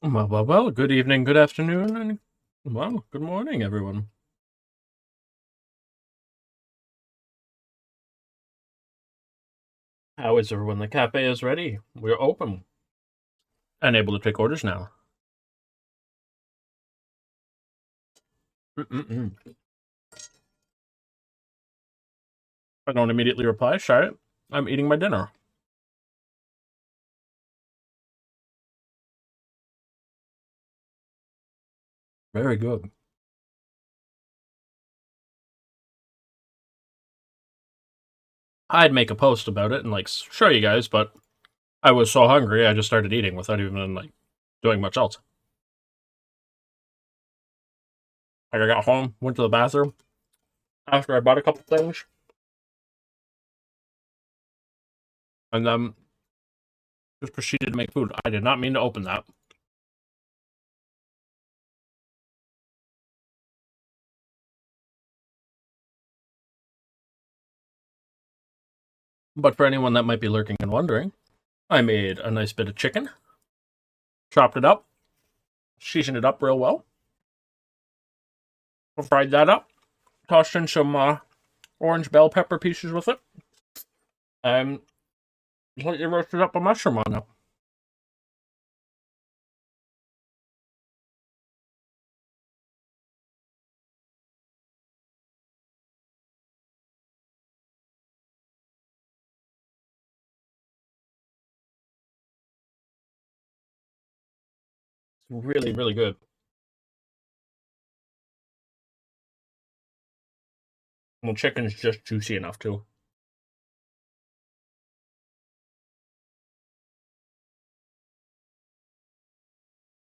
Well, good evening, good afternoon, and good morning, everyone. How is everyone? The cafe is ready. We're open and able to take orders now. Mm-mm-mm. I don't immediately reply. Sorry, I'm eating my dinner. Very good. I'd make a post about it and show you guys, but I was so hungry I just started eating without even doing much else. I got home, went to the bathroom after I bought a couple things, and then just proceeded to make food. I did not mean to open that. But for anyone that might be lurking and wondering, I made a nice bit of chicken, chopped it up, seasoned it up real well, fried that up, tossed in some orange bell pepper pieces with it, and slightly roasted up a mushroom on it. It's really, really good. Well, chicken's just juicy enough too.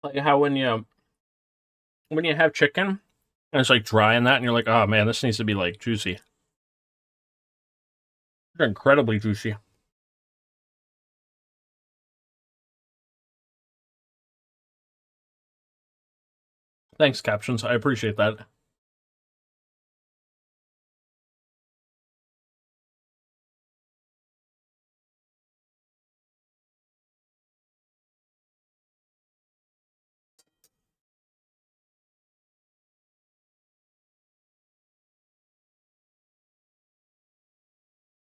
Like how when you have chicken and it's dry in that, and you're like, oh man, this needs to be juicy. They're incredibly juicy. Thanks, captions. I appreciate that.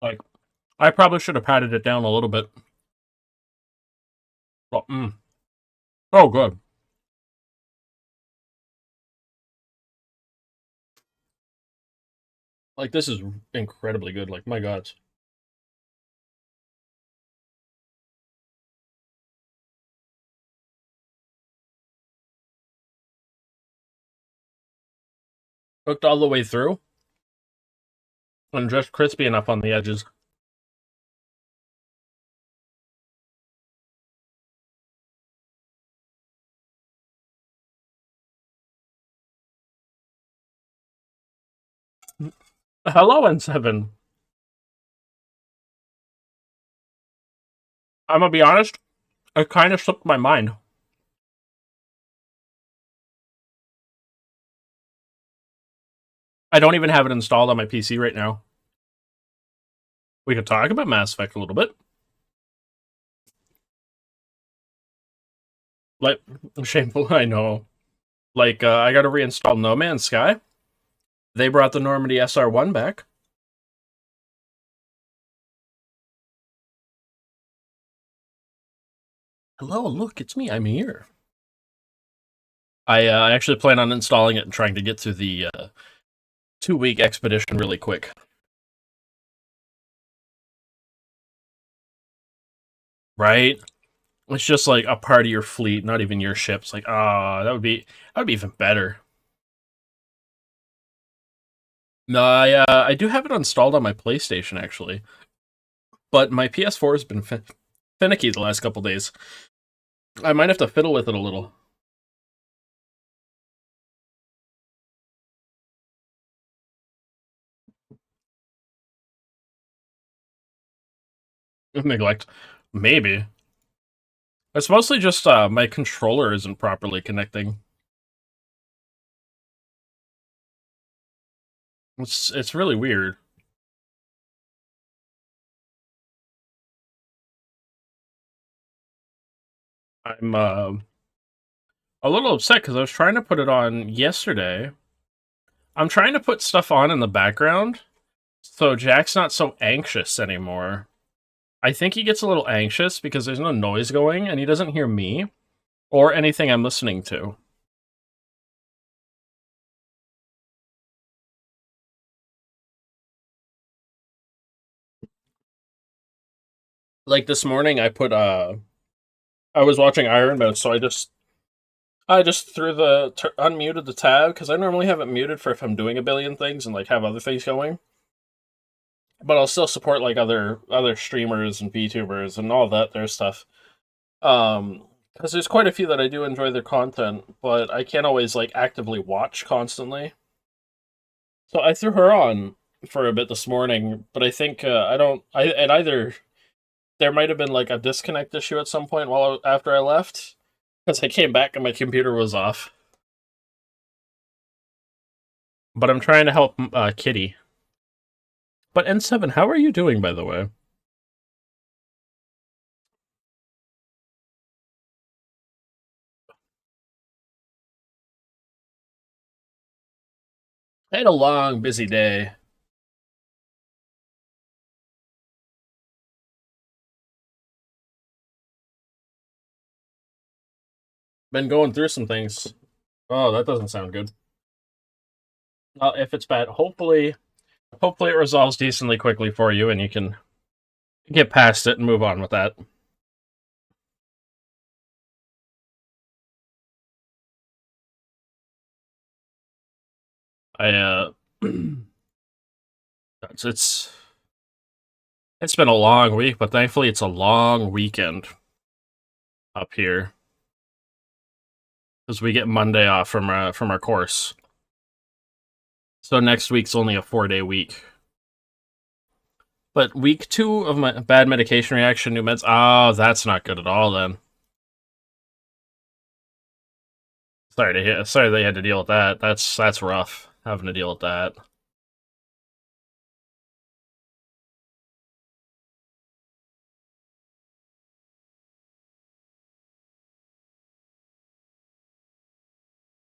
Like, I probably should have patted it down a little bit. But, oh, good. This is incredibly good. My God. Cooked all the way through and just crispy enough on the edges. Hello, N7. I'm gonna be honest, it kind of slipped my mind. I don't even have it installed on my PC right now. We could talk about Mass Effect a little bit. Like, shameful, I know. I gotta reinstall No Man's Sky. They brought the Normandy SR1 back. Hello, look, it's me. I'm here. I actually plan on installing it and trying to get through the 2-week expedition really quick. Right? It's just a part of your fleet, not even your ships. That would be even better. No, I do have it installed on my PlayStation actually, but my PS4 has been finicky the last couple days. I might have to fiddle with it a little. Neglect, maybe. It's mostly just my controller isn't properly connecting. It's really weird. I'm A little upset because I was trying to put it on yesterday. I'm trying to put stuff on in the background so Jack's not so anxious anymore. I think he gets a little anxious because there's no noise going and he doesn't hear me or anything I'm listening to. Like this morning, I was watching Iron Man, so I just unmuted the tab because I normally have it muted for if I'm doing a billion things and like have other things going. But I'll still support like other streamers and VTubers and all that their stuff. Because there's quite a few that I do enjoy their content, but I can't always like actively watch constantly. So I threw her on for a bit this morning, but I think I don't. I and either there might have been like a disconnect issue at some point after I left, because I came back and my computer was off. But I'm trying to help Kitty. But N7, how are you doing, by the way? I had a long, busy day. Been going through some things. Oh, that doesn't sound good. If it's bad, hopefully it resolves decently quickly for you, and you can get past it and move on with that. I it's it's been a long week, but thankfully it's a long weekend up here because we get Monday off from our course. So next week's only a 4-day week. But week 2 of my bad medication reaction, new meds. Oh, that's not good at all. Then sorry that you had to deal with that. That's rough having to deal with that.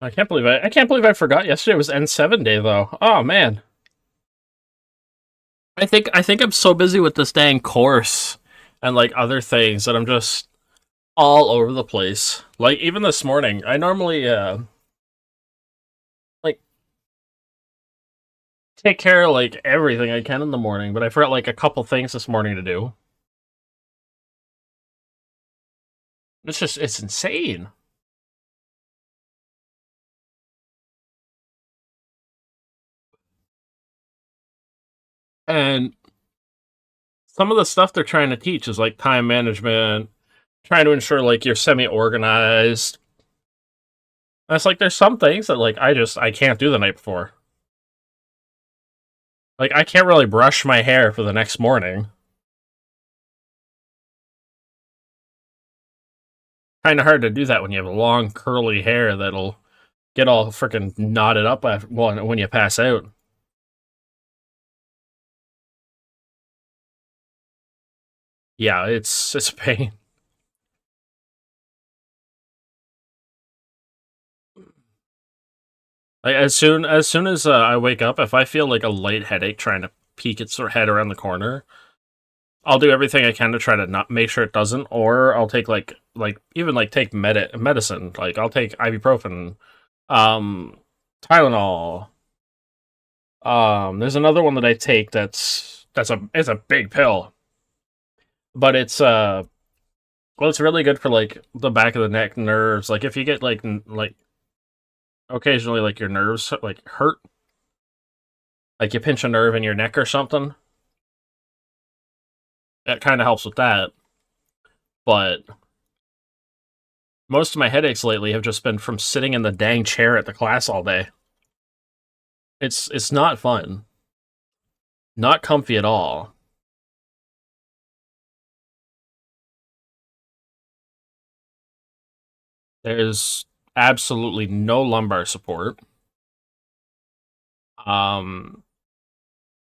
I can't believe I forgot yesterday was N7 day though. Oh man. I think I'm so busy with this dang course and like other things that I'm just all over the place. Like even this morning, I normally like take care of like everything I can in the morning, but I forgot like a couple things this morning to do. It's insane. And some of the stuff they're trying to teach is like time management, trying to ensure like you're semi-organized. And it's like there's some things that like I can't do the night before. Like I can't really brush my hair for the next morning. Kind of hard to do that when you have long curly hair that'll get all freaking knotted up when you pass out. Yeah, it's a pain. Like, as soon as I wake up, if I feel like a light headache trying to peek its head around the corner, I'll do everything I can to try to not make sure it doesn't, or I'll take even like take medicine. Like I'll take ibuprofen, um, Tylenol. There's another one that I take it's a big pill, but it's really good for like the back of the neck nerves. Like if you get like occasionally like your nerves like hurt, like you pinch a nerve in your neck or something, it kind of helps with that. But most of my headaches lately have just been from sitting in the dang chair at the class all day. It's not fun. Not comfy at all. There's absolutely no lumbar support. Um,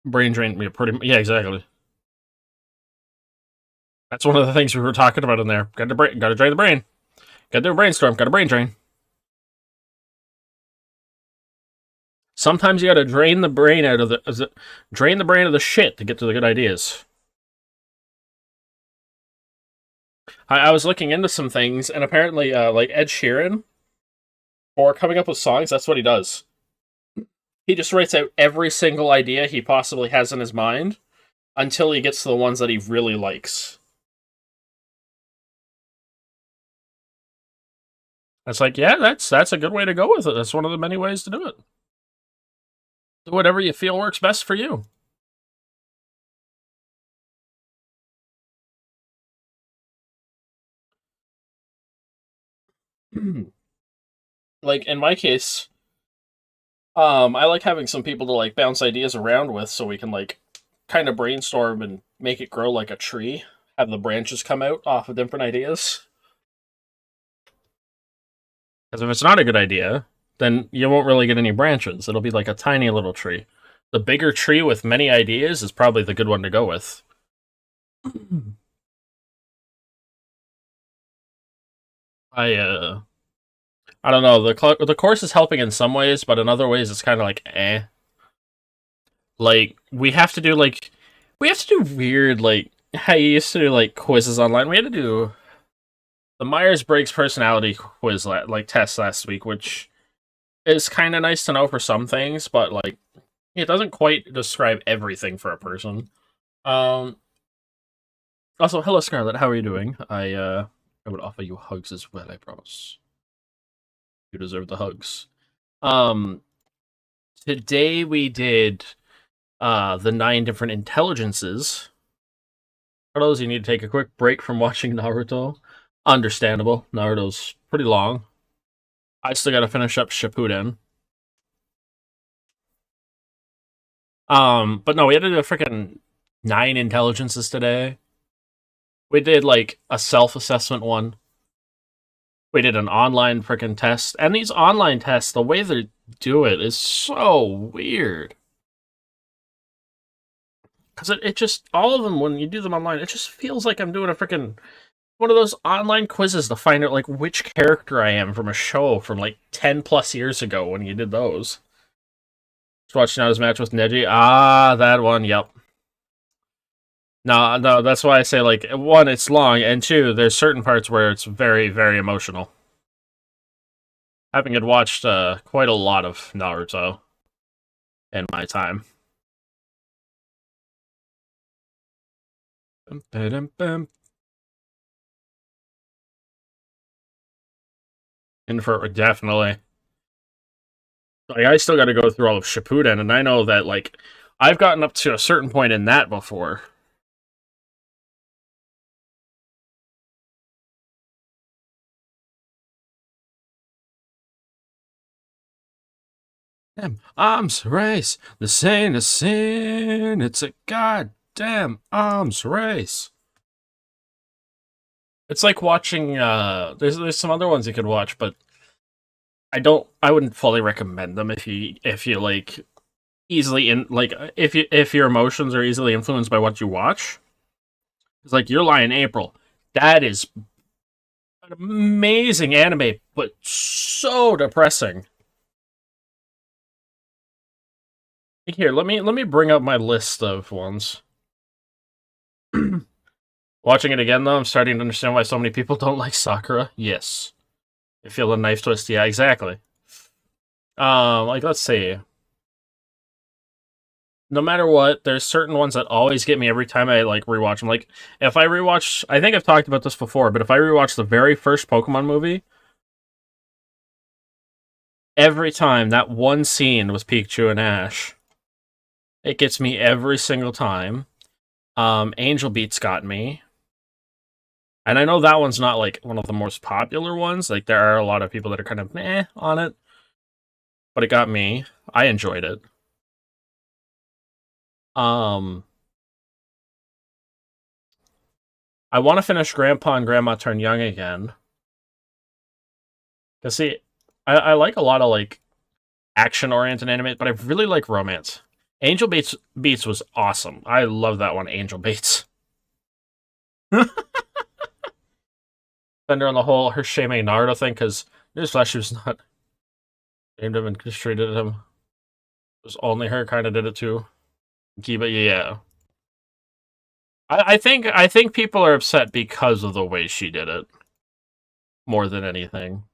brain drain. Yeah, exactly. That's one of the things we were talking about in there. Got to drain the brain. Got to do a brainstorm. Got a brain drain. Sometimes you gotta drain the brain out of drain the brain of the shit to get to the good ideas. I was looking into some things, and apparently, like Ed Sheeran, for coming up with songs, that's what he does. He just writes out every single idea he possibly has in his mind until he gets to the ones that he really likes. It's like, yeah, that's a good way to go with it. That's one of the many ways to do it. Do whatever you feel works best for you. Like in my case, I like having some people to like bounce ideas around with, so we can like kind of brainstorm and make it grow like a tree. Have the branches come out off of different ideas. Because if it's not a good idea, then you won't really get any branches. It'll be like a tiny little tree. The bigger tree with many ideas is probably the good one to go with. I I don't know. The course is helping in some ways, but in other ways it's kind of like eh. Like we have to do weird like how you used to do like quizzes online. We had to do the Myers-Briggs personality quiz like test last week, which is kind of nice to know for some things, but like it doesn't quite describe everything for a person. Um. Also, hello Scarlett. How are you doing? I would offer you hugs as well. I promise. You deserve the hugs. Um. Today we did the 9 different intelligences. For those you need to take a quick break from watching Naruto. Understandable. Naruto's pretty long. I still gotta finish up Shippuden. But no, we had to do a freaking 9 intelligences today. We did like a self-assessment one. We did an online freaking test. And these online tests, the way they do it is so weird. Because it just, all of them, when you do them online, it just feels like I'm doing a freaking one of those online quizzes to find out like which character I am from a show from like 10 plus years ago when you did those. Just watching out his match with Neji. Ah, that one, yep. No, that's why I say like 1, it's long, and 2, there's certain parts where it's very, very emotional. Having had watched quite a lot of Naruto in my time. And for definitely, like I still got to go through all of Shippuden, and I know that like I've gotten up to a certain point in that before. Damn, arms race. This ain't a sin. It's a goddamn arms race. It's like watching. There's some other ones you could watch, but I wouldn't fully recommend them if you like easily in like if your emotions are easily influenced by what you watch. It's like Your Lie in April. That is an amazing anime, but so depressing. Here, let me bring up my list of ones. Watching it again though, I'm starting to understand why so many people don't like Sakura. Yes. You feel the knife twist, yeah, exactly. Like let's see. No matter what, there's certain ones that always get me every time I like rewatch them. Like if I rewatch, I think I've talked about this before, but if I rewatch the very first Pokemon movie, every time that one scene with Pikachu and Ash, it gets me every single time. Angel Beats got me. And I know that one's not like one of the most popular ones. Like there are a lot of people that are kind of meh on it. But it got me. I enjoyed it. I want to finish Grandpa and Grandma Turn Young again. Cause see, I like a lot of like action-oriented anime, but I really like romance. Angel Beats was awesome. I love that one, Angel Beats. Fender on the whole her shaming Naruto thing, because newsflash, she was not aimed him and mistreated him. was only her kind of did it too. Kiba, yeah. I think people are upset because of the way she did it more than anything.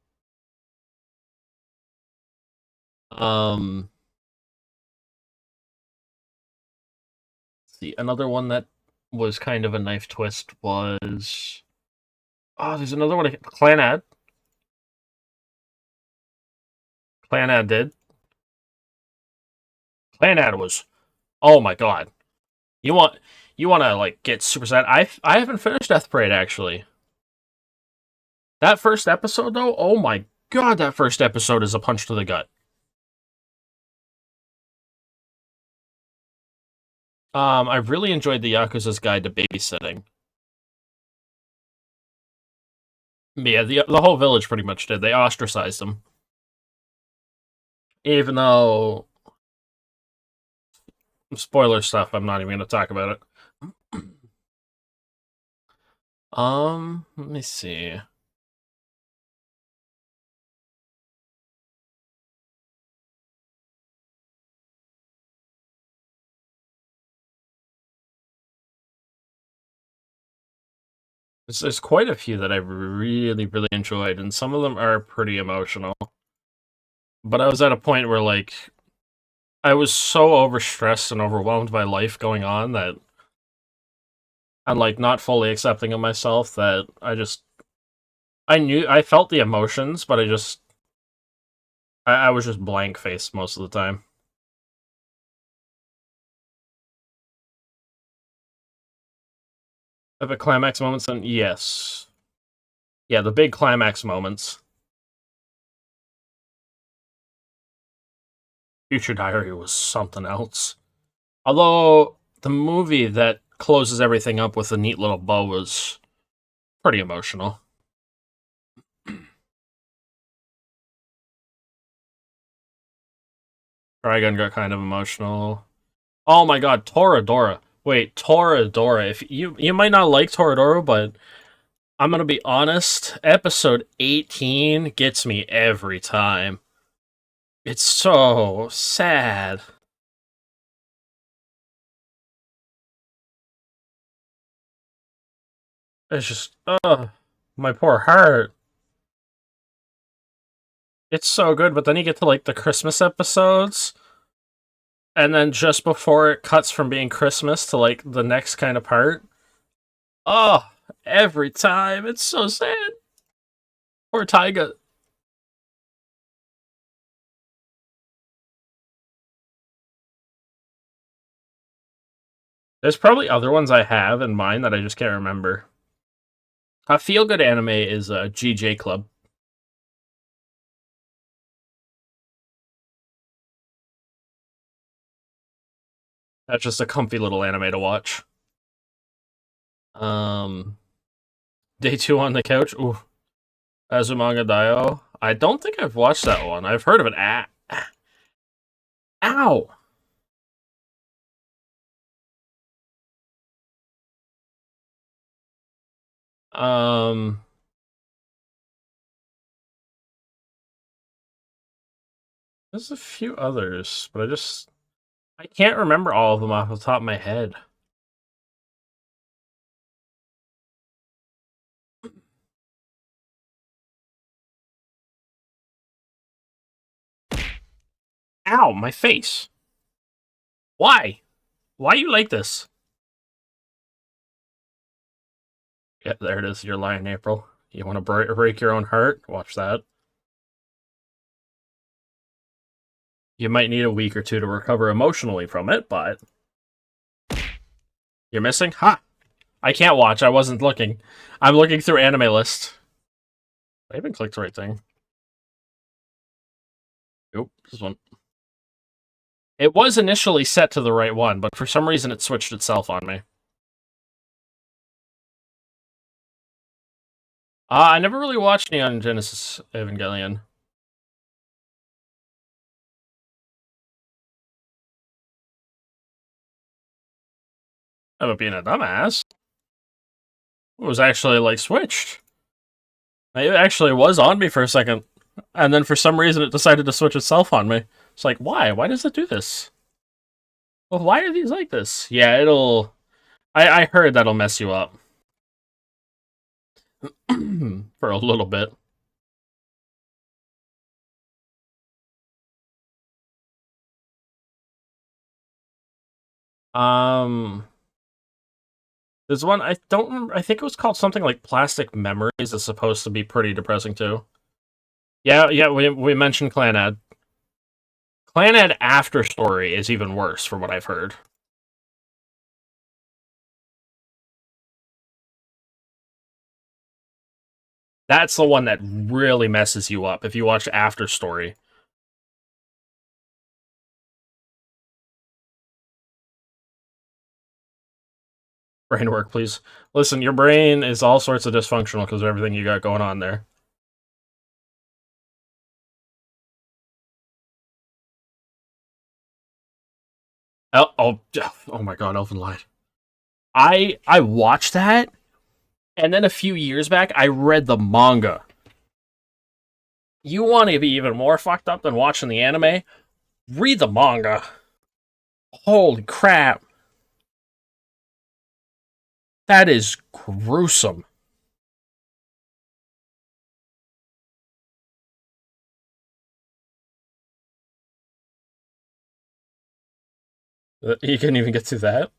See, another one that was kind of a knife twist was there's another one. Clanad. Clanad did. Clanad was, oh my god. You want to like get super sad. I haven't finished Death Parade actually. That first episode though, oh my god, that first episode is a punch to the gut. I really enjoyed the Yakuza's Guide to Babysitting. Yeah, the whole village pretty much did. They ostracized him. Even though spoiler stuff, I'm not even gonna talk about it. Let me see. There's quite a few that I really, really enjoyed, and some of them are pretty emotional. But I was at a point where, like, I was so overstressed and overwhelmed by life going on that I'm, like, not fully accepting of myself that I felt the emotions, but I was just blank-faced most of the time. If a climax moments, then yes. Yeah, the big climax moments. Future Diary was something else. Although, the movie that closes everything up with a neat little bow was pretty emotional. Trigun got kind of emotional. Oh my god, Toradora. Wait, Toradora. If you might not like Toradora, but I'm gonna be honest, episode 18 gets me every time. It's so sad. It's just, my poor heart. It's so good, but then you get to, like, the Christmas episodes, and then just before it cuts from being Christmas to, like, the next kind of part. Oh, every time. It's so sad. Poor Taiga. There's probably other ones I have in mind that I just can't remember. A feel-good anime is GJ Club. That's just a comfy little anime to watch. Um, Day 2 on the couch. Ooh, Azumanga Daioh. I don't think I've watched that one. I've heard of it. Ow! Um, there's a few others, but I can't remember all of them off the top of my head. Ow, my face. Why? Why you like this? Yeah, there it is. You're lying, April. You want to break your own heart? Watch that. You might need a week or two to recover emotionally from it, but you're missing? Ha! I can't watch. I wasn't looking. I'm looking through anime list. I even clicked the right thing. Nope, this one. It was initially set to the right one, but for some reason it switched itself on me. I never really watched Neon Genesis Evangelion. I'm being a dumbass. It was actually, like, switched. It actually was on me for a second. And then for some reason it decided to switch itself on me. It's like, why? Why does it do this? Well, why are these like this? Yeah, it'll... I heard that'll mess you up. For a little bit. Um... There's one, I don't remember, I think it was called something like Plastic Memories. It's supposed to be pretty depressing, too. Yeah, we mentioned Clanad. Clanad After Story is even worse, from what I've heard. That's the one that really messes you up if you watch After Story. Brain work, please. Listen, your brain is all sorts of dysfunctional because of everything you got going on there. Oh my god, Elfen Lied. I watched that, and then a few years back, I read the manga. You want to be even more fucked up than watching the anime? Read the manga. Holy crap. That is gruesome. You couldn't even get through that?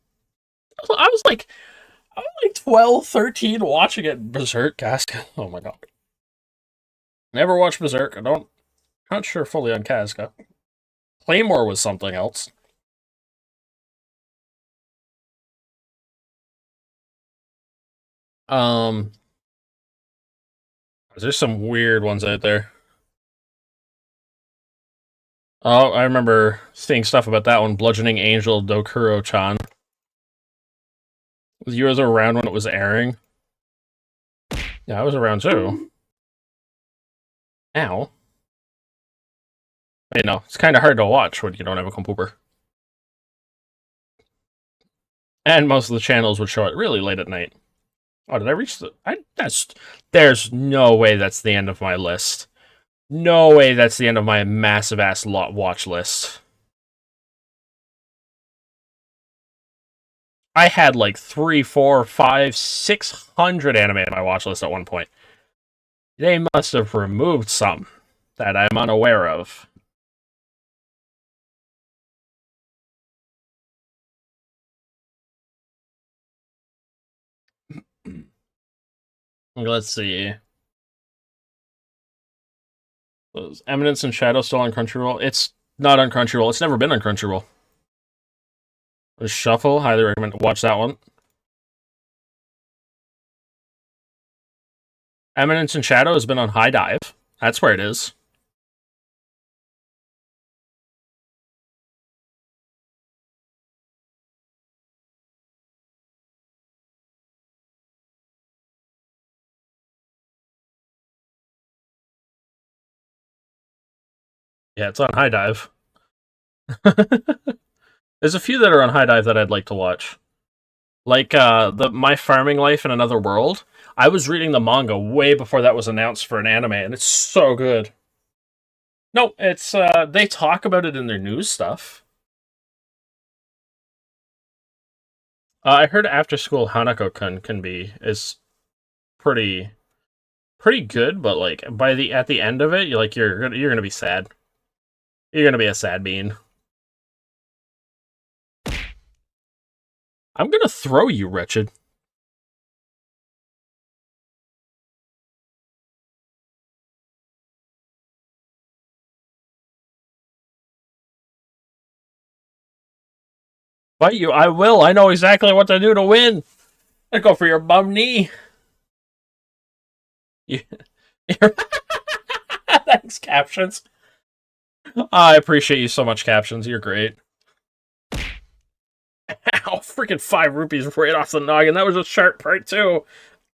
I was like 12, 13 watching it. Berserk, Casca. Oh my god. Never watched Berserk. Not sure fully on Casca. Claymore was something else. Um, there's some weird ones out there. Oh, I remember seeing stuff about that one. Bludgeoning Angel Dokuro-chan. Was you around when it was airing? Yeah, I was around too. Ow. You know, it's kind of hard to watch when you don't have a computer. And most of the channels would show it really late at night. Oh, did I reach the... There's no way that's the end of my list. No way that's the end of my massive-ass watch list. I had like 3, 4, 5, 600 anime in my watch list at one point. They must have removed some that I'm unaware of. Let's see. Was Eminence and Shadow still on Crunchyroll? It's not on Crunchyroll. It's never been on Crunchyroll. Shuffle, highly recommend. Watch that one. Eminence and Shadow has been on High Dive. That's where it is. Yeah, it's on High Dive. There's a few that are on High Dive that I'd like to watch. Like the My Farming Life in Another World. I was reading the manga way before that was announced for an anime, and it's so good. No, it's they talk about it in their news stuff. I heard After School Hanako-kun is pretty good, but like at the end of it, you're gonna be sad. You're gonna be a sad bean. I'm gonna throw you, wretched. Fight you, I will. I know exactly what to do to win. I go for your bum knee. Thanks, captions. I appreciate you so much, captions. You're great. Ow, freaking 5 rupees right off the noggin. That was a sharp part, too.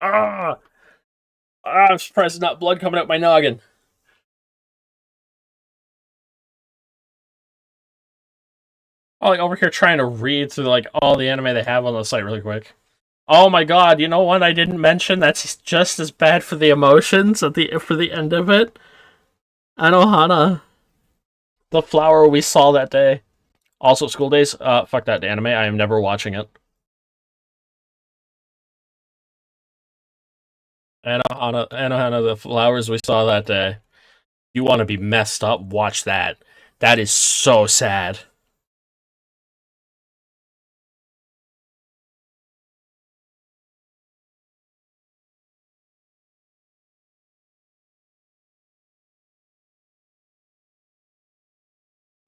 I'm surprised there's not blood coming out my noggin. I'm like over here trying to read through like all the anime they have on the site really quick. Oh my god, you know what I didn't mention that's just as bad for the emotions for the end of it? Anohana. The flower we saw that day. Also, School Days. Fuck that anime. I am never watching it. Hannah, the flowers we saw that day. You want to be messed up? Watch that. That is so sad.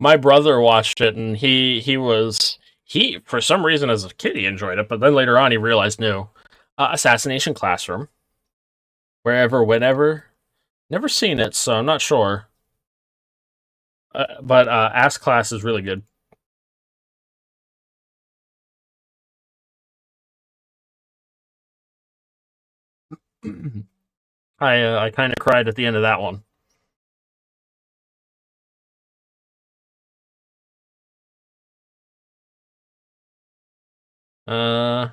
My brother watched it, and he for some reason as a kid he enjoyed it, but then later on he realized no. Assassination Classroom, wherever, whenever. Never seen it, so I'm not sure. But Ass Class is really good. I kind of cried at the end of that one. Uh,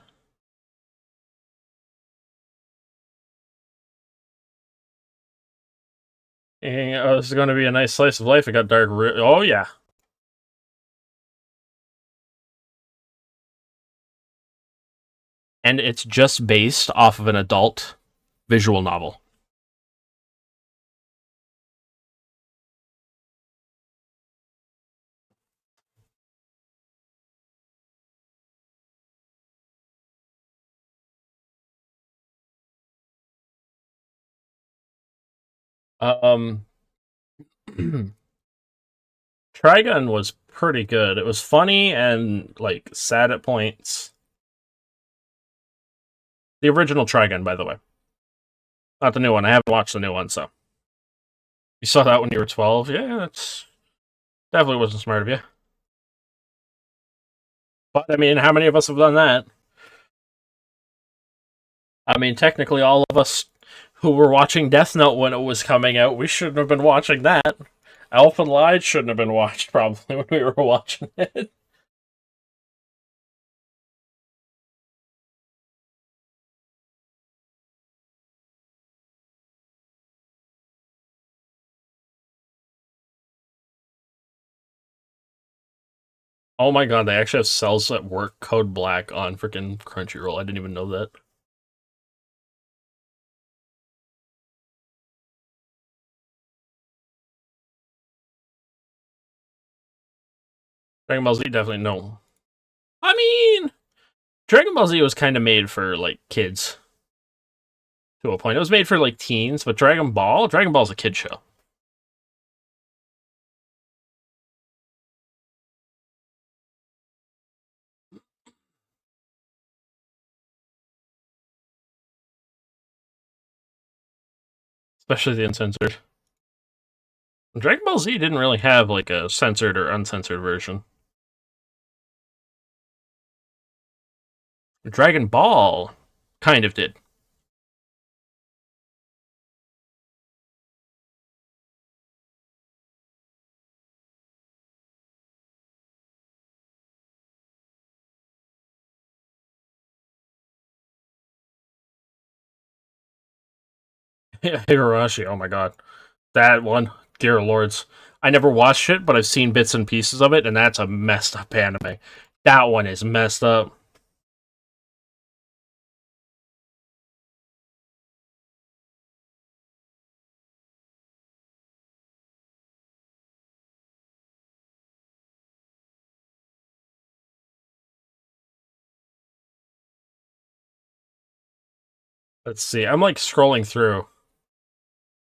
this is going to be a nice slice of life. It got dark. Oh yeah, and it's just based off of an adult visual novel. Um, Trigun was pretty good. It was funny and like sad at points. The original Trigun, by the way, not the new one. I haven't watched the new one, so you saw that when you were 12. Yeah, that's definitely wasn't smart of you. But I mean, how many of us have done that? I mean, technically, all of us who were watching Death Note when it was coming out, we shouldn't have been watching that. Elfen Lied shouldn't have been watched probably when we were watching it. Oh my god, they actually have cells that work Code Black on freaking Crunchyroll. I didn't even know that. Dragon Ball Z definitely no. I mean, Dragon Ball Z was kind of made for like kids to a point. It was made for like teens, but Dragon Ball's a kid show. Especially the uncensored. Dragon Ball Z didn't really have like a censored or uncensored version. Dragon Ball kind of did. Higurashi, oh my god. That one, dear lords. I never watched it, but I've seen bits and pieces of it, and that's a messed up anime. That one is messed up. Let's see. I'm like scrolling through.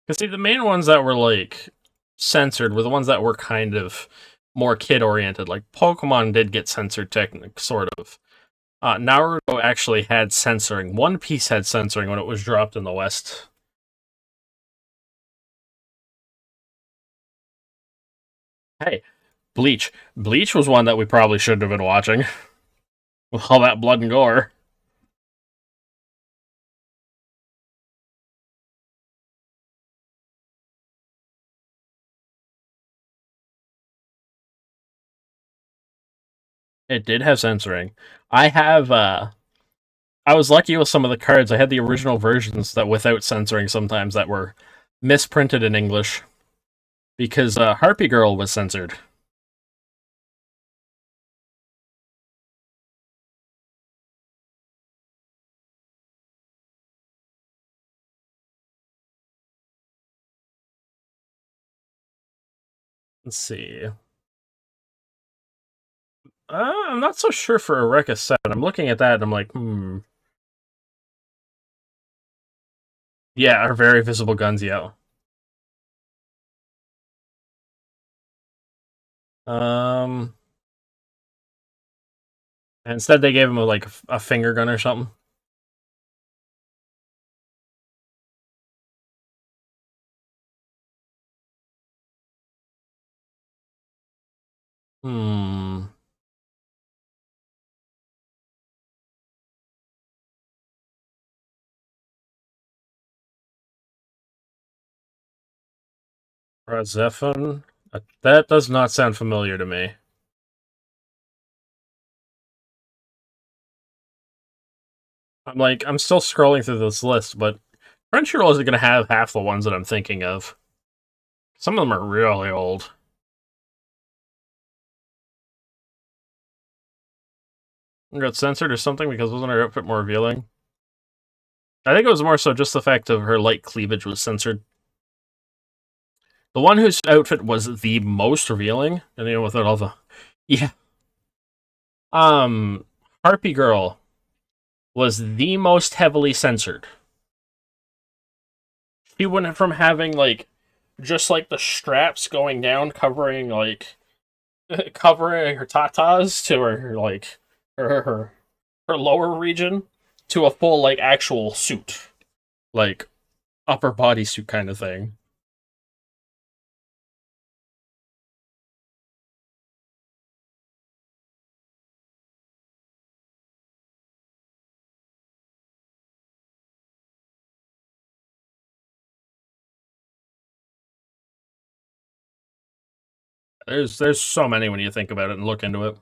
Because see, the main ones that were like censored were the ones that were kind of more kid oriented. Like Pokemon did get censored, sort of. Naruto actually had censoring. One Piece had censoring when it was dropped in the West. Hey, Bleach. Bleach was one that we probably shouldn't have been watching with all that blood and gore. It did have censoring. I have I was lucky with some of the cards. I had the original versions that without censoring sometimes that were misprinted in English. because Harpy Girl was censored. Let's see. I'm not so sure for Eureka 7. I'm looking at that and I'm like, Yeah, our very visible guns, yeah. Um, Instead they gave him a finger gun or something. Hmm. Razefin? That does not sound familiar to me. I'm still scrolling through this list, but Crunchyroll isn't going to have half the ones that I'm thinking of. Some of them are really old. It got censored or something because wasn't her outfit more revealing? I think it was more so just the fact of her light cleavage was censored. The one whose outfit was the most revealing, and without all the, yeah, um, Harpy Girl was the most heavily censored. She went from having just the straps going down, covering covering her tatas to her her, her lower region, to a full actual suit, like upper body suit kind of thing. There's so many when you think about it and look into it.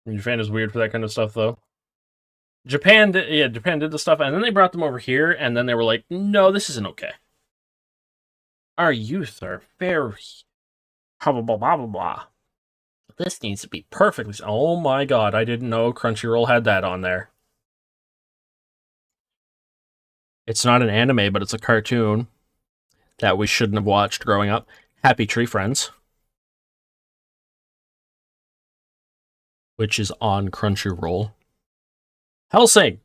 Japan is weird for that kind of stuff, though. Japan did the stuff, and then they brought them over here, and then they were like, "No, this isn't okay. Our youth are very blah blah blah blah blah. This needs to be perfectly." Oh my god, I didn't know Crunchyroll had that on there. It's not an anime, but it's a cartoon that we shouldn't have watched growing up. Happy Tree Friends, which is on Crunchyroll. Hellsing,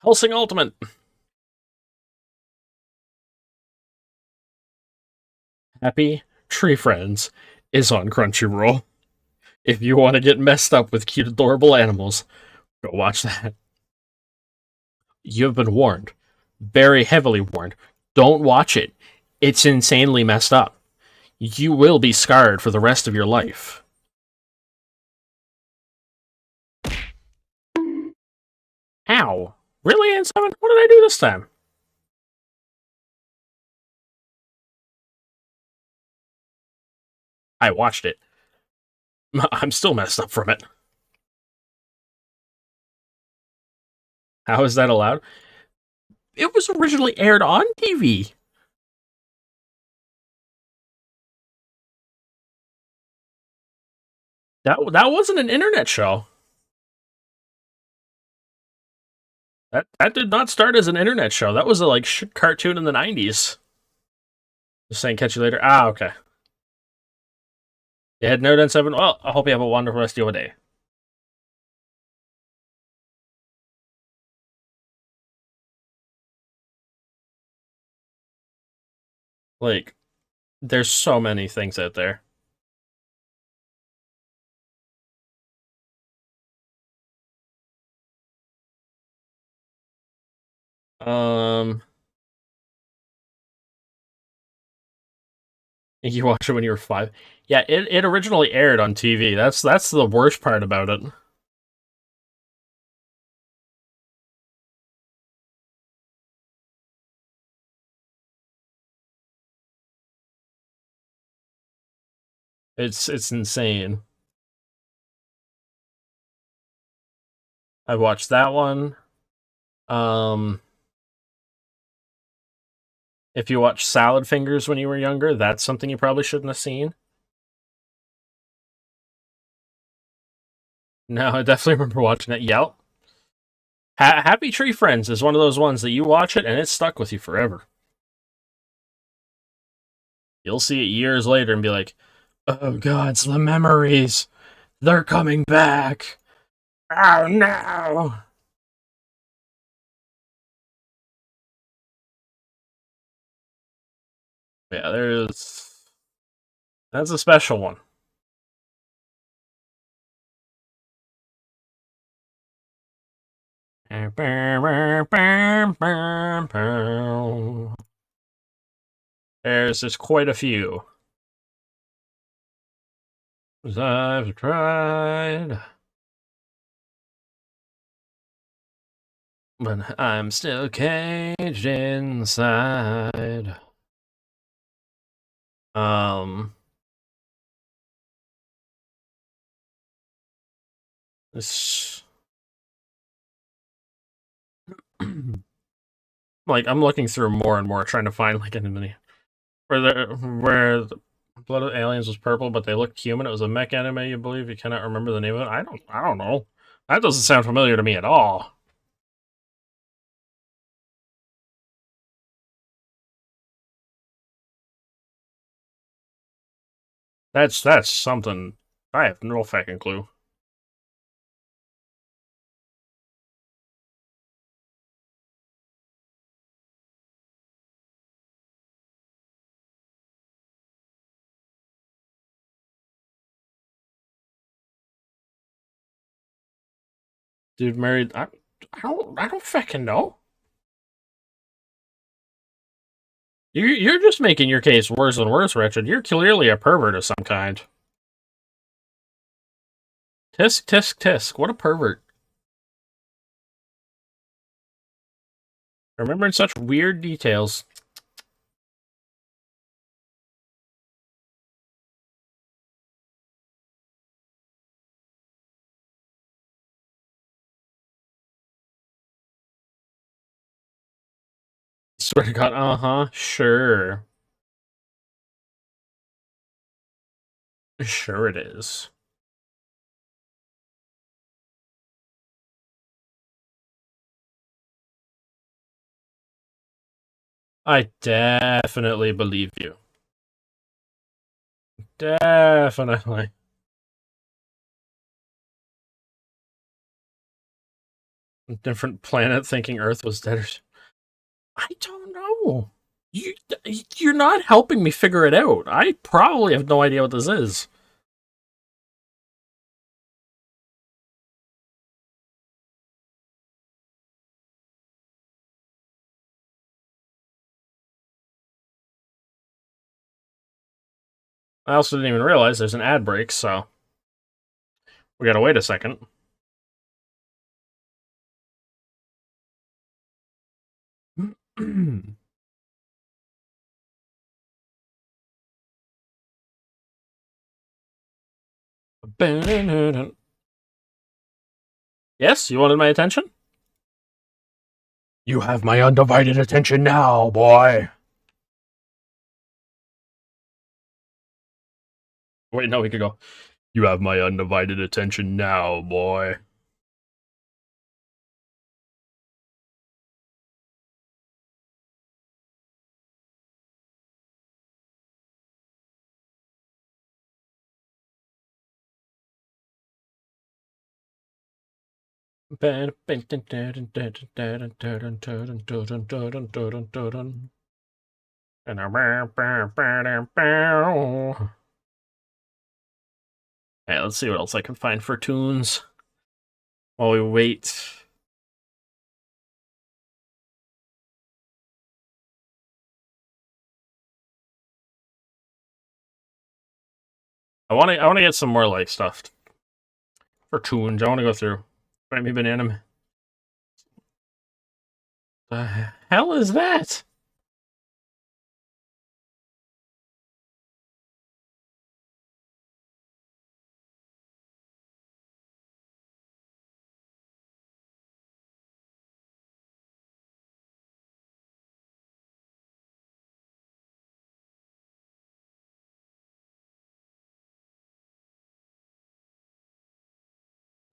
Hellsing Ultimate. Happy Tree Friends is on Crunchyroll. If you want to get messed up with cute, adorable animals, go watch that. You have been warned. Very heavily warned. Don't watch it. It's insanely messed up. You will be scarred for the rest of your life. Ow. Really, N7? What did I do this time? I watched it. I'm still messed up from it. How is that allowed? It was originally aired on TV. That wasn't an internet show. That did not start as an internet show. That was a cartoon in the 90s. Just saying, catch you later. Ah, okay. You had Nerd N7. Well, I hope you have a wonderful rest of your day. Like, there's so many things out there. Um, you watched it when you were 5. Yeah, it originally aired on TV. That's the worst part about it. It's insane. I watched that one. Um, if you watched Salad Fingers when you were younger, that's something you probably shouldn't have seen. No, I definitely remember watching it. Yep. Happy Tree Friends is one of those ones that you watch it and it's stuck with you forever. You'll see it years later and be like, "Oh God, it's the memories. They're coming back. Oh no!" Yeah, that's a special one. There's just quite a few. 'Cause I've tried, but I'm still caged inside. Um, this like I'm looking through more and more trying to find like an where the Blood of Aliens was purple, but they looked human. It was a mech anime, you believe? You cannot remember the name of it. I don't know. That doesn't sound familiar to me at all. That's something I have no fucking clue. Dude married. I don't fucking know. You're just making your case worse and worse, Richard. You're clearly a pervert of some kind. Tisk tisk tisk. What a pervert. Remembering such weird details. Swear to God. Sure. Sure it is. I definitely believe you. Definitely. Different planet thinking Earth was dead. I don't know. You, you're not helping me figure it out. I probably have no idea what this is. I also didn't even realize there's an ad break, so we gotta wait a second. Yes, you wanted my attention? You have my undivided attention now, boy. Wait, no, we could go. You have my undivided attention now, boy. Hey, let's see what else I can find for tunes while we wait. I want to get some more like stuff for tunes. I want to go through. Find me banana. The hell is that?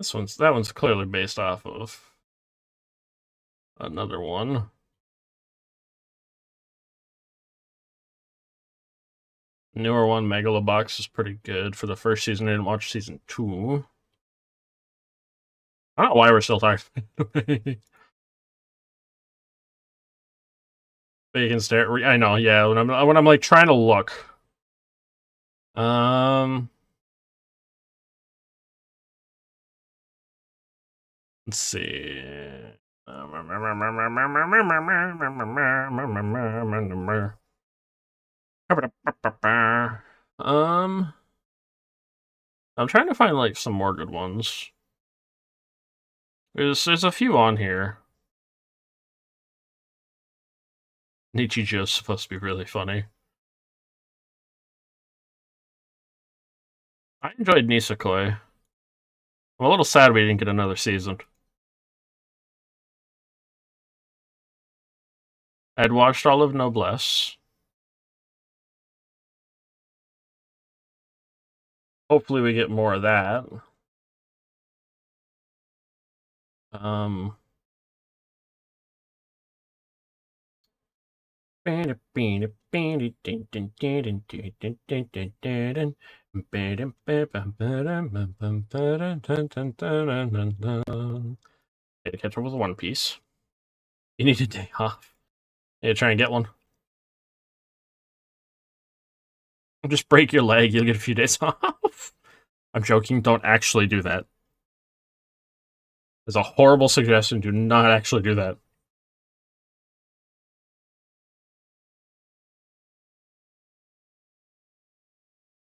That one's clearly based off of another one. Newer one, Megalobox, is pretty good for the first season. I didn't watch season 2. I don't know why we're still talking. Bacon stare. I know, yeah. When I'm like trying to look. Let's see. Um, I'm trying to find like some more good ones. There's a few on here. Nichijo's supposed to be really funny. I enjoyed Nisekoi. I'm a little sad we didn't get another season. I'd watched all of Noblesse. Hopefully we get more of that. Hey, to catch up with One Piece. You need a day off. Yeah, try and get one. Just break your leg, you'll get a few days off. I'm joking, don't actually do that. It's a horrible suggestion, do not actually do that.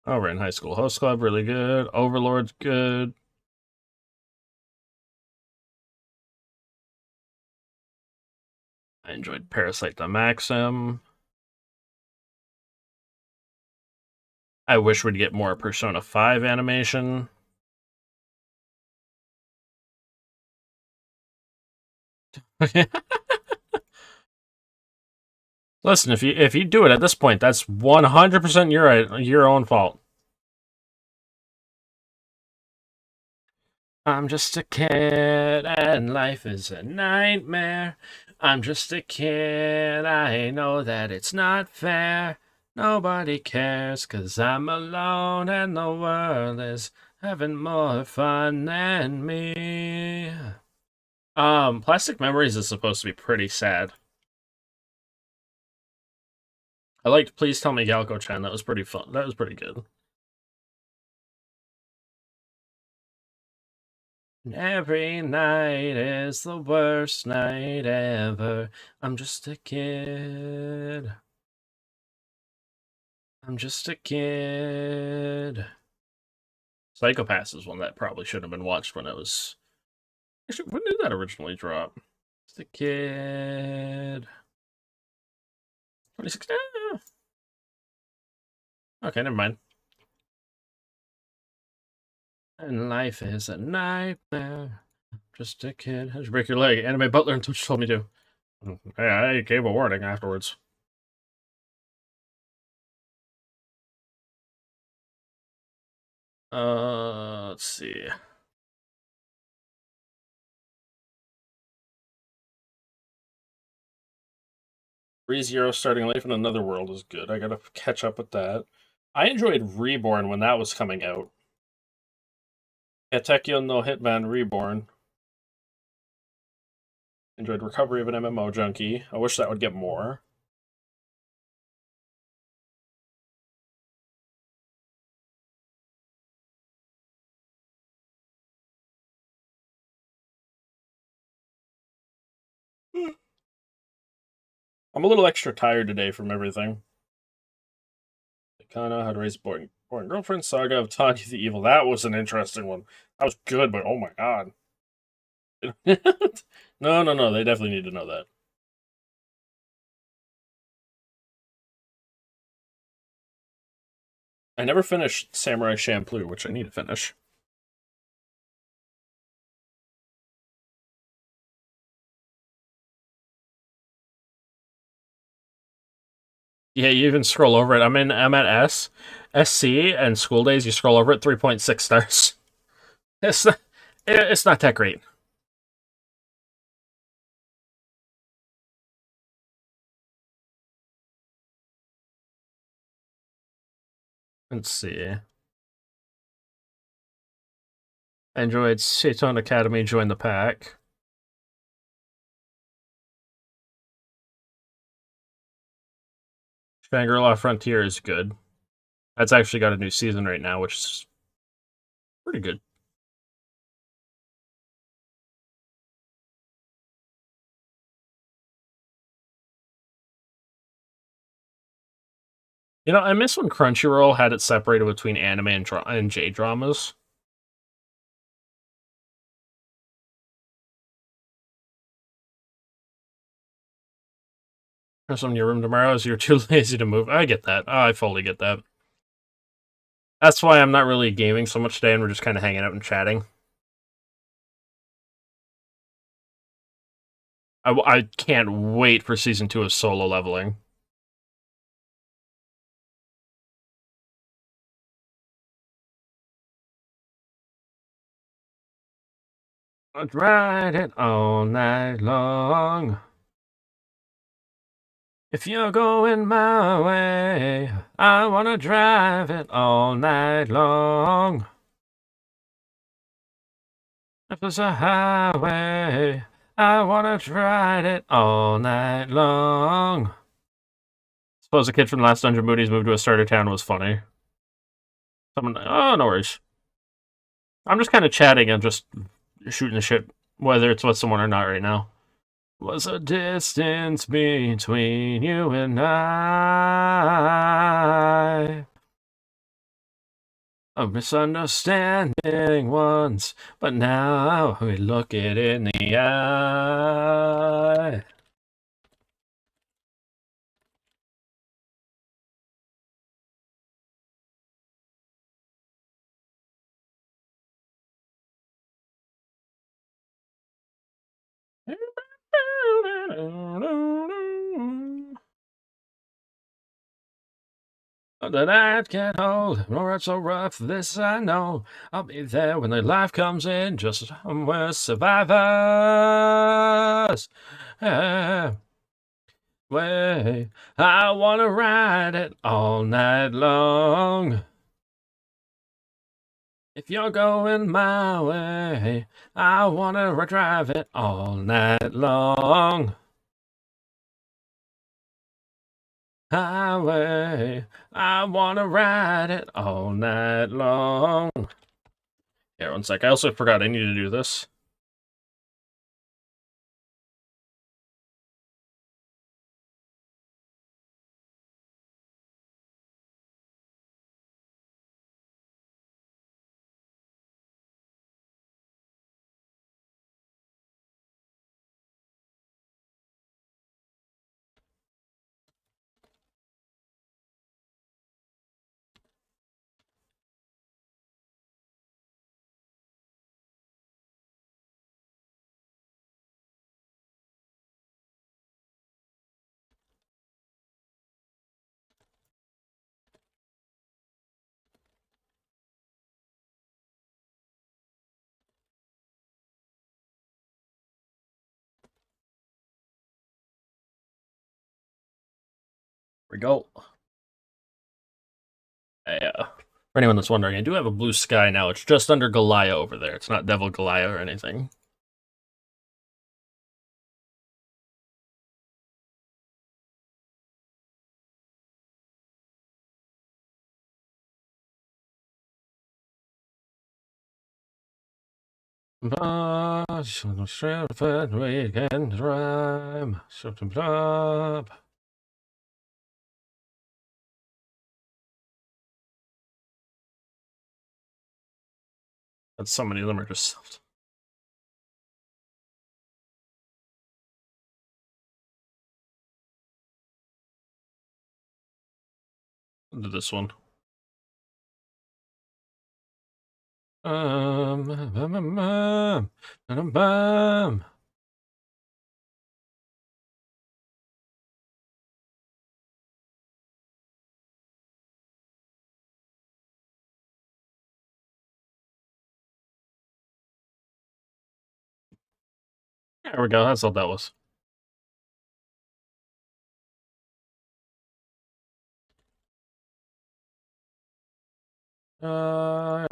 Oh, we're in High School Host Club, really good. Overlord's good. I enjoyed Parasite the Maxim. I wish we'd get more Persona 5 animation. Listen, if you do it at this point, that's 100% your own fault. I'm just a kid and life is a nightmare. I'm just a kid, I know that it's not fair. Nobody cares 'cause I'm alone and the world is having more fun than me. Plastic Memories is supposed to be pretty sad. I liked Please Tell Me Galco-chan, that was pretty fun. That was pretty good. Every night is the worst night ever. I'm just a kid. I'm just a kid. Psychopaths is one that probably should have been watched when it was... Actually, when did that originally drop? Just a kid. 2016? Okay, never mind. And life is a nightmare. Just a kid. How'd you break your leg? Anime Butler and Twitch told me to. Hey, I gave a warning afterwards. Let's see. ReZero starting life in another world is good. I gotta catch up with that. I enjoyed Reborn when that was coming out. Etekyo no Hitman Reborn. Enjoyed Recovery of an MMO Junkie. I wish that would get more. I'm a little extra tired today from everything. Kana, How to Raise a Boring Girlfriend, Saga of Tanya the Evil. That was an interesting one. That was good, but oh my god. No. They definitely need to know that. I never finished Samurai Champloo, which I need to finish. Yeah, you even scroll over it. I'm at SC, and School Days, you scroll over it, 3.6 stars. It's It's not that great. Let's see. Android Satan Academy join the pack. Shangri-La Frontier is good. That's actually got a new season right now, which is pretty good. You know, I miss when Crunchyroll had it separated between anime and J-dramas. Or some in your room tomorrow is you're too lazy to move. I get that. I fully get that. That's why I'm not really gaming so much today, and we're just kind of hanging out and chatting. I can't wait for season 2 of Solo Leveling. I'd ride it all night long. If you're going my way, I wanna drive it all night long. If there's a highway, I wanna ride it all night long. Suppose a kid from Last Dungeon Moody's moved to a starter town was funny. Someone, oh, no worries. I'm just kind of chatting and just shooting the shit, whether it's with someone or not right now. Was a distance between you and I. A misunderstanding once, but now we look it in the eye. The night can't hold, nor it's so rough, this I know. I'll be there when the life comes in, just we're survivors. Way, I wanna ride it all night long. If you're going my way, I wanna drive it all night long. Highway, I wanna ride it all night long. Yeah, one sec. I also forgot I need to do this. Here we go. Yeah. For anyone that's wondering, I do have a blue sky now. It's just under Galia over there. It's not Devil Galia or anything. Weekend rhyme. But so many of them are just do this one. Bum, bum, bum. There we go. That's what that was. There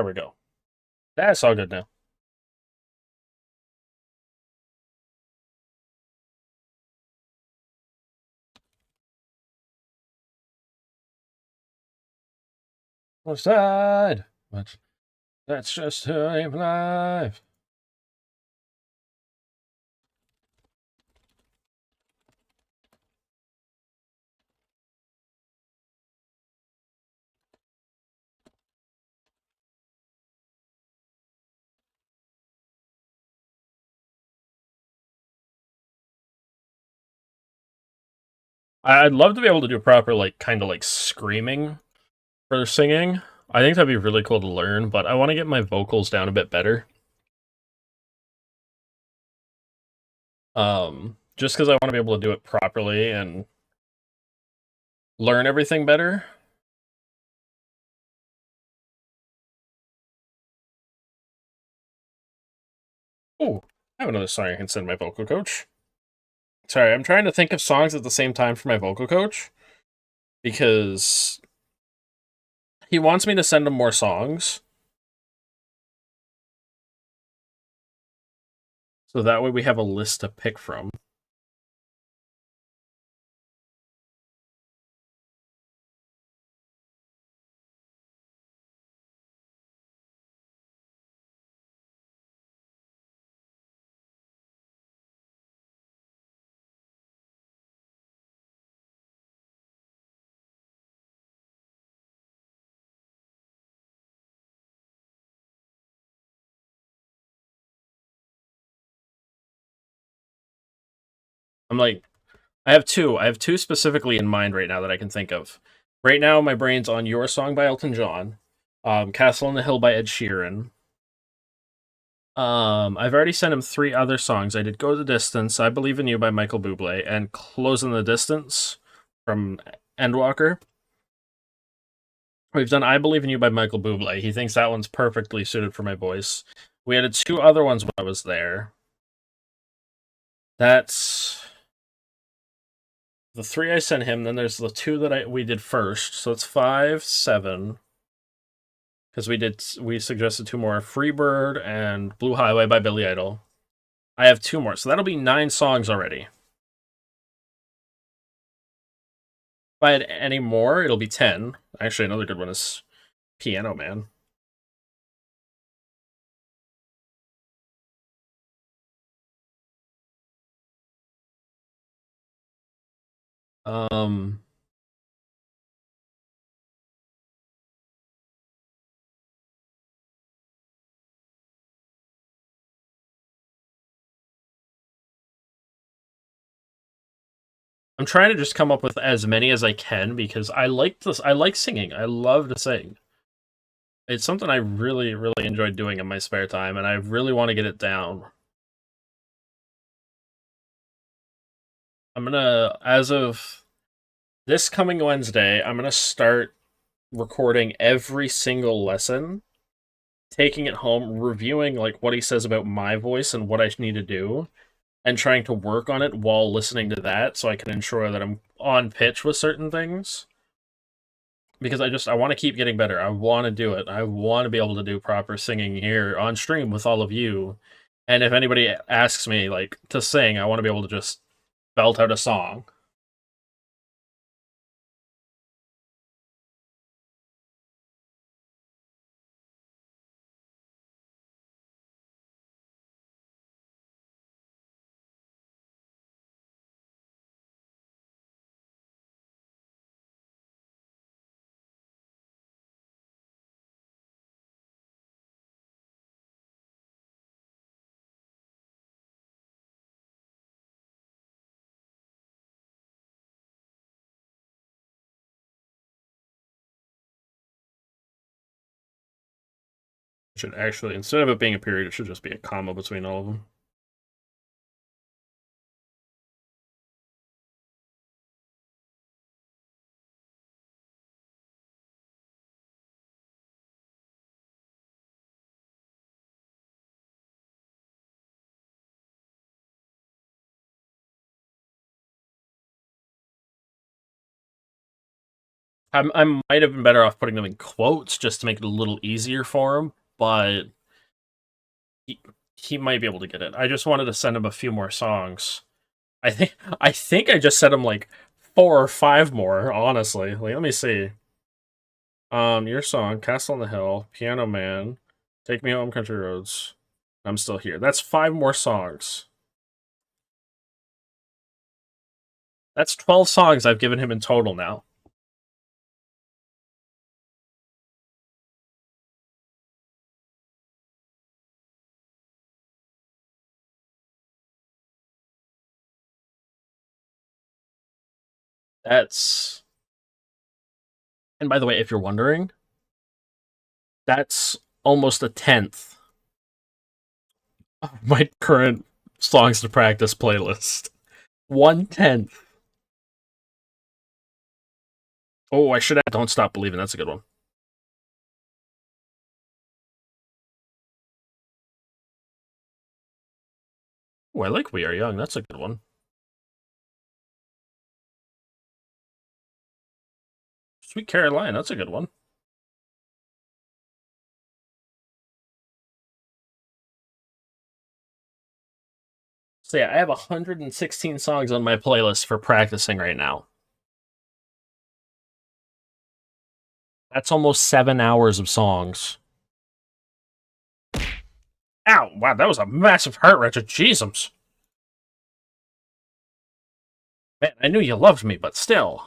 we go. That's all good now. What's that? But that's just who I'm live. I'd love to be able to do proper, like, kind of like screaming for singing. I think that'd be really cool to learn, but I want to get my vocals down a bit better. Just because I want to be able to do it properly and learn everything better. Oh, I have another song I can send my vocal coach. Sorry, I'm trying to think of songs at the same time for my vocal coach because he wants me to send him more songs. So that way we have a list to pick from. I'm like, I have two. I have two specifically in mind right now that I can think of. Right now, my brain's on Your Song by Elton John, Castle on the Hill by Ed Sheeran. I've already sent him three other songs. I did Go the Distance, I Believe in You by Michael Bublé, and Close in the Distance from Endwalker. We've done I Believe in You by Michael Bublé. He thinks that one's perfectly suited for my voice. We added two other ones when I was there. That's the three I sent him. Then there's the two that we did first. So it's 5, 7. Because we suggested two more: Freebird and Blue Highway by Billy Idol. I have two more, so that'll be 9 songs already. If I had any more, it'll be 10. Actually, another good one is Piano Man. Um, I'm trying to just come up with as many as I can because I like this. I like singing. I love to sing. It's something I really, really enjoy doing in my spare time, and I really want to get it down. I'm gonna, as of this coming Wednesday, I'm gonna start recording every single lesson, taking it home, reviewing like what he says about my voice and what I need to do, and trying to work on it while listening to that so I can ensure that I'm on pitch with certain things. Because I want to keep getting better. I want to do it. I want to be able to do proper singing here on stream with all of you. And if anybody asks me like to sing, I want to be able to just belt out a song. It should actually, instead of it being a period, it should just be a comma between all of them. I might have been better off putting them in quotes just to make it a little easier for him, but he, he might be able to get it. I just wanted to send him a few more songs. I think I just sent him like 4 or 5 more, honestly. Like, let me see. Your song, Castle on the Hill, Piano Man, Take Me Home, Country Roads. I'm Still Here. That's 5 more songs. That's 12 songs I've given him in total now. That's And by the way, if you're wondering, that's almost a tenth of my current songs to practice playlist. 1/10. Oh, I should add Don't Stop Believing. That's a good one. Oh, I like We Are Young. That's a good one. Sweet Caroline. That's a good one. So yeah, I have 116 songs on my playlist for practicing right now. That's almost 7 hours of songs. Ow! Wow, that was a massive heart wrencher. Jesus. Man, I knew you loved me, but still.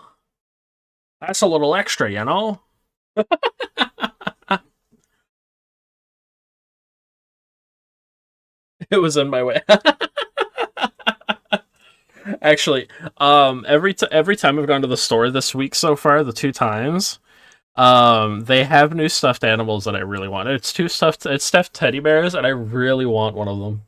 That's a little extra, you know? It was in my way. Actually, every time I've gone to the store this week so far, the 2 times, they have new stuffed animals that I really want. It's stuffed teddy bears, and I really want one of them.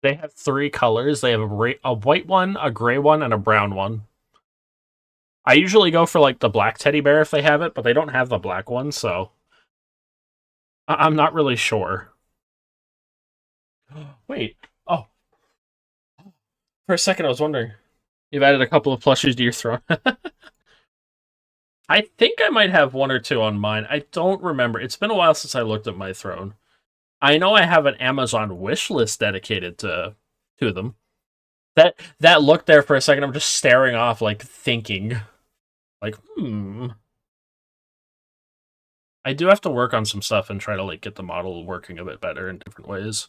They have 3 colors. They have a white one, a gray one, and a brown one. I usually go for like the black teddy bear if they have it, but they don't have the black one, so I'm not really sure. Wait, oh, for a second I was wondering. You've added a couple of plushies to your throne. I think I might have 1 or 2 on mine. I don't remember. It's been a while since I looked at my throne. I know I have an Amazon wish list dedicated to them. That look there for a second. I'm just staring off, like thinking, like, hmm. I do have to work on some stuff and try to like get the model working a bit better in different ways.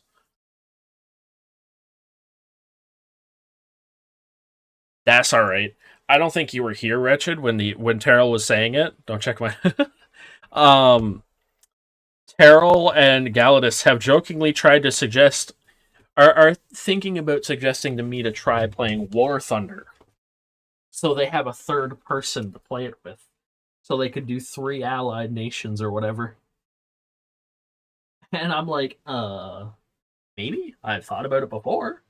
That's all right. I don't think you were here, Wretched, when Terrell was saying it. Don't check my. um, Terrell and Galadis have jokingly tried to suggest are thinking about suggesting to me to try playing War Thunder, so they have a third person to play it with, so they could do 3 allied nations or whatever. And I'm like, maybe I've thought about it before.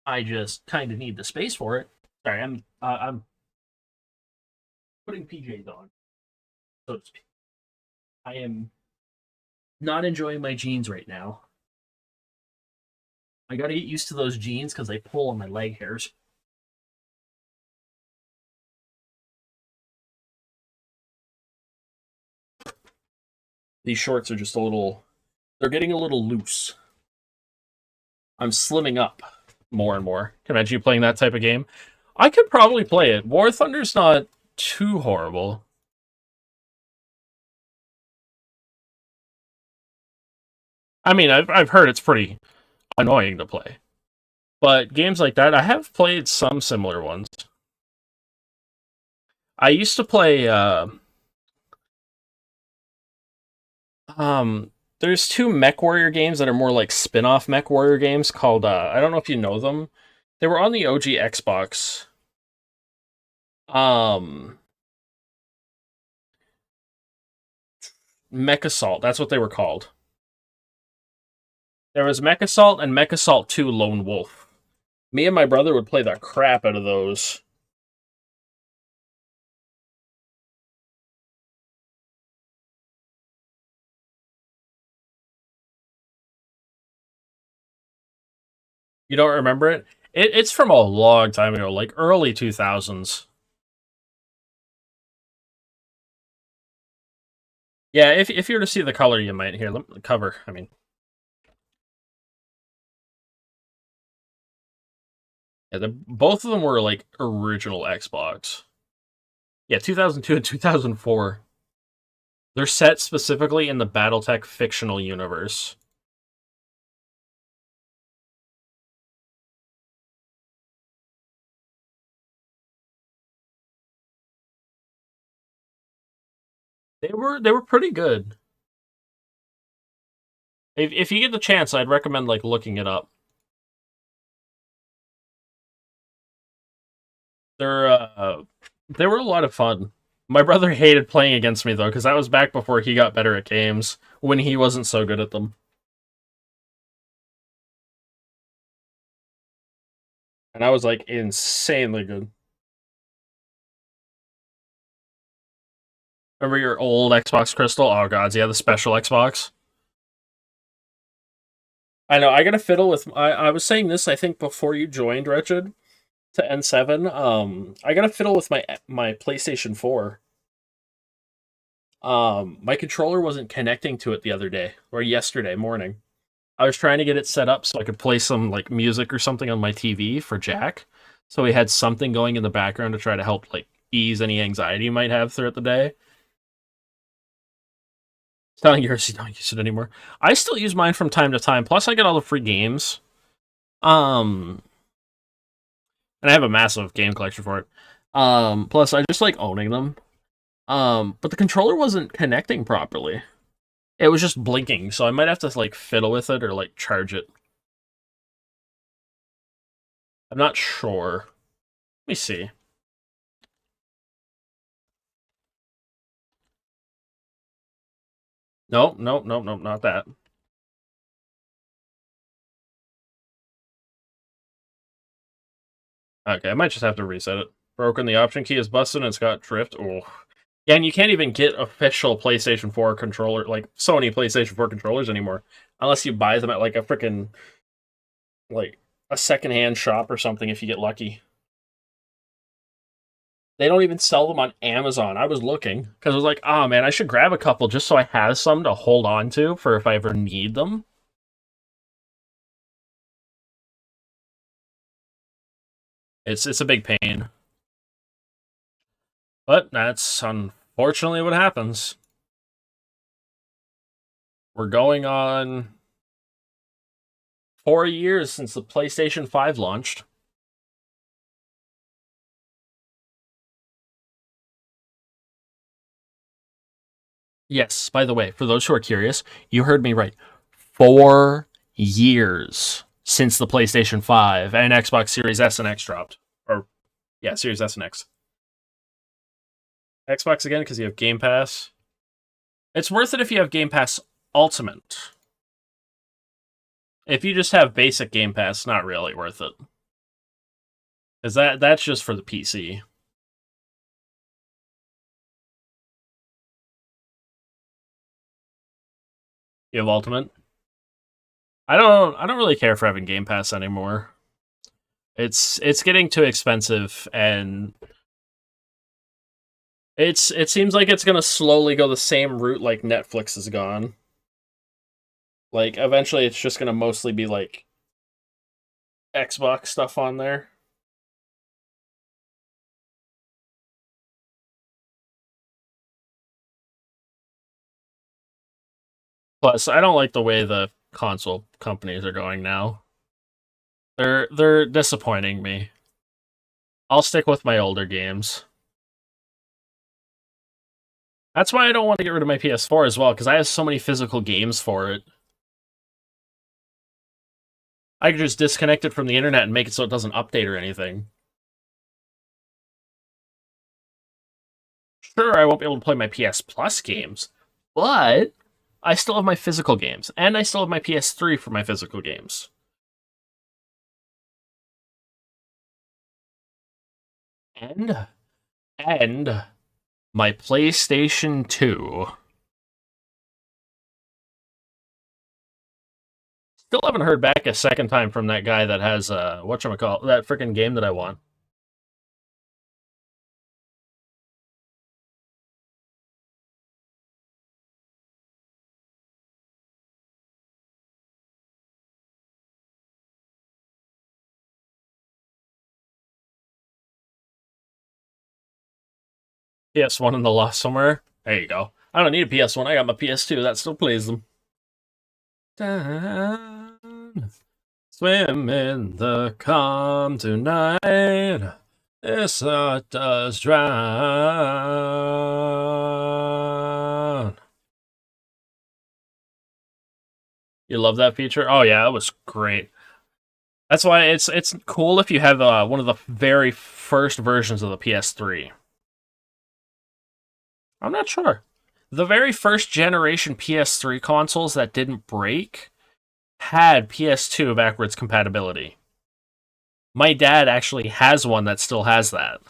I just kind of need the space for it. Sorry, I'm putting PJs on, so to speak. I am not enjoying my jeans right now. I got to get used to those jeans because they pull on my leg hairs. These shorts are just a little. They're getting a little loose. I'm slimming up more and more. Can you imagine you playing that type of game? I could probably play it. War Thunder's not too horrible. I mean, I've heard it's pretty annoying to play. But games like that, I have played some similar ones. I used to play um there's 2 Mech Warrior games that are more like spin-off Mech Warrior games called I don't know if you know them. They were on the OG Xbox. Um Mech Assault, that's what they were called. There was Mech Assault and Mech Assault 2 Lone Wolf. Me and my brother would play the crap out of those. You don't remember it? It's from a long time ago, like early 2000s. Yeah, if you were to see the color, you might hear the cover. I mean, yeah, both of them were like original Xbox. Yeah, 2002 and 2004. They're set specifically in the BattleTech fictional universe. They were pretty good. If you get the chance, I'd recommend like looking it up. They're they were a lot of fun. My brother hated playing against me though, because that was back before he got better at games when he wasn't so good at them. And I was like insanely good. Remember your old Xbox Crystal? Oh god, yeah, the special Xbox. I know. I gotta fiddle with. I was saying this. I think before you joined, Wretched, to N7. I gotta fiddle with my PlayStation 4. My controller wasn't connecting to it the other day or yesterday morning. I was trying to get it set up so I could play some like music or something on my TV for Jack. So we had something going in the background to try to help like ease any anxiety you might have throughout the day. It's telling yours you don't use it anymore. I still use mine from time to time. Plus, I get all the free games. Um, and I have a massive game collection for it. Plus, I just like owning them. But the controller wasn't connecting properly. It was just blinking, so I might have to like fiddle with it or like charge it. I'm not sure. Let me see. Nope, nope, nope, nope, not that. Okay, I might just have to reset it. Broken, the option key is busted and it's got drift. Oh. Yeah, and you can't even get official PlayStation 4 controller, like Sony PlayStation 4 controllers anymore, unless you buy them at like a freaking, like, a secondhand shop or something if you get lucky. They don't even sell them on Amazon. I was looking because I was like, oh man, I should grab a couple just so I have some to hold on to for if I ever need them. It's a big pain. But that's unfortunately what happens. We're going on 4 years since the PlayStation 5 launched. Yes, by the way, for those who are curious, you heard me right. 4 years since the PlayStation 5 and Xbox Series S and X dropped. Or, yeah, Series S and X. Xbox again, because you have Game Pass. It's worth it if you have Game Pass Ultimate. If you just have basic Game Pass, not really worth it. Because that's just for the PC. You have Ultimate. I don't really care for having Game Pass anymore. It's getting too expensive, and it seems like it's gonna slowly go the same route like Netflix has gone. Like eventually, it's just gonna mostly be like Xbox stuff on there. Plus, I don't like the way the console companies are going now. They're disappointing me. I'll stick with my older games. That's why I don't want to get rid of my PS4 as well, because I have so many physical games for it. I could just disconnect it from the internet and make it so it doesn't update or anything. Sure, I won't be able to play my PS Plus games, but I still have my physical games, and I still have my PS3 for my physical games. And and my PlayStation 2. Still haven't heard back a second time from that guy that has whatchamacallit, that freaking game that I won. PS1 in the lost somewhere. There you go. I don't need a PS1. I got my PS2. That still plays them. Down, swim in the calm tonight. This heart does drown. You love that feature? Oh yeah, it was great. That's why it's cool if you have one of the very first versions of the PS3. I'm not sure. The very first generation PS3 consoles that didn't break had PS2 backwards compatibility. My dad actually has one that still has that.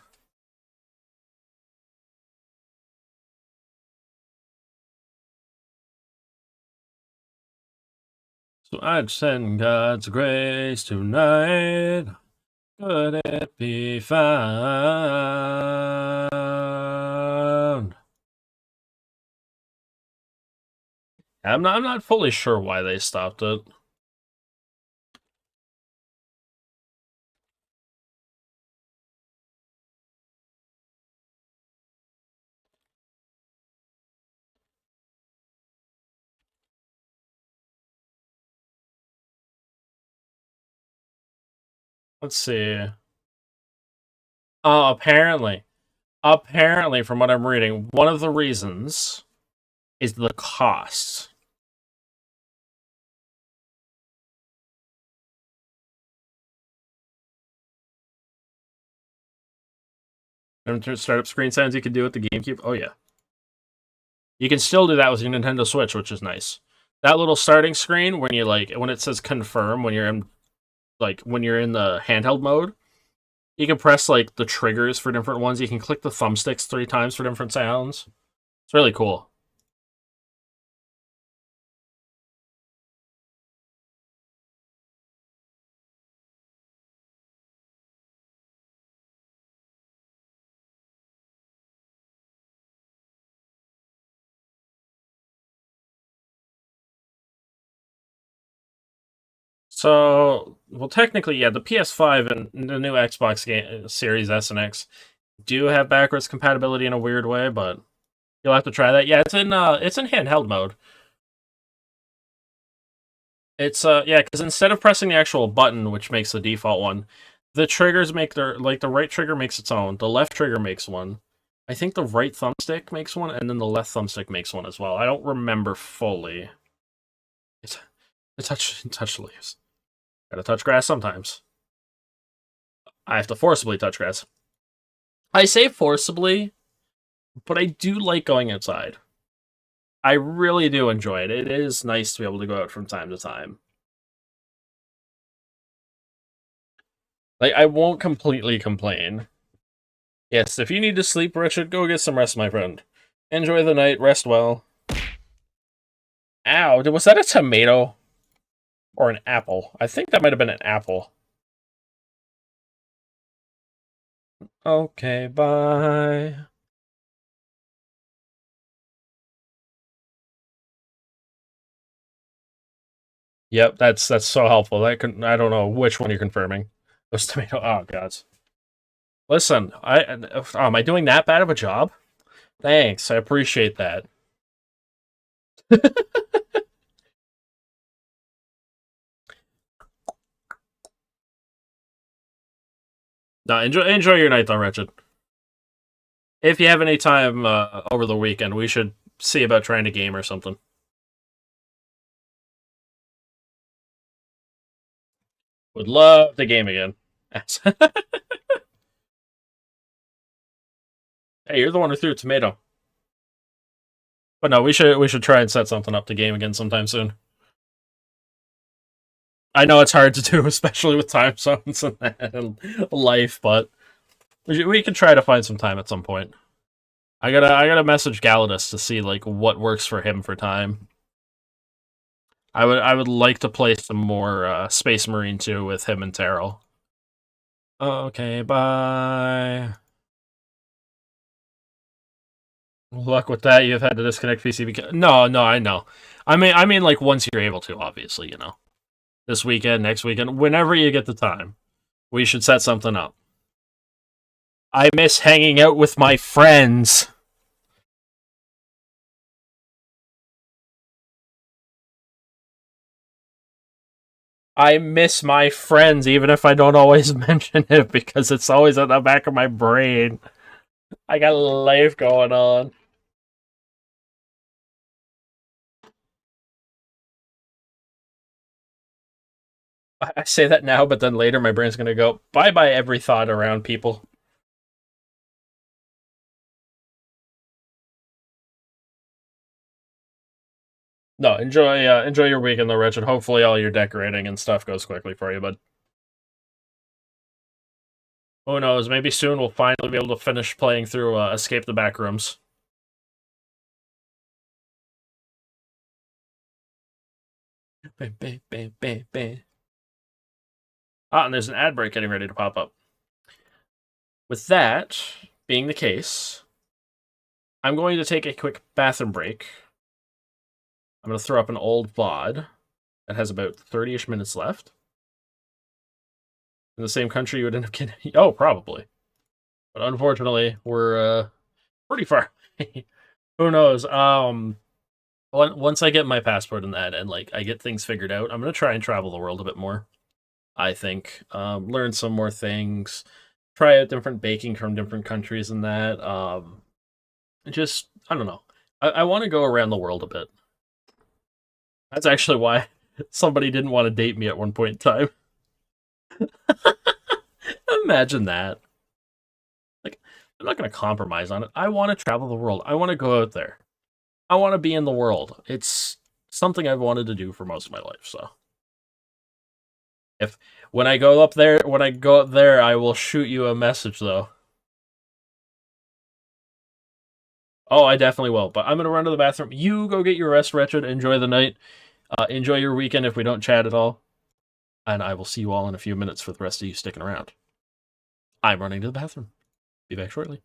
So I'd send God's grace tonight. Could it be found? I'm not fully sure why they stopped it. Let's see. Apparently, from what I'm reading, one of the reasons is the cost. Startup screen sounds you can do with the GameCube. Oh yeah, you can still do that with your Nintendo Switch, which is nice. That little starting screen when when it says confirm when you're in the handheld mode, you can press like the triggers for different ones. You can click the thumbsticks 3 times for different sounds. It's really cool. So, well, technically, yeah, the PS5 and the new Xbox Series S and X do have backwards compatibility in a weird way, but you'll have to try that. Yeah, it's in handheld mode. It's yeah, because instead of pressing the actual button, which makes the default one, the triggers make the right trigger makes its own, the left trigger makes one. I think the right thumbstick makes one, and then the left thumbstick makes one as well. I don't remember fully. It's touch leaves. Gotta touch grass sometimes. I have to forcibly touch grass. I say forcibly, but I do like going outside. I really do enjoy it. It is nice to be able to go out from time to time. Like, I won't completely complain. Yes, if you need to sleep, Richard, go get some rest, my friend. Enjoy the night, rest well. Ow, was that a tomato? Or an apple? I think that might have been an apple. Okay, bye. Yep, that's so helpful. I don't know which one you're confirming. Those tomato. Oh god. Listen, am I doing that bad of a job? Thanks, I appreciate that. No, enjoy your night, though, Wretched. If you have any time over the weekend, we should see about trying to game or something. Would love to game again. Hey, you're the one who threw a tomato. But no, we should try and set something up to game again sometime soon. I know it's hard to do, especially with time zones and life, but we can try to find some time at some point. I gotta message Galadus to see like what works for him for time. I would like to play some more Space Marine 2 with him and Terrell. Okay, bye. Luck with that. You've had to disconnect PC because no, I know. I mean, like once you're able to, obviously, this weekend, next weekend, whenever you get the time, we should set something up. I miss hanging out with my friends. I miss my friends, even if I don't always mention it because it's always at the back of my brain. I got life going on. I say that now, but then later my brain's gonna go bye bye every thought around people. No, enjoy your weekend though, Richard. Hopefully all your decorating and stuff goes quickly for you, bud. Who knows? Maybe soon we'll finally be able to finish playing through Escape the Backrooms. Bam, bam, bam, bam, bam. Ah, and there's an ad break getting ready to pop up. With that being the case, I'm going to take a quick bathroom break. I'm going to throw up an old VOD that has about 30-ish minutes left. In the same country you would end up getting... Oh, probably. But unfortunately, we're pretty far. Who knows? Once I get my passport and that, and like I get things figured out, I'm gonna try and travel the world a bit more. I think learn some more things, try out different baking from different countries and that. Just I don't know. I want to go around the world a bit. That's actually why somebody didn't want to date me at one point in time. Imagine that. Like, I'm not gonna compromise on it. I want to travel the world. I want to go out there. I want to be in the world. It's something I've wanted to do for most of my life. So, if when I go up there, I will shoot you a message though. Oh, I definitely will. But I'm gonna run to the bathroom. You go get your rest, Wretched. Enjoy the night. Enjoy your weekend if we don't chat at all. And I will see you all in a few minutes for the rest of you sticking around. I'm running to the bathroom. Be back shortly.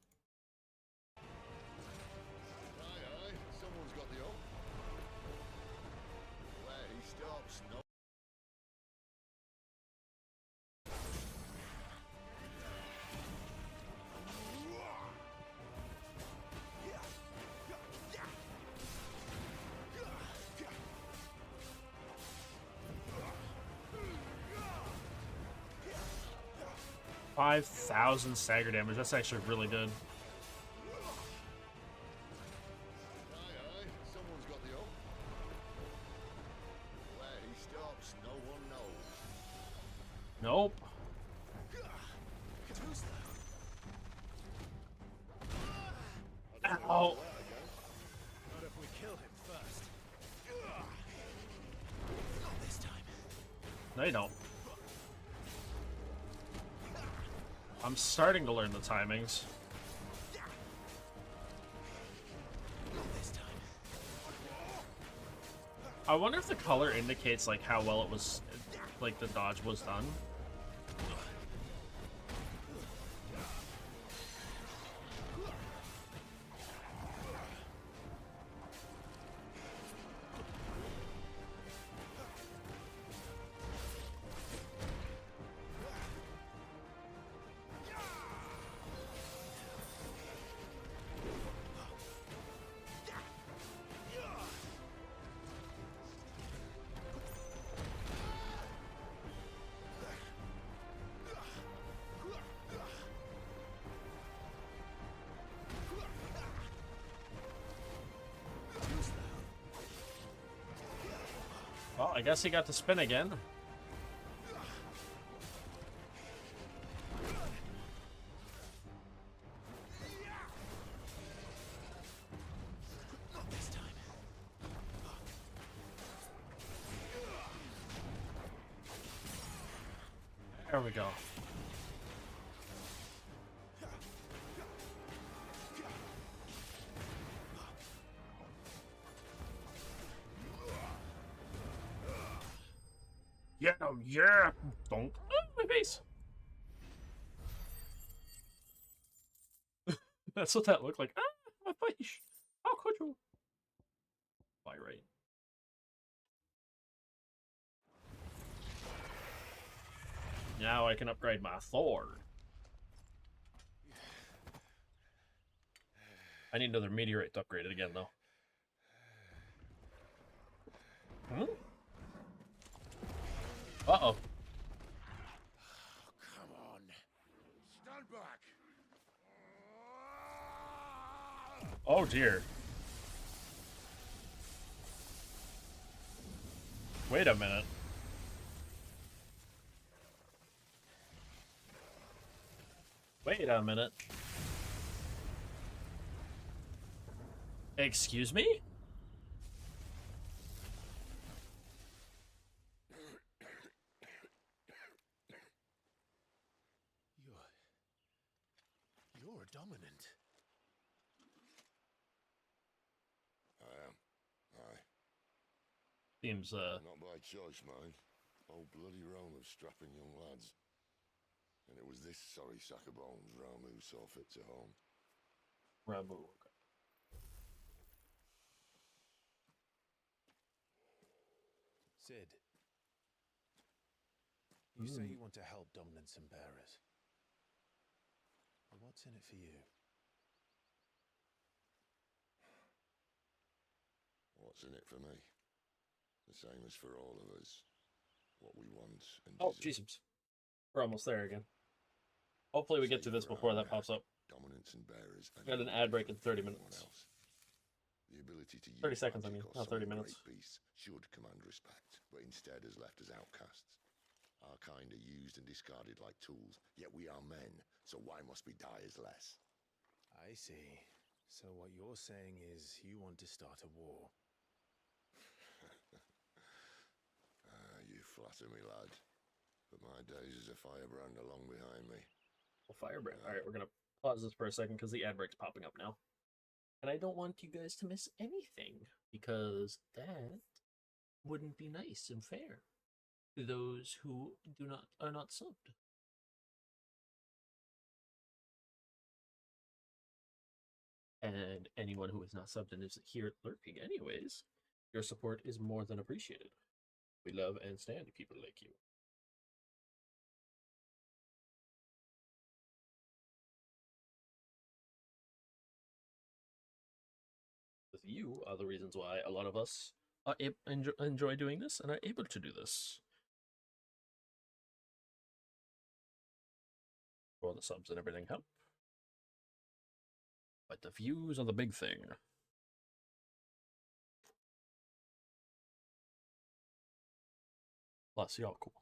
$5,000 stagger damage. That's actually really good. Nope. Ow. No, you don't. I'm starting to learn the timings. I wonder if the color indicates like how well it was, like the dodge was done. Well, I guess he got to spin again. There we go. Yeah, yeah. Bonk. Oh, my face. That's what that looked like. Ah, my face. How could you? By right. Now I can upgrade my sword. I need another meteorite to upgrade it again, though. Hmm? Uh-oh. Come on. Stand back. Oh, dear. Wait a minute. Wait a minute. Excuse me? You're dominant. I am. Aye. Seems, Not by choice, mind. Whole bloody realm of strapping young lads. And it was this sorry sack of bones Ramu saw fit to home. Rabu. Sid, you say you want to help dominants and bearers. But what's in it for you? What's in it for me? The same as for all of us. What we want and Oh, deserve. Jesus. We're almost there again. Hopefully we get to this before that pops up. Dominants and bearers. Got an ad break in 30 minutes. Else. The ability to use 30 seconds, I mean, not 30 minutes. Beast should command respect, but instead has left us outcasts. Our kind are used and discarded like tools, yet we are men, so why must we die as less? I see. So what you're saying is you want to start a war. You flatter me, lad. But my days as a firebrand are long behind me. Well, firebrand. All right, we're going to pause this for a second because the ad break's popping up now. And I don't want you guys to miss anything because that wouldn't be nice and fair to those who are not subbed. And anyone who is not subbed and is here lurking anyways, your support is more than appreciated. We love and stand people like you. With you are the reasons why a lot of us are enjoy doing this and are able to do this. Well, the subs and everything help. But the views are the big thing. Plus, y'all cool.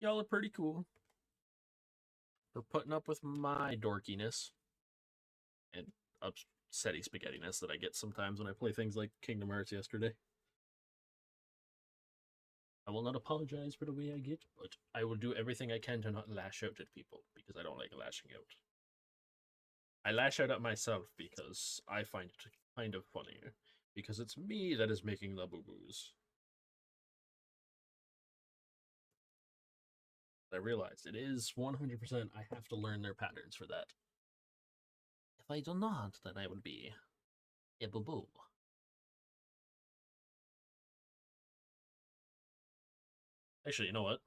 Y'all are pretty cool for putting up with my dorkiness and upsetty spaghettiness that I get sometimes when I play things like Kingdom Hearts yesterday. I will not apologize for the way I get, but I will do everything I can to not lash out at people because I don't like lashing out. I lash out at myself because I find it kind of funny because it's me that is making the boo-boos. I realized it is 100% I have to learn their patterns for that. If I do not, then I would be a boo-boo. Actually, you know what?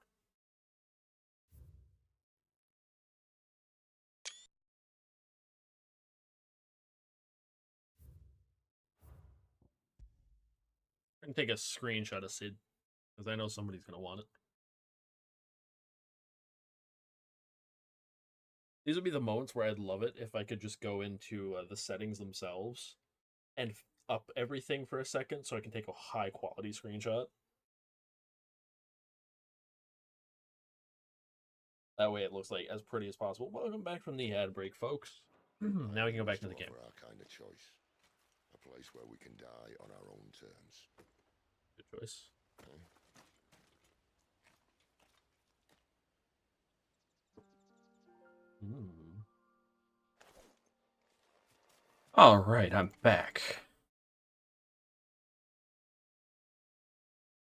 I'm going to take a screenshot of Sid because I know somebody's going to want it. These would be the moments where I'd love it if I could just go into the settings themselves and up everything for a second so I can take a high quality screenshot. That way it looks like as pretty as possible. Welcome back from the ad break, folks. Now we can go back to the game. Our kind of choice. A place where we can die on our own terms. Good choice. Okay. All right, I'm back.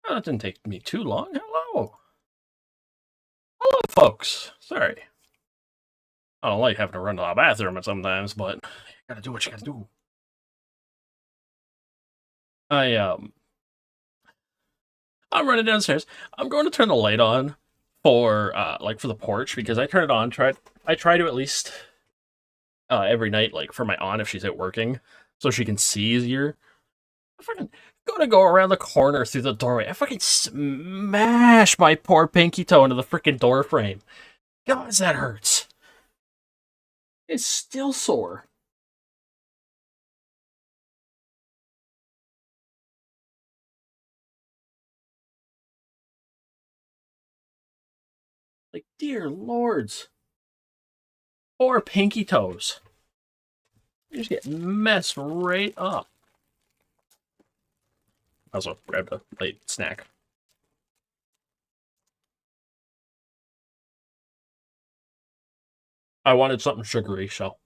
Oh, that didn't take me too long. Hello. Hello, folks. Sorry. I don't like having to run to the bathroom sometimes, but you gotta do what you gotta do. I'm running downstairs. I'm going to turn the light on for for the porch because I turn it on. I try to at least every night, like for my aunt if she's out working, so she can see easier. I fucking gotta go around the corner through the doorway. I fucking smash my poor pinky toe into the freaking door frame. God, that hurts. It's still sore. Like, dear lords. Poor pinky toes. You just get messed right up. Also, grabbed a late snack. I wanted something sugary, so.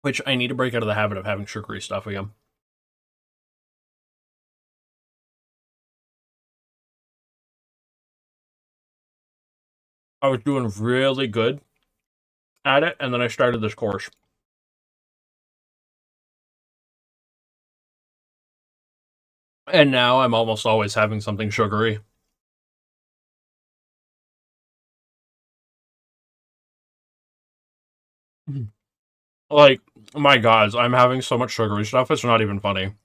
Which I need to break out of the habit of having sugary stuff again. I was doing really good at it, and then I started this course. And now I'm almost always having something sugary. Like, my God, I'm having so much sugary stuff, it's not even funny.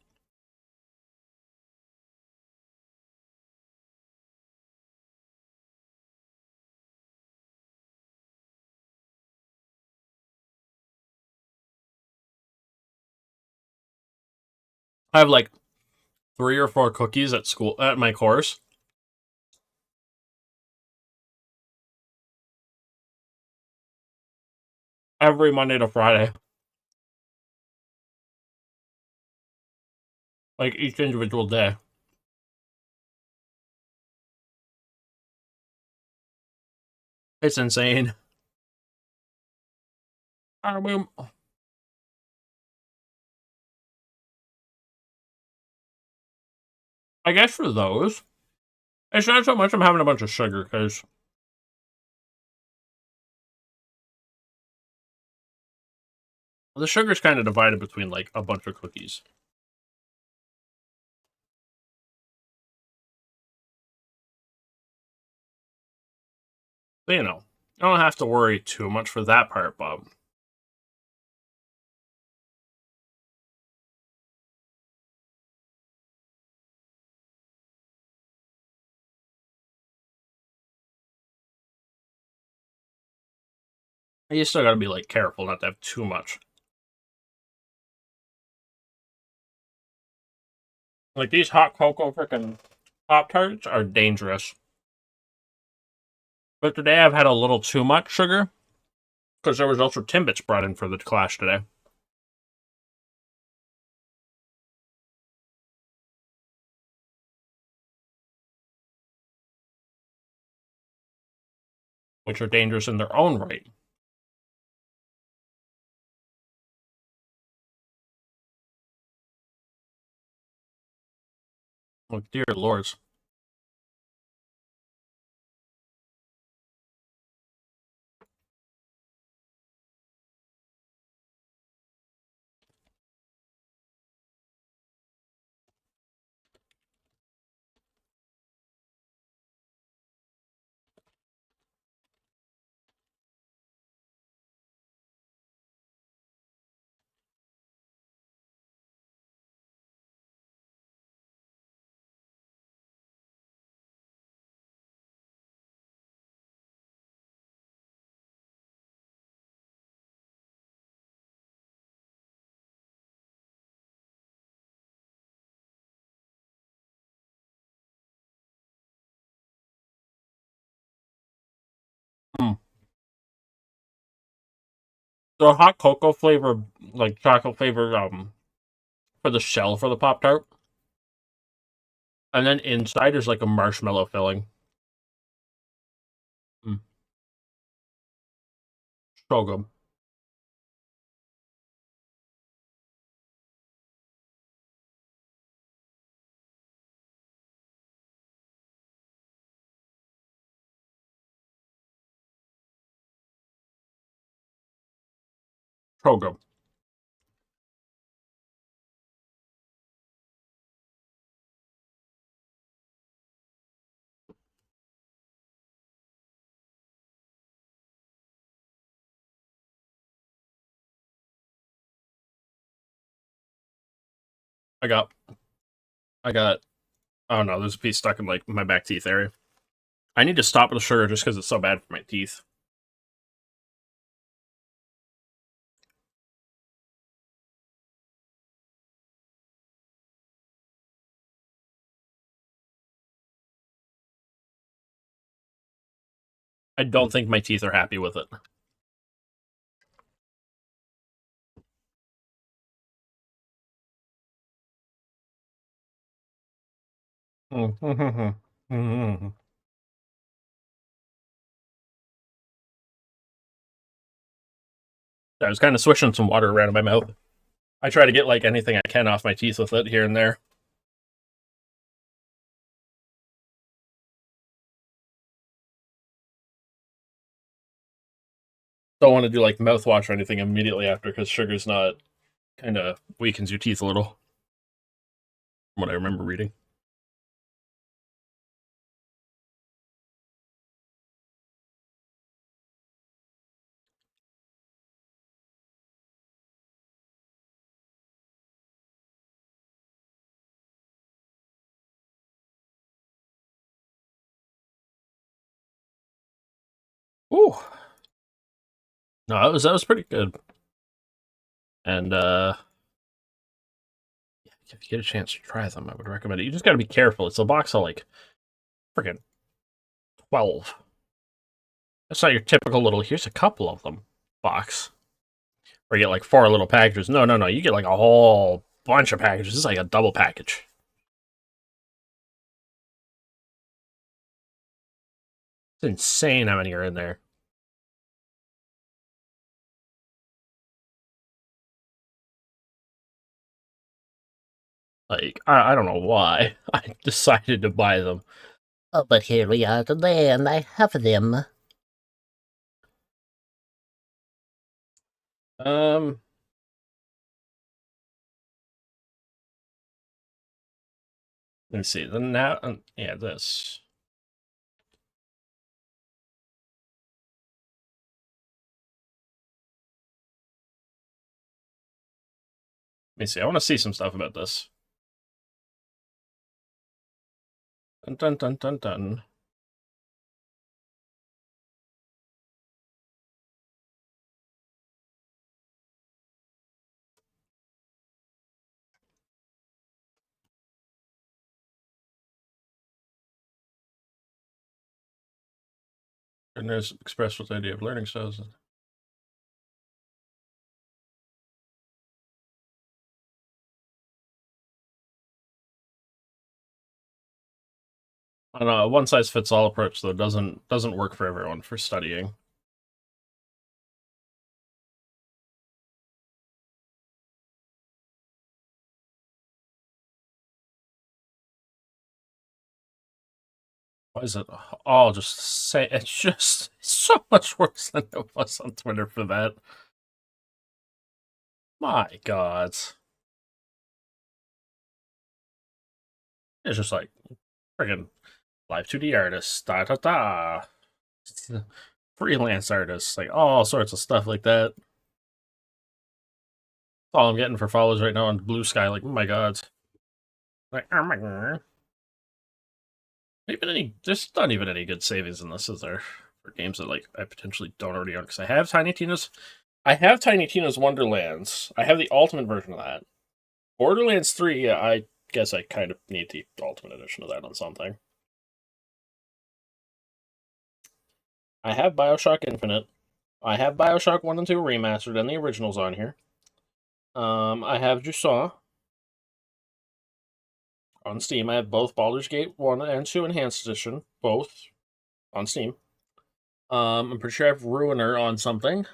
I have like 3 or 4 cookies at school, at my course. Every Monday to Friday. Like, each individual day. It's insane. I mean, I guess for those, it's not so much I'm having a bunch of sugar, because the sugar's kind of divided between, like, a bunch of cookies. But, you know, I don't have to worry too much for that part, Bob. You still gotta be, like, careful not to have too much. Like, these hot cocoa frickin' Pop-Tarts are dangerous. But today I've had a little too much sugar, because there was also Timbits brought in for the class today. Which are dangerous in their own right. Oh, dear lords. Hmm. So hot cocoa flavor, like chocolate flavor, for the shell for the Pop Tart, and then inside is like a marshmallow filling. Mm. So good. So good. I got, I got. Oh no, there's a piece stuck in like my back teeth area. I need to stop with the sugar just because it's so bad for my teeth. I don't think my teeth are happy with it. I was kind of swishing some water around in my mouth. I try to get like anything I can off my teeth with it here and there. Don't want to do like mouthwash or anything immediately after because sugar's not kind of weakens your teeth a little. From what I remember reading. Ooh, no, that was pretty good. And if you get a chance to try them, I would recommend it. You just got to be careful. It's a box of like freaking 12. That's not your typical little. Here's a couple of them box. Or you get like 4 little packages. No, no, no. You get like a whole bunch of packages. This is like a double package. It's insane how many are in there. Like, I don't know why I decided to buy them. Oh, but here we are today, and I have them. Um, let me see. Then now, yeah, this. Let me see. I want to see some stuff about this. Dun dun dun dun dun. And there's express with the idea of learning styles. I don't know, a one size fits all approach though doesn't work for everyone for studying. Why is it all just say it's just so much worse than it was on Twitter for that? My God. It's just like friggin' live 2D artists, da da da. Freelance artists, like all sorts of stuff like that. That's all I'm getting for follows right now on Blue Sky, like, oh my God. Like, oh my God. There's not even any good savings in this, is there? For games that like I potentially don't already own, because I have Tiny Tina's Wonderlands. I have the ultimate version of that. Borderlands 3, yeah, I guess I kind of need the ultimate edition of that on something. I have Bioshock Infinite. I have Bioshock 1 and 2 remastered and the originals on here. I have Jusant on Steam. I have both Baldur's Gate 1 and 2 Enhanced Edition, both on Steam. I'm pretty sure I have Ruiner on something.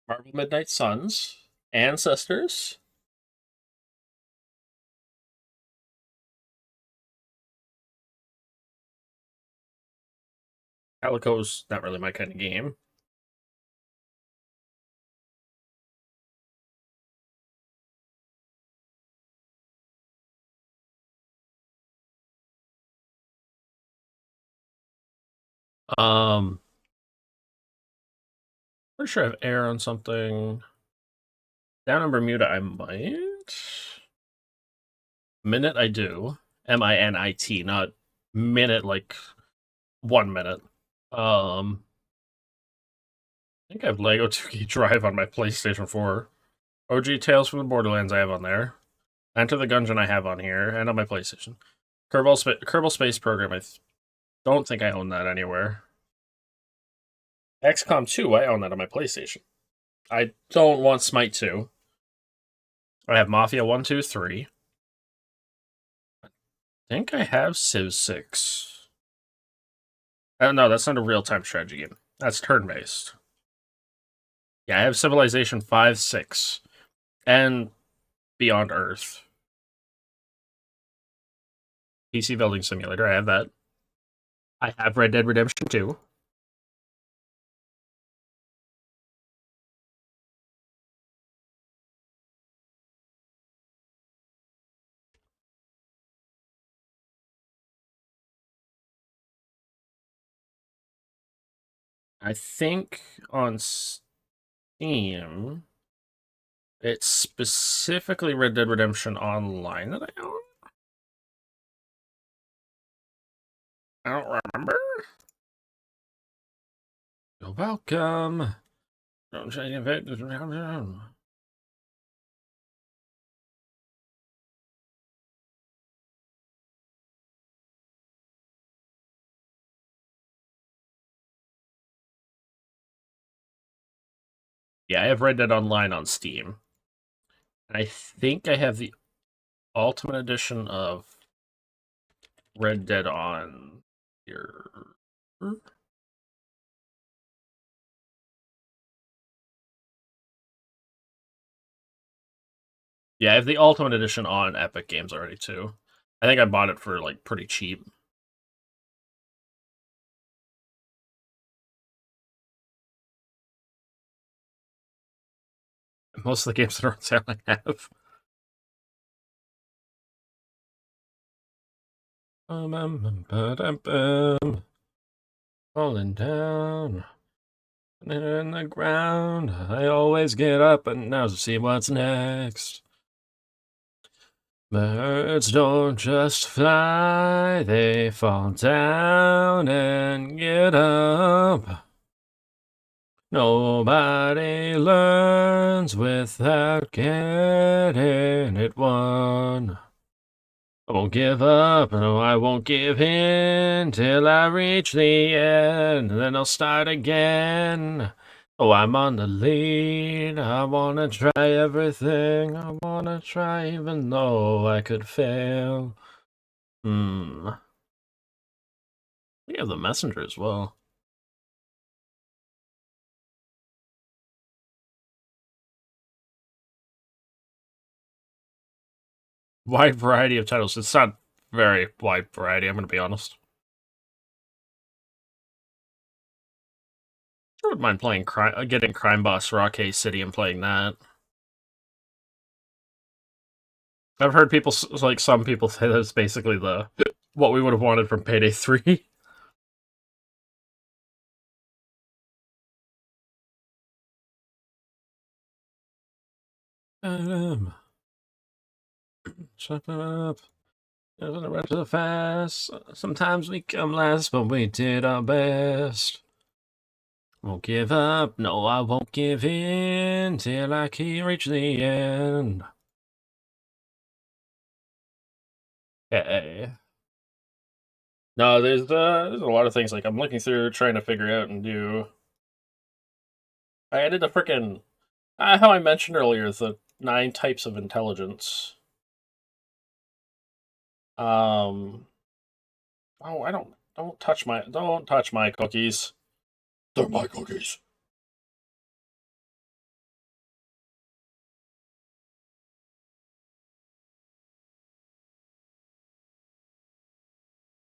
Marvel Midnight Suns. Ancestors. Calico's not really my kind of game. Um, pretty sure I have air on something. Down in Bermuda, I might. Minute, I do. MINIT, not minute like 1 minute. I think I have Lego 2K Drive on my PlayStation 4. OG Tales from the Borderlands I have on there. Enter the Gungeon I have on here, and on my PlayStation. Kerbal Space Program, don't think I own that anywhere. XCOM 2, I own that on my PlayStation. I don't want Smite 2. I have Mafia 1, 2, 3. I think I have Civ 6. Oh, no, that's not a real-time strategy game. That's turn-based. Yeah, I have Civilization 5, 6. And Beyond Earth. PC Building Simulator, I have that. I have Red Dead Redemption 2. I think on Steam, it's specifically Red Dead Redemption Online that I own. I don't remember. You're welcome. Don't change it. Yeah, I have Red Dead Online on Steam. And I think I have the Ultimate Edition of Red Dead on here. Yeah, I have the Ultimate Edition on Epic Games already, too. I think I bought it for, like, pretty cheap. Most of the games that are on sale I have. Falling down in the ground. I always get up and now to see what's next. Birds don't just fly, they fall down and get up. Nobody learns without getting it won. I won't give up, no, I won't give in till I reach the end, then I'll start again. Oh, I'm on the lead, I wanna try everything, I wanna try even though I could fail. We have the messenger as well. Wide variety of titles. It's not very wide variety, I'm gonna be honest. I wouldn't mind playing getting Crime Boss Rockay City and playing that. I've heard people, like some people say that it's basically the what we would have wanted from Payday 3. Shut up. Doesn't run too fast. Sometimes we come last, but we did our best. Won't give up, no, I won't give in till I can reach the end. Hey. No, there's a lot of things like I'm looking through, trying to figure out and do. I added a freaking how I mentioned earlier the 9 types of intelligence. Oh, don't touch my cookies. They're my cookies.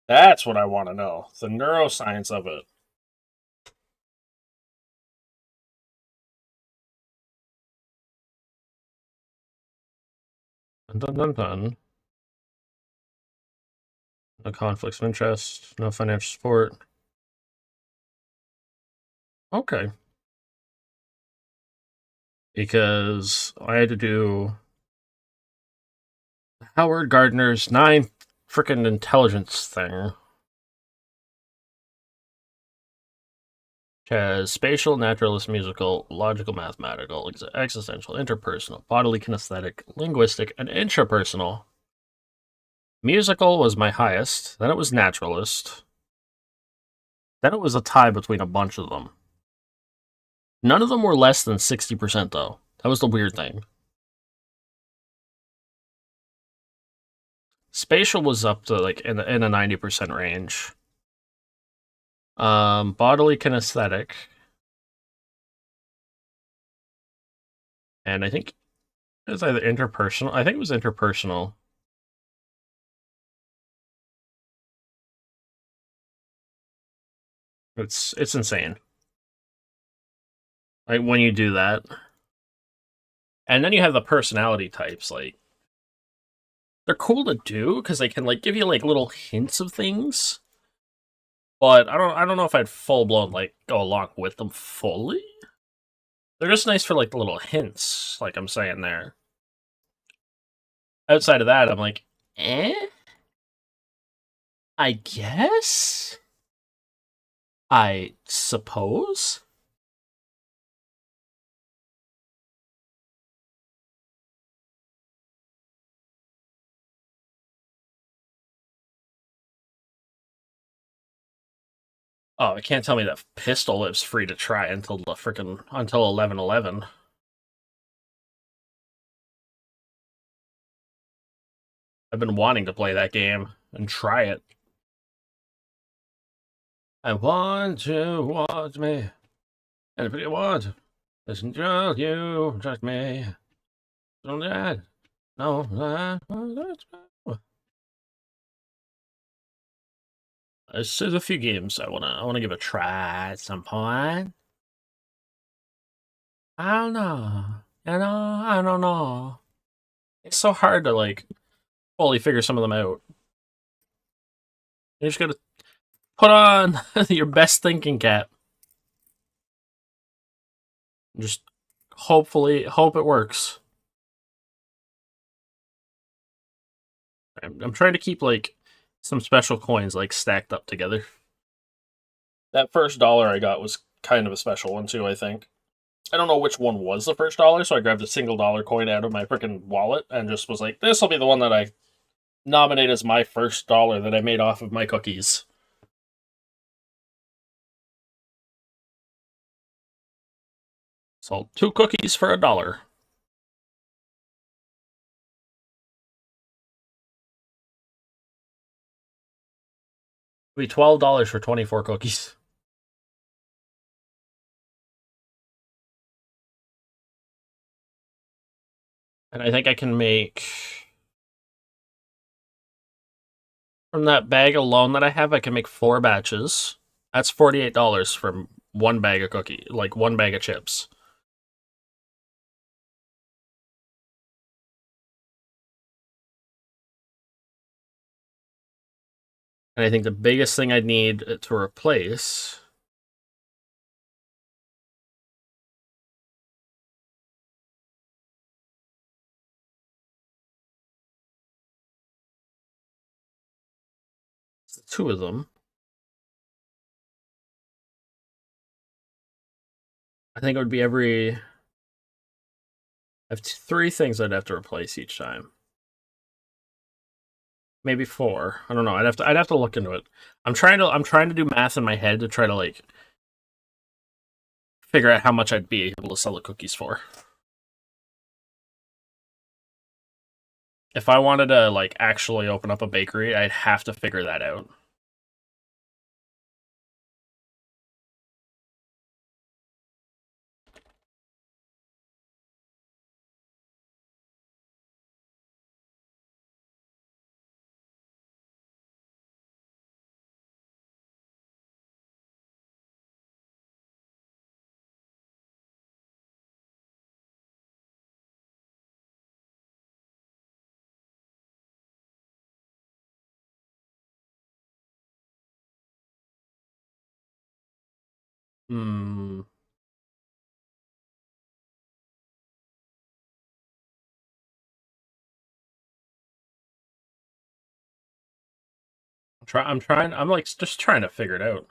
That's what I want to know. The neuroscience of it. Dun dun dun. No conflicts of interest, no financial support. Okay. Because I had to do Howard Gardner's 9 frickin' intelligence thing. Which has spatial, naturalist, musical, logical, mathematical, existential, interpersonal, bodily, kinesthetic, linguistic, and intrapersonal. Musical was my highest. Then it was naturalist. Then it was a tie between a bunch of them. None of them were less than 60%, though. That was the weird thing. Spatial was up to like in a 90% range. Bodily kinesthetic. And I think it was either interpersonal. I think it was interpersonal. It's insane. Like when you do that. And then you have the personality types, like they're cool to do because they can like give you like little hints of things. But I don't know if I'd full blown like go along with them fully. They're just nice for like the little hints, like I'm saying there. Outside of that, I'm like, I guess? I suppose? Oh, it can't tell me that pistol is free to try until the freaking until 11/11. I've been wanting to play that game and try it. I want to watch me. And if you want, listen to you, trust me. Don't that. No, there's a few games I wanna give a try at some point. I don't know. I don't know. It's so hard to like fully figure some of them out. You just gotta put on your best thinking cap. Just hope it works. I'm trying to keep like some special coins like stacked up together. That first dollar I got was kind of a special one too, I think. I don't know which one was the first dollar, so I grabbed a single dollar coin out of my freaking wallet and just was like, this will be the one that I nominate as my first dollar that I made off of my cookies. Sold 2 cookies for $1. It'll be $12 for 24 cookies. And I think I can make from that bag alone that I have, I can make 4 batches. That's $48 from one bag of cookie, like one bag of chips. And I think the biggest thing I'd need to replace is the 2 of them. I think it would be every. I have 3 things I'd have to replace each time. Maybe 4. I don't know. I'd have to look into it. I'm trying to do math in my head to try to like figure out how much I'd be able to sell the cookies for. If I wanted to like actually open up a bakery, I'd have to figure that out. Hmm. I'm trying. I'm like just trying to figure it out.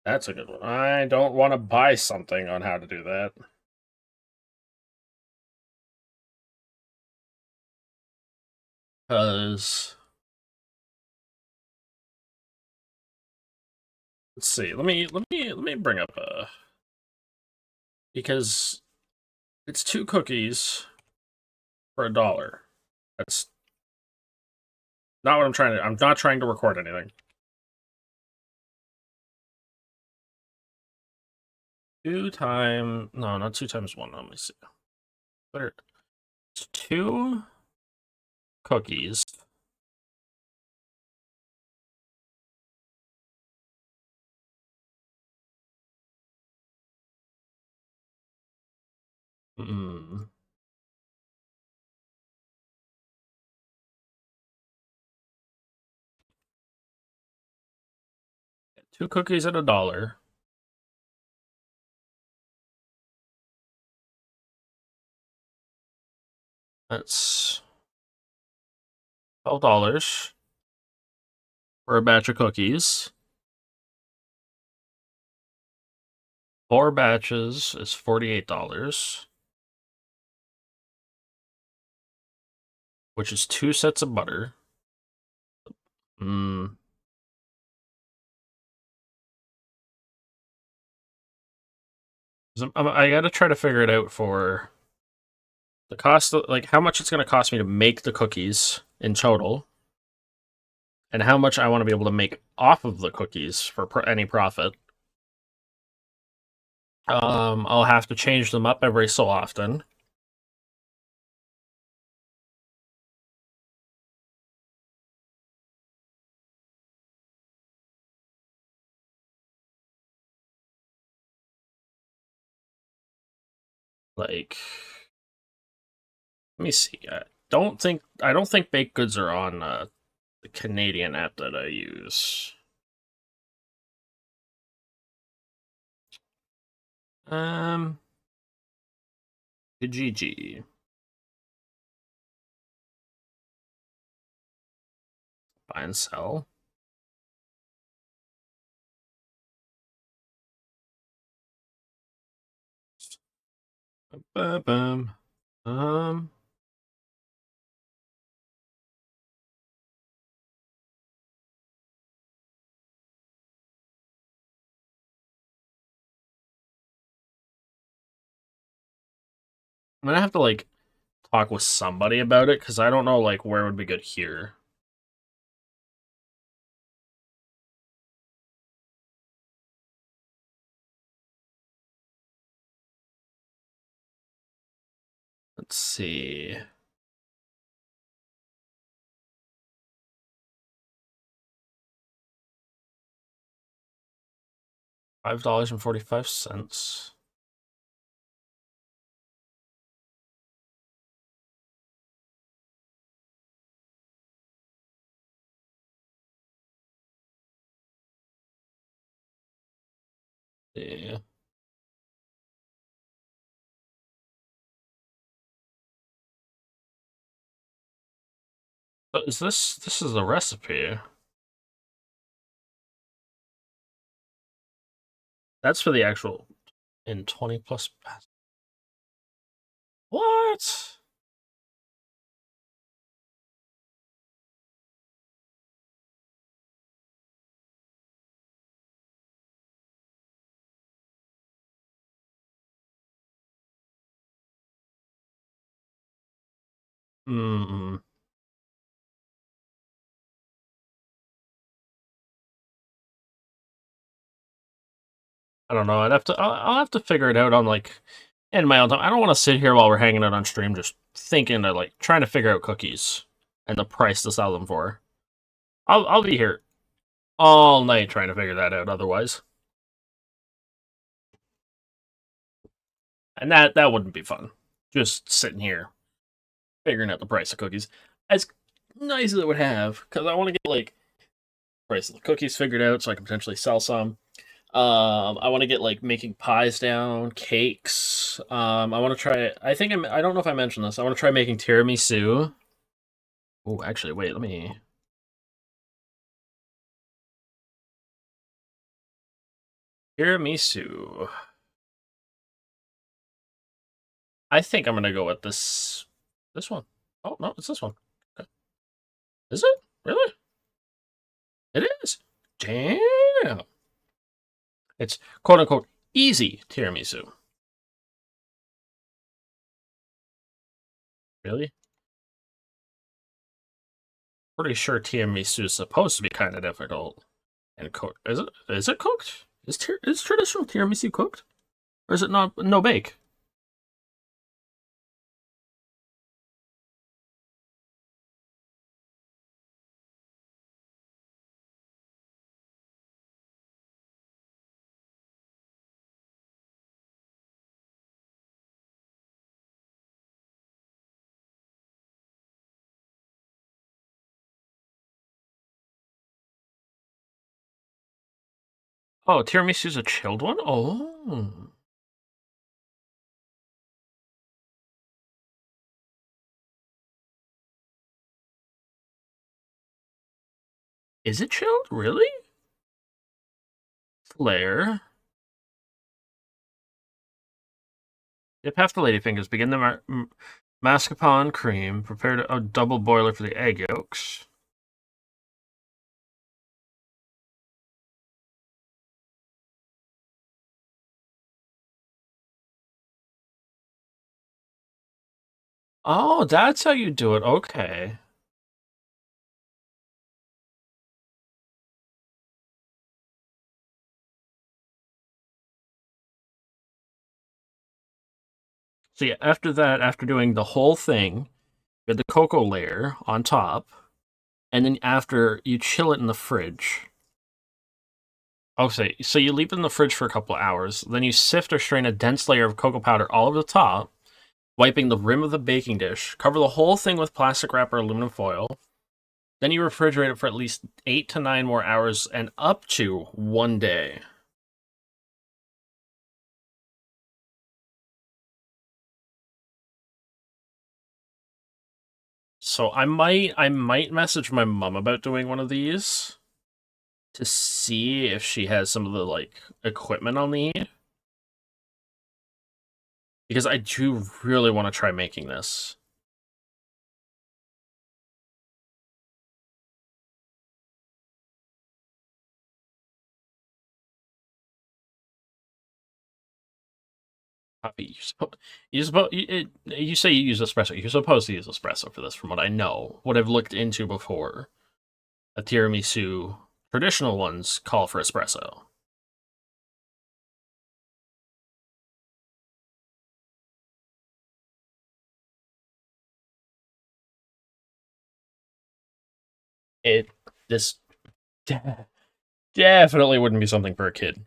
That's a good one. I don't want to buy something on how to do that. Because let's see. Let me bring up a because it's 2 cookies for $1. That's not what I'm trying to. I'm not trying to record anything. 2 times no, not 2 times 1. Let me see. It's 2 cookies. Mm. 2 cookies at $1. That's $12 for a batch of cookies. 4 batches is $48, which is 2 sets of butter. Hmm. I gotta try to figure it out for the cost, like how much it's gonna cost me to make the cookies in total, and how much I want to be able to make off of the cookies for any profit. I'll have to change them up every so often. Like, let me see. I don't think baked goods are on the Canadian app that I use. GG. Buy and sell. Ba-bum. I'm gonna have to like talk with somebody about it because I don't know like where would be good here. Let's see. $5.45. Yeah. So is this is the recipe? That's for the actual in 20 plus. What? Mm. I don't know. I'll have to figure it out on like in my own time. I don't want to sit here while we're hanging out on stream just thinking of like trying to figure out cookies and the price to sell them for. I'll be here all night trying to figure that out otherwise. And that wouldn't be fun. Just sitting here figuring out the price of cookies. As nice as it would have, because I want to get like price of the cookies figured out so I can potentially sell some. I want to get like making pies down, cakes. I want to try. I don't know if I mentioned this. I want to try making tiramisu. Oh, actually, wait. Let me. Tiramisu. I think I'm gonna go with this. This one. Oh no, it's this one. Okay. Is it really? It is. Damn. It's quote unquote easy tiramisu. Really? Pretty sure tiramisu is supposed to be kind of difficult and cooked. Is it? Is it cooked? Is traditional tiramisu cooked, or is it not? No bake. Oh, tiramisu's a chilled one. Oh, is it chilled? Really? Flare. Dip half the ladyfingers. Begin the mascarpone cream. Prepare a double boiler for the egg yolks. Oh, that's how you do it. Okay. So yeah, after that, after doing the whole thing, you add the cocoa layer on top, and then after you chill it in the fridge. Okay, so you leave it in the fridge for a couple of hours. Then you sift or strain a dense layer of cocoa powder all over the top, wiping the rim of the baking dish. Cover the whole thing with plastic wrap or aluminum foil. Then you refrigerate it for at least 8 to 9 more hours and up to 1 day. So I might message my mom about doing one of these to see if she has some of the like equipment I'll need. Because I do really want to try making this. Coffee. You say you use espresso. You're supposed to use espresso for this, from what I know. What I've looked into before, a tiramisu, traditional ones call for espresso. It this definitely wouldn't be something for a kid.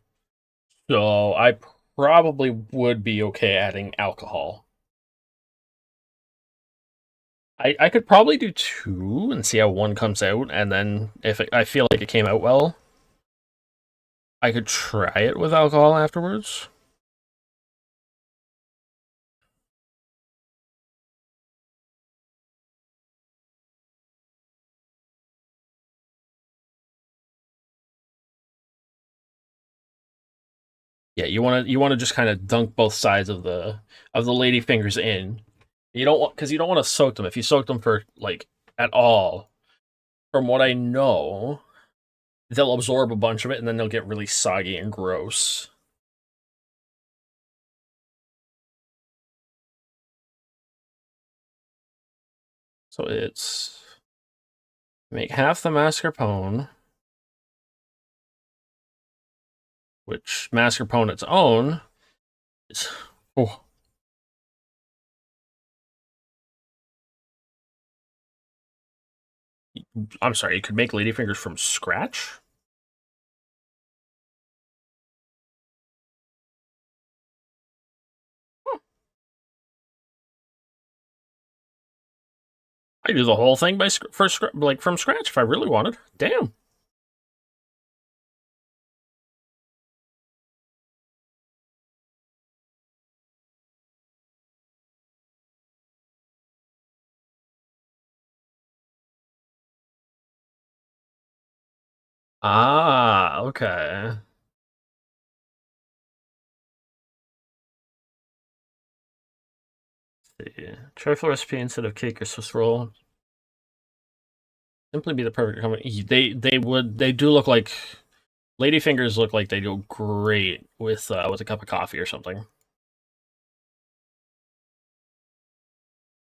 So I probably would be okay adding alcohol. I could probably do two and see how one comes out, and then I feel like it came out well, I could try it with alcohol afterwards. Yeah, you want to just kind of dunk both sides of the lady fingers in. You don't want because you don't want to soak them. If you soak them for like at all, from what I know, they'll absorb a bunch of it and then they'll get really soggy and gross. So it's make half the mascarpone, which mascarpone its own is oh, I'm sorry, you could make ladyfingers from scratch? I could do the whole thing from scratch if I really wanted. Damn. Ah, okay. Let's see. Trifle recipe instead of cake or Swiss roll. Simply be the perfect company. They do look like ladyfingers look like they go great with a cup of coffee or something.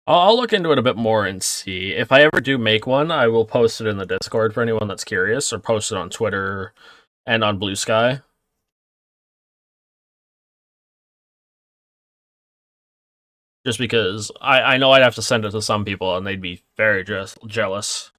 I'll look into it a bit more and see. If I ever do make one, I will post it in the Discord for anyone that's curious, or post it on Twitter and on Blue Sky. Just because I know I'd have to send it to some people and they'd be very jealous.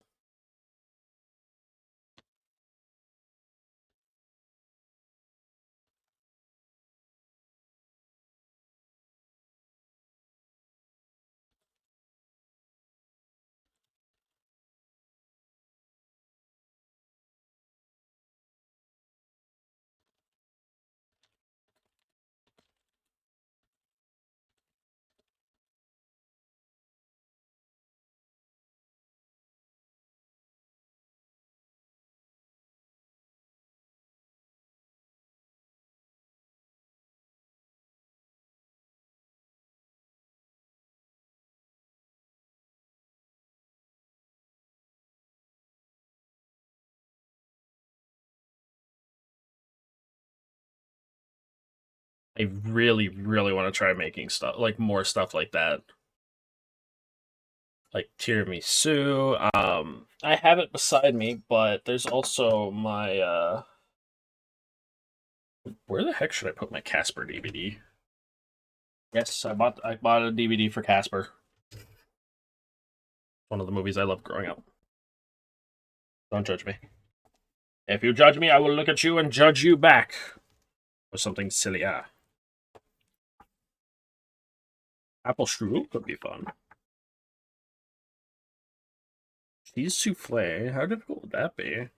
I really, really want to try making stuff like more stuff like that. Like tiramisu. I have it beside me, but there's also my where the heck should I put my Casper DVD? Yes, I bought a DVD for Casper. One of the movies I loved growing up. Don't judge me. If you judge me, I will look at you and judge you back. Or something sillier. Apple strudel could be fun. Cheese souffle. How difficult would that be?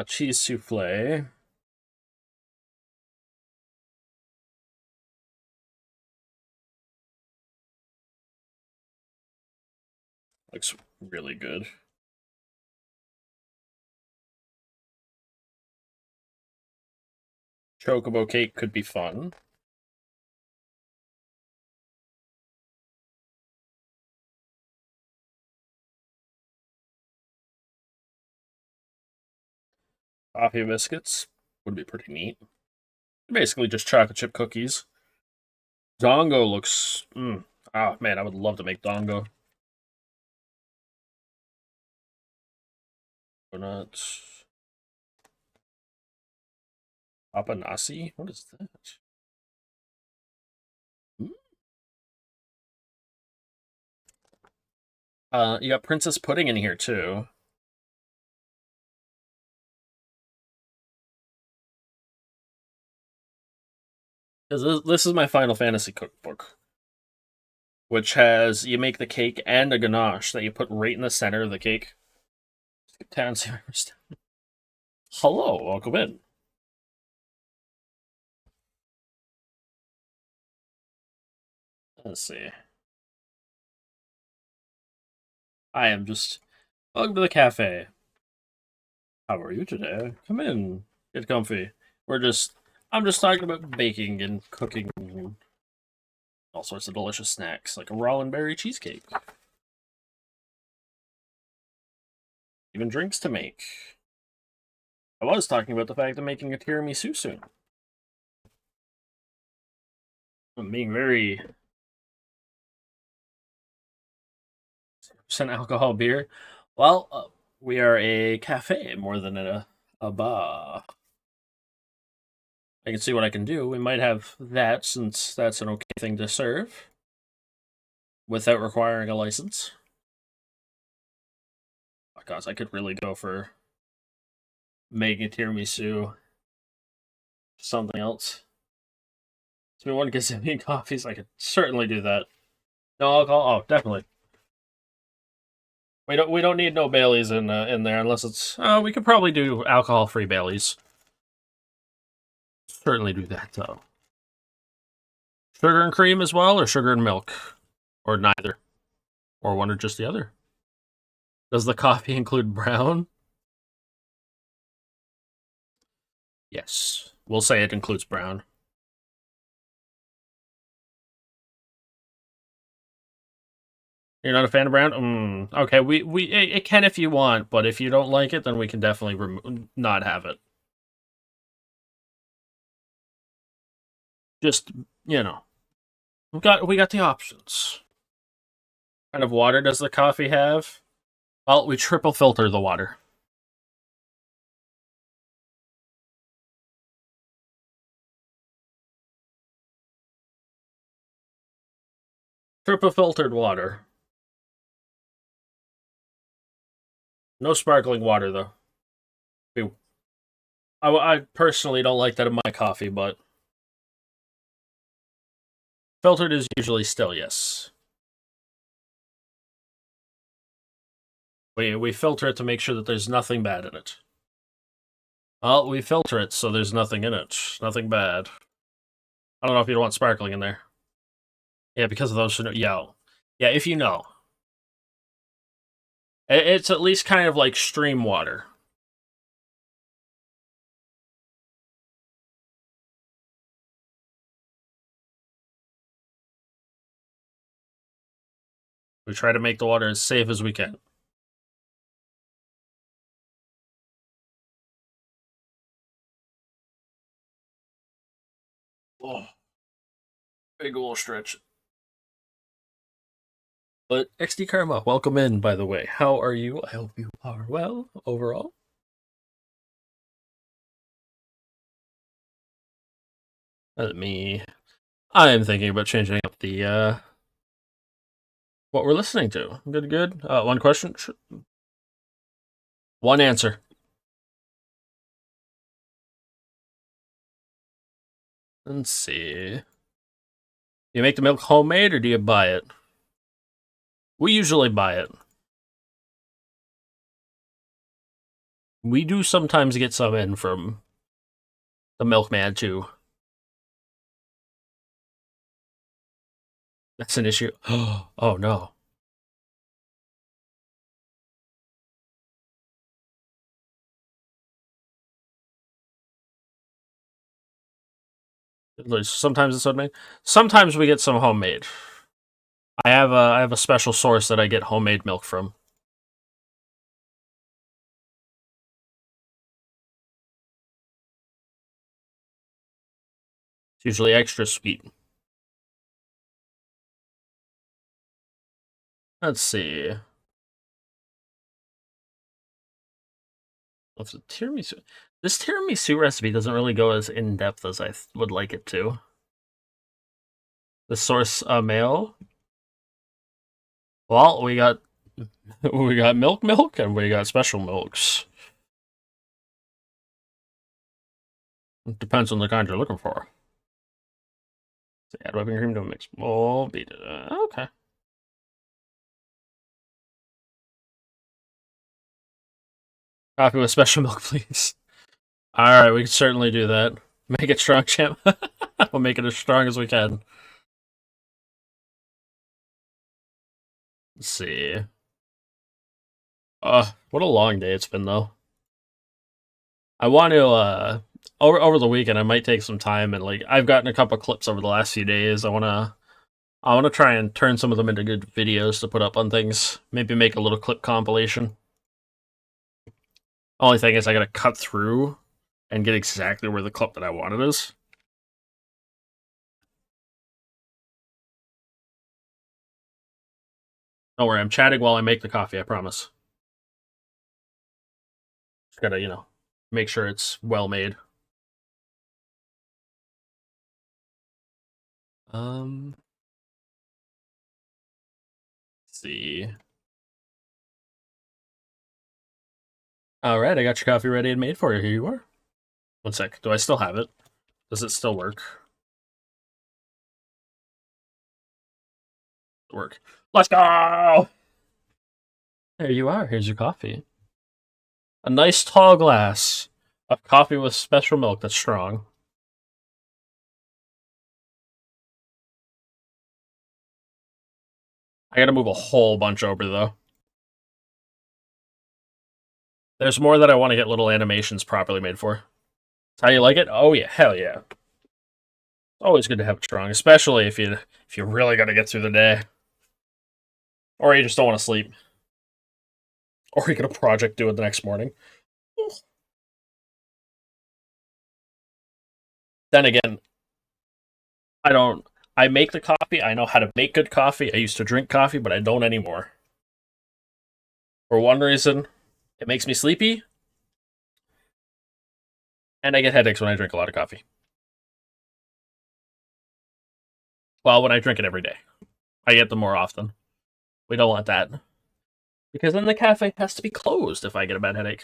Cheese souffle. Looks really good. Chocobo cake could be fun. Coffee biscuits would be pretty neat. Basically just chocolate chip cookies. Dongo looks... Oh, man, I would love to make dongo. Donuts. Papa nasi? What is that? You got princess pudding in here, too. This is my Final Fantasy cookbook, which has you make the cake and a ganache that you put right in the center of the cake. Skip down, see my first. Hello, welcome in. Let's see. I am just welcome to the cafe. How are you today? Come in, get comfy. I'm just talking about baking and cooking and all sorts of delicious snacks, like a Rollenberry cheesecake. Even drinks to make. I was talking about the fact of making a tiramisu soon. I'm being very 0% alcohol beer. Well, we are a cafe more than a bar. I can see what I can do. We might have that, since that's an okay thing to serve without requiring a license. Oh, gosh, I could really go for making a tiramisu something else. So we want to get some coffees. I could certainly do that. No alcohol. Oh, definitely. We don't need no Baileys in there unless it's. We could probably do alcohol-free Baileys. Certainly do that though. Sugar and cream as well, or sugar and milk, or neither, or one or just the other. Does the coffee include brown? Yes, we'll say it includes brown. You're not a fan of brown? Okay, it can if you want, but if you don't like it, then we can definitely not have it. Just, you know, we got the options. What kind of water does the coffee have? Well, we triple filter the water. Triple filtered water. No sparkling water though. I personally don't like that in my coffee, but filtered is usually still yes. We filter it to make sure that there's nothing bad in it. Well, we filter it so there's nothing in it. Nothing bad. I don't know if you don't want sparkling in there. Yeah, because of those. Yeah. Yeah, if you know. It's at least kind of like stream water. We try to make the water as safe as we can. Oh, big ol' stretch. But XD Karma, welcome in, by the way. How are you? I hope you are well overall. Me. I am thinking about changing up the what we're listening to. Good. One question. One answer. Let's see. Do you make the milk homemade or do you buy it? We usually buy it. We do sometimes get some in from the milkman too. That's an issue. Oh no. Sometimes it's homemade. Sometimes we get some homemade. I have a special source that I get homemade milk from. It's usually extra sweet. Let's see. What's the tiramisu? This tiramisu recipe doesn't really go as in depth as I would like it to. The source male. Well, we got milk, and we got special milks. It depends on the kind you're looking for. So add whipping cream to a mix. Oh, beat it. Okay. Coffee with special milk, please. All right, we can certainly do that. Make it strong, champ. We'll make it as strong as we can. Let's see. What a long day it's been, though. I want to, over the weekend, I might take some time and, like, I've gotten a couple clips over the last few days. I want to try and turn some of them into good videos to put up on things. Maybe make a little clip compilation. Only thing is I gotta cut through and get exactly where the clip that I wanted is. Don't worry, I'm chatting while I make the coffee, I promise. Just gotta, make sure it's well made. Let's see. All right, I got your coffee ready and made for you. Here you are. One sec. Do I still have it? Does it still work? Work. Let's go! There you are. Here's your coffee. A nice tall glass of coffee with special milk that's strong. I gotta move a whole bunch over, though. There's more that I want to get little animations properly made for. How you like it? Oh yeah, hell yeah. Always good to have it strong, especially if you really gotta get through the day. Or you just don't want to sleep. Or you get a project due the next morning. Then again, I make the coffee, I know how to make good coffee. I used to drink coffee, but I don't anymore. For one reason, it makes me sleepy, and I get headaches when I drink a lot of coffee. Well, when I drink it every day. I get them more often. We don't want that. Because then the cafe has to be closed if I get a bad headache.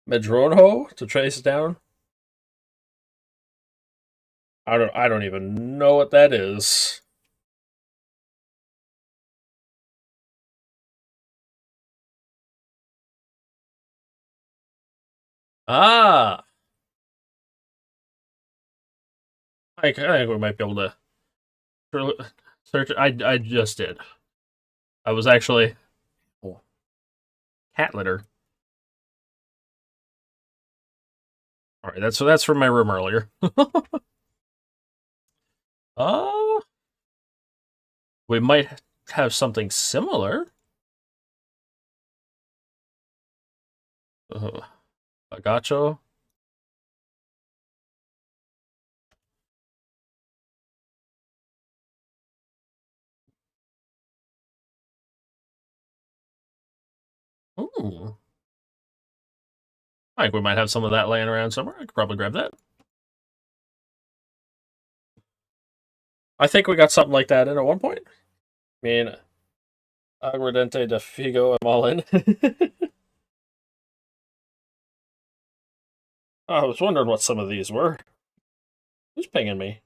Medronho to trace it down? I don't even know what that is. Ah! I think we might be able to search it. I just did. I was actually cat litter. All right, that's from my room earlier. uh, we might have something similar. Agacho. Ooh. I think we might have some of that laying around somewhere. I could probably grab that. I think we got something like that in at one point. I mean, Aguardente de Figo, I'm all in. I was wondering what some of these were. Who's pinging me?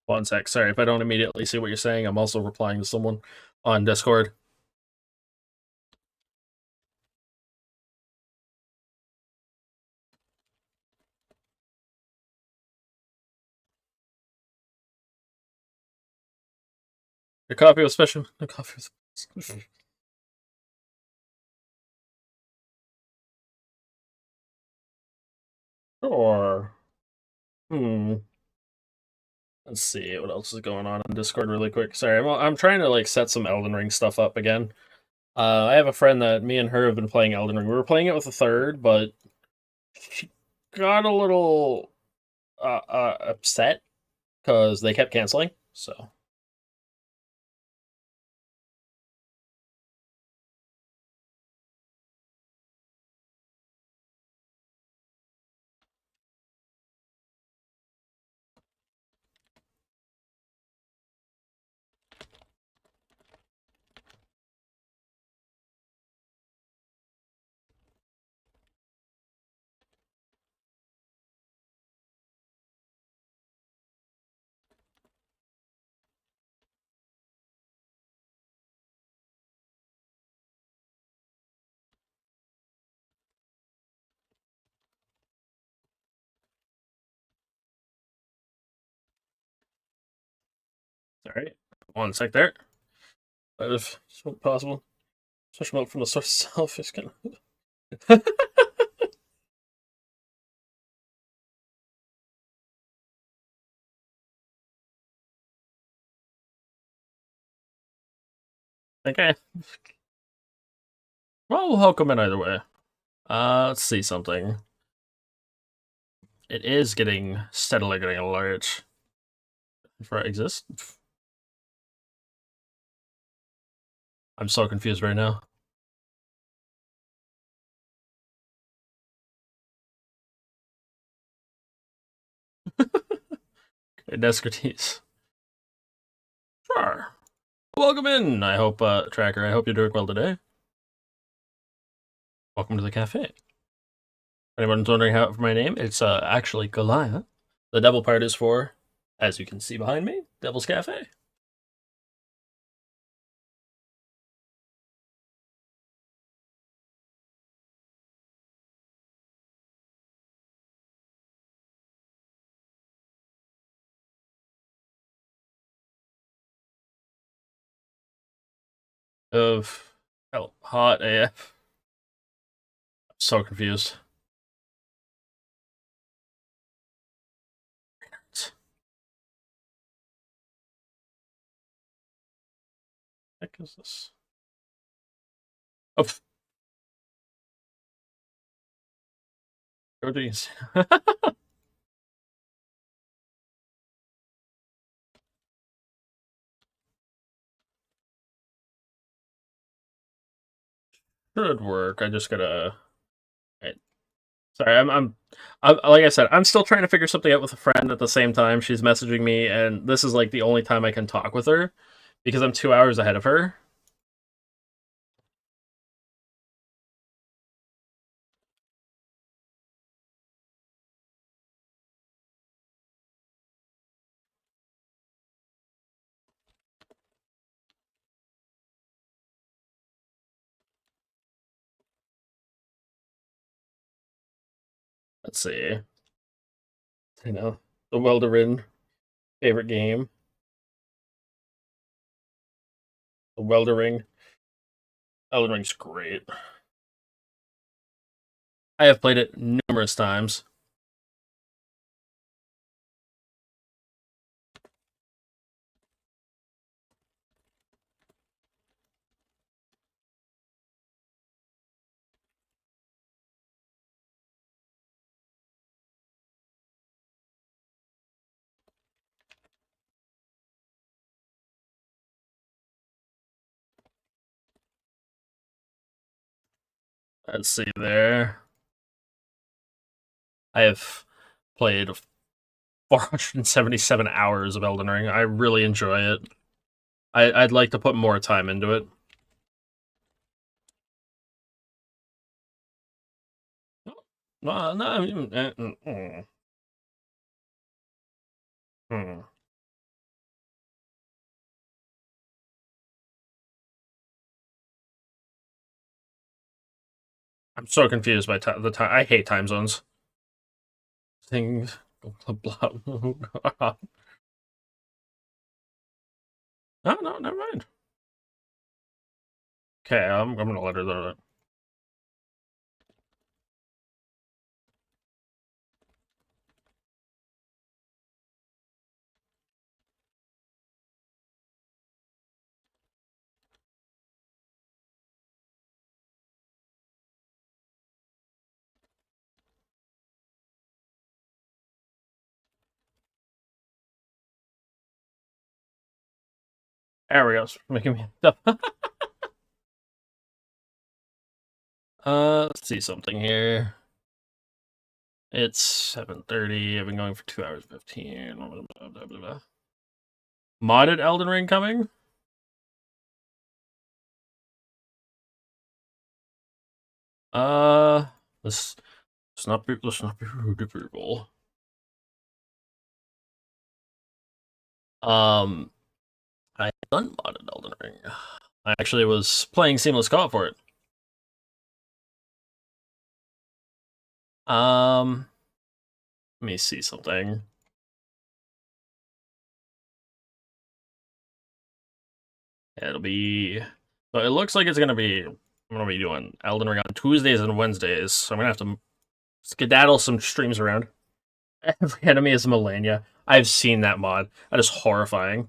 One sec. Sorry if I don't immediately see what you're saying. I'm also replying to someone on Discord. The coffee was special. The coffee was. Sure. Let's see what else is going on in Discord really quick. Sorry, I'm trying to like set some Elden Ring stuff up again. I have a friend that me and her have been playing Elden Ring. We were playing it with a third, but she got a little upset because they kept canceling. So sorry, one sec there. If possible, special milk from the source itself is kind of. Okay. Well, we'll come in either way. Let's see something. It is getting steadily getting large. For exist? I'm so confused right now. Descartes. Sure. Welcome in. I hope, Tracker, I hope you're doing well today. Welcome to the cafe. Anyone's wondering how for my name, it's actually Goliath. The devil part is for, as you can see behind me, Devil's Cafe. Of hell, hot AF. I'm so confused. What the heck is this? Oh, geez. Should work. I just gotta. Right. Sorry, I'm like I said, I'm still trying to figure something out with a friend at the same time. She's messaging me, and this is like the only time I can talk with her because I'm 2 hours ahead of her. Let's see. You know, the Welderin favorite game. The Weldering. Elden Ring's great. I have played it numerous times. Let's see there. I have played 477 hours of Elden Ring. I really enjoy it. I'd like to put more time into it. No, no. Hmm. I'm so confused by the time. I hate time zones. Things. Blah, blah, blah. No, no, never mind. Okay, I'm gonna let her know that. There we go. Making me stuff. Let's see something here. It's 7:30. I've been going for 2 hours 15. Blah, blah, blah, blah. Modded Elden Ring coming? Let's not be rude to people. I done modded Elden Ring. I actually was playing Seamless Co-op for it. Let me see something. It'll be. So it looks like it's gonna be. I'm gonna be doing Elden Ring on Tuesdays and Wednesdays. So I'm gonna have to skedaddle some streams around. Every enemy is Melania. I've seen that mod. That is horrifying.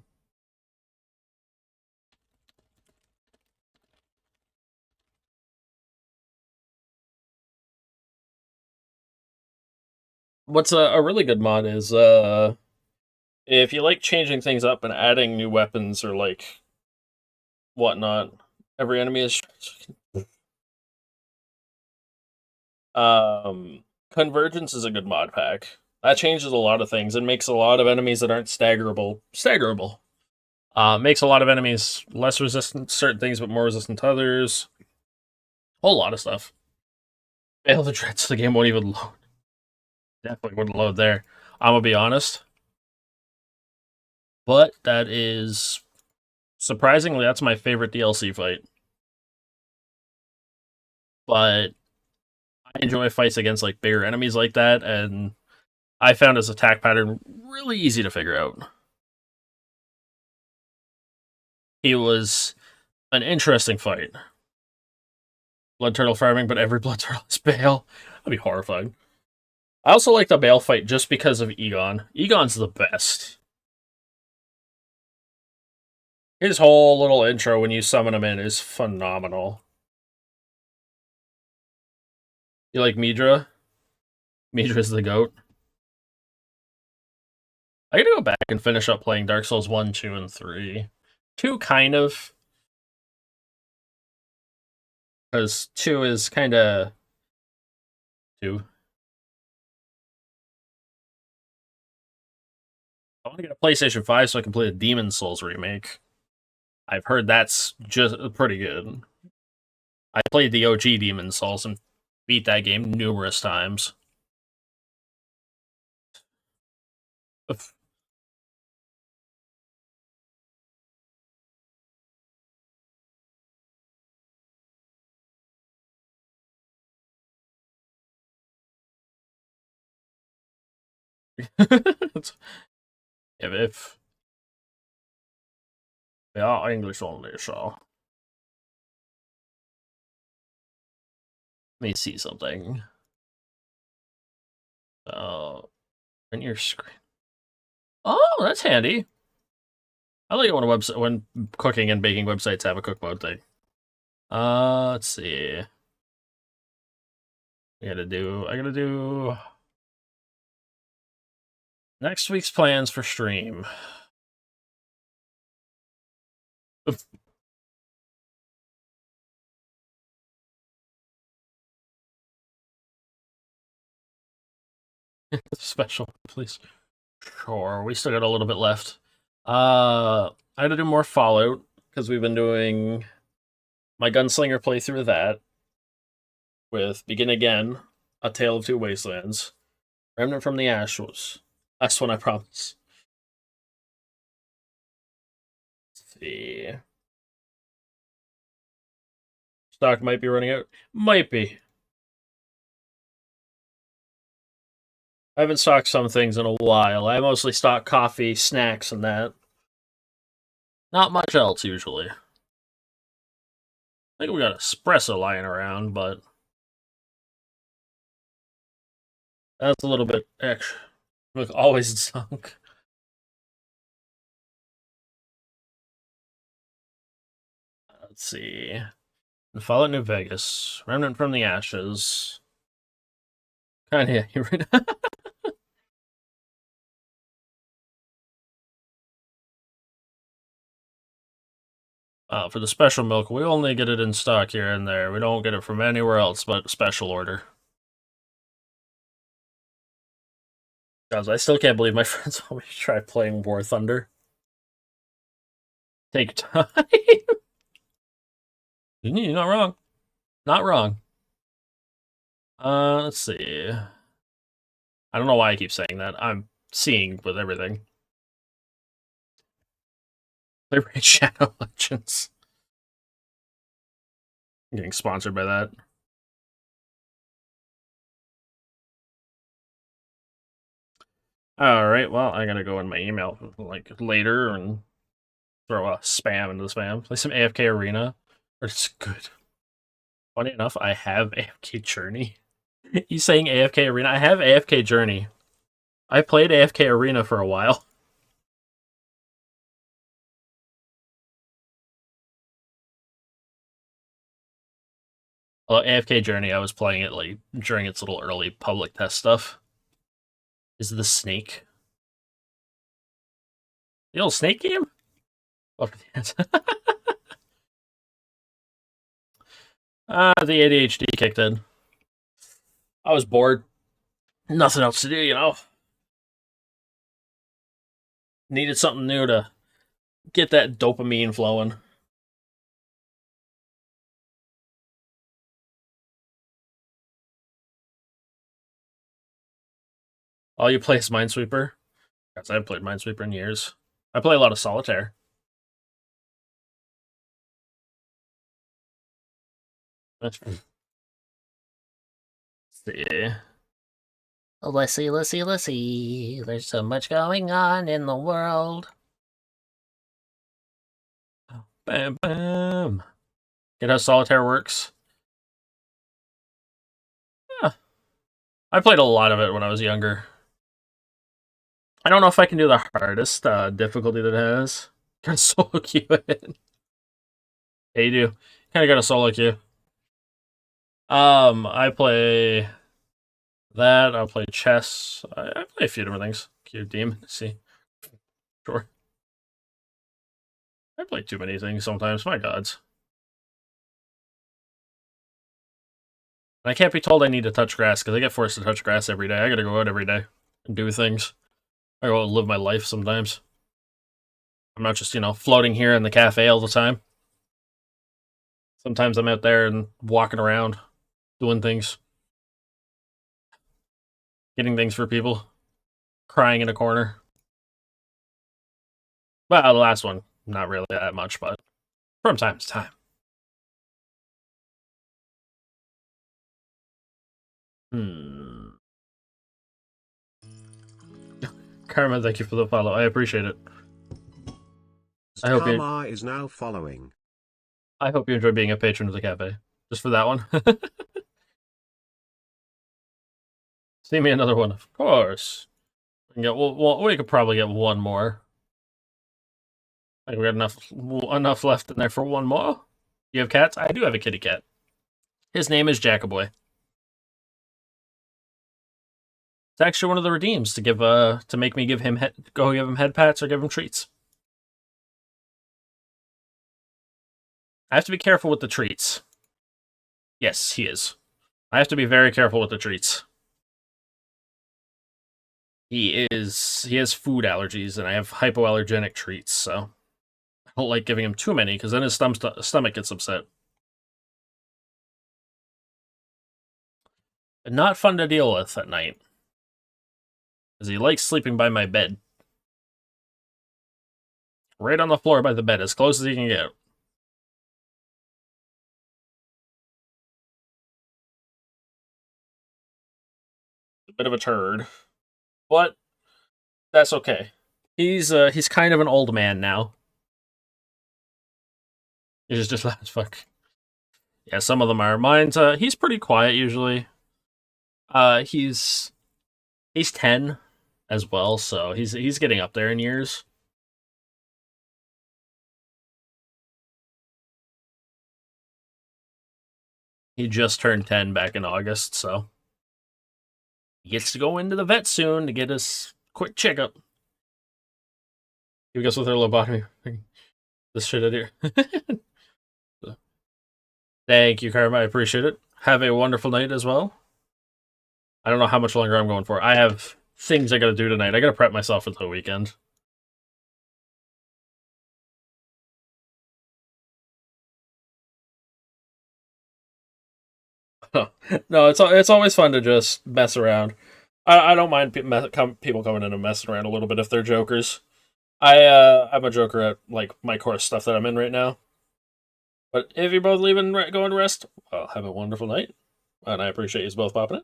What's a really good mod is if you like changing things up and adding new weapons or like whatnot, every enemy is Convergence is a good mod pack. That changes a lot of things and makes a lot of enemies that aren't staggerable. Makes a lot of enemies less resistant to certain things, but more resistant to others. Whole lot of stuff. Fail the dreads, the game won't even load. Definitely wouldn't load there. I'm gonna be honest. But that is surprisingly that's my favorite DLC fight. But I enjoy fights against like bigger enemies like that, and I found his attack pattern really easy to figure out. He was an interesting fight. Blood turtle farming, but every blood turtle is Bale. That'd be horrifying. I also like the Bale fight just because of Egon. Egon's the best. His whole little intro when you summon him in is phenomenal. You like Midra? Midra's the goat. I gotta go back and finish up playing Dark Souls 1, 2, and 3. 2 kind of. Because 2 is kinda 2. I want to get a PlayStation 5 so I can play the Demon Souls remake. I've heard that's just pretty good. I played the OG Demon Souls and beat that game numerous times. if they are English only, so let me see something. In your screen. Oh, that's handy. I like it when cooking and baking websites have a cook mode thing. Let's see. I gotta do next week's plans for stream. Special, please. Sure, we still got a little bit left. I gotta do more Fallout because we've been doing my Gunslinger playthrough of that with Begin Again, A Tale of Two Wastelands, Remnant from the Ashes. That's one I promise. Let's see. Stock might be running out. Might be. I haven't stocked some things in a while. I mostly stock coffee, snacks, and that. Not much else, usually. I think we got espresso lying around, but that's a little bit extra. Look, always sunk. Let's see. Fallout New Vegas. Remnant from the Ashes. Kinda, you're right. For the special milk, we only get it in stock here and there. We don't get it from anywhere else but special order. Guys, I still can't believe my friends want me to try playing War Thunder. Take time. You're not wrong. Not wrong. Let's see. I don't know why I keep saying that. I'm seeing with everything. Play Raid Shadow Legends. I'm getting sponsored by that. Alright, well, I gotta go in my email like later and throw a spam into the spam. Play some AFK Arena. It's good. Funny enough, I have AFK Journey. He's saying AFK Arena. I have AFK Journey. I played AFK Arena for a while. Well, AFK Journey, I was playing it like during its little early public test stuff. is the snake. The old snake game? Oh, the ADHD kicked in. I was bored. Nothing else to do, you know. Needed something new to get that dopamine flowing. All you play is Minesweeper? Guys, I haven't played Minesweeper in years. I play a lot of Solitaire. Let's see. Let's see, let's see, let's see. There's so much going on in the world. Bam, bam. Get how Solitaire works? Huh. I played a lot of it when I was younger. I don't know if I can do the hardest difficulty that it has. Got solo queue it. Yeah, you do. Kind of got a solo queue. I play that. I'll play chess. I play a few different things. Queue demon. See, sure. I play too many things sometimes. My gods. And I can't be told I need to touch grass because I get forced to touch grass every day. I gotta go out every day and do things. I go out and live my life sometimes. I'm not just, floating here in the cafe all the time. Sometimes I'm out there and walking around, doing things, getting things for people, crying in a corner. Well, the last one, not really that much, but from time to time. Karma, thank you for the follow. I appreciate it. I hope Karma is now following. I hope you enjoy being a patron of the cafe. Just for that one. See me another one, of course. We could probably get one more. I think we got enough left in there for one more. You have cats? I do have a kitty cat. His name is Jackaboy. It's actually one of the redeems to give to make me give him head pats or give him treats. I have to be careful with the treats. Yes, he is. I have to be very careful with the treats. He has food allergies, and I have hypoallergenic treats, so I don't like giving him too many, because then his stomach gets upset. And not fun to deal with at night. Because he likes sleeping by my bed. Right on the floor by the bed, as close as he can get. A bit of a turd. But that's okay. He's kind of an old man now. He's just loud as fuck. Yeah, some of them are. Mine's he's pretty quiet usually. He's 10 as well, so he's getting up there in years. He just turned 10 back in August, so he gets to go into the vet soon to get his quick checkup. He goes with her lobotomy. This shit out here. Thank you, Karma. I appreciate it. Have a wonderful night as well. I don't know how much longer I'm going for. I have things I gotta do tonight. I gotta prep myself for the weekend. No, it's always fun to just mess around. I don't mind people coming in and messing around a little bit if they're jokers. I'm a joker at like my course stuff that I'm in right now. But if you're both leaving, going to rest, well, have a wonderful night, and I appreciate you both popping in.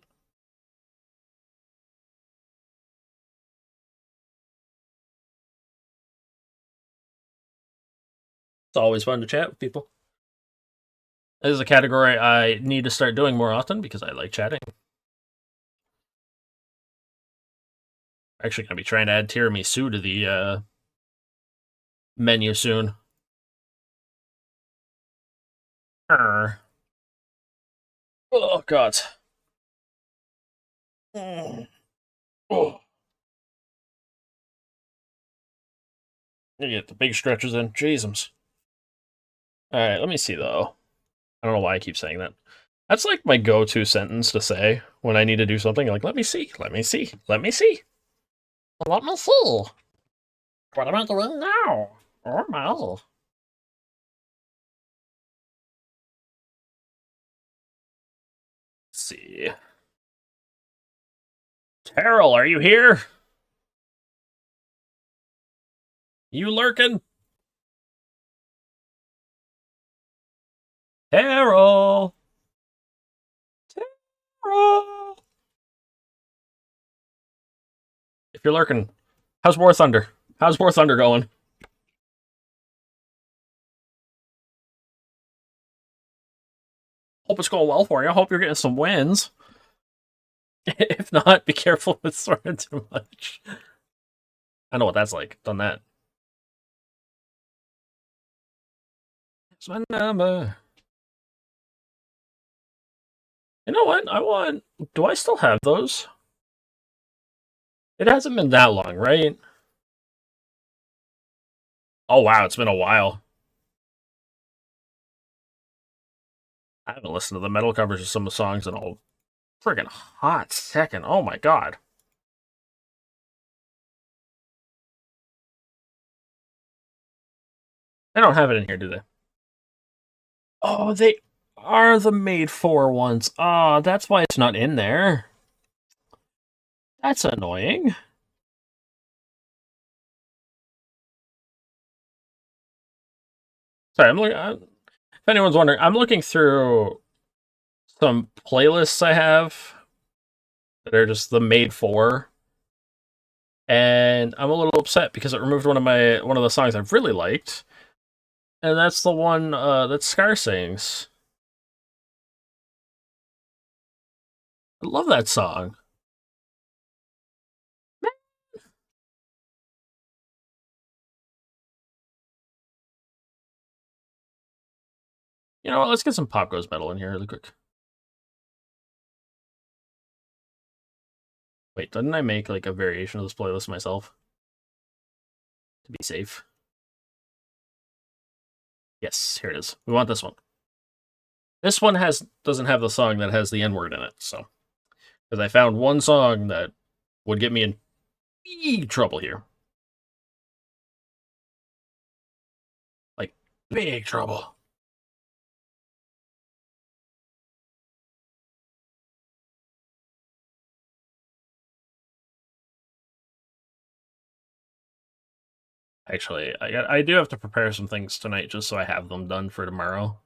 It's always fun to chat with people. This is a category I need to start doing more often because I like chatting. I'm actually going to be trying to add tiramisu to the menu soon. Oh, God. Oh. You get the big stretches in. Jeezums. Alright, let me see though. I don't know why I keep saying that. That's like my go-to sentence to say when I need to do something. Like, let me see, let me see, let me see. Let me see. What am I doing now? Oh my. Let's see. Terrell, are you here? You lurking? Terrell! Terrell! If you're lurking, how's War Thunder? How's War Thunder going? Hope it's going well for you. I hope you're getting some wins. If not, be careful with throwing too much. I know what that's like. Done that. It's my number. You know what? I want. Do I still have those? It hasn't been that long, right? Oh wow, it's been a while. I haven't listened to the metal covers of some of the songs in a friggin' hot second. Oh my god. They don't have it in here, do they? Oh, they are the made for ones. Ah, that's why it's not in there. That's annoying. Sorry, if anyone's wondering, I'm looking through some playlists I have that are just the made for, and I'm a little upset because it removed one of the songs I've really liked, and that's the one that Scar sings. I love that song. You know what? Let's get some Pop Goes Metal in here really quick. Wait, didn't I make like a variation of this playlist myself? To be safe. Yes, here it is. We want this one. This one doesn't have the song that has the N-word in it, so. Because I found one song that would get me in big trouble here. Like, big trouble. Actually, I do have to prepare some things tonight just so I have them done for tomorrow.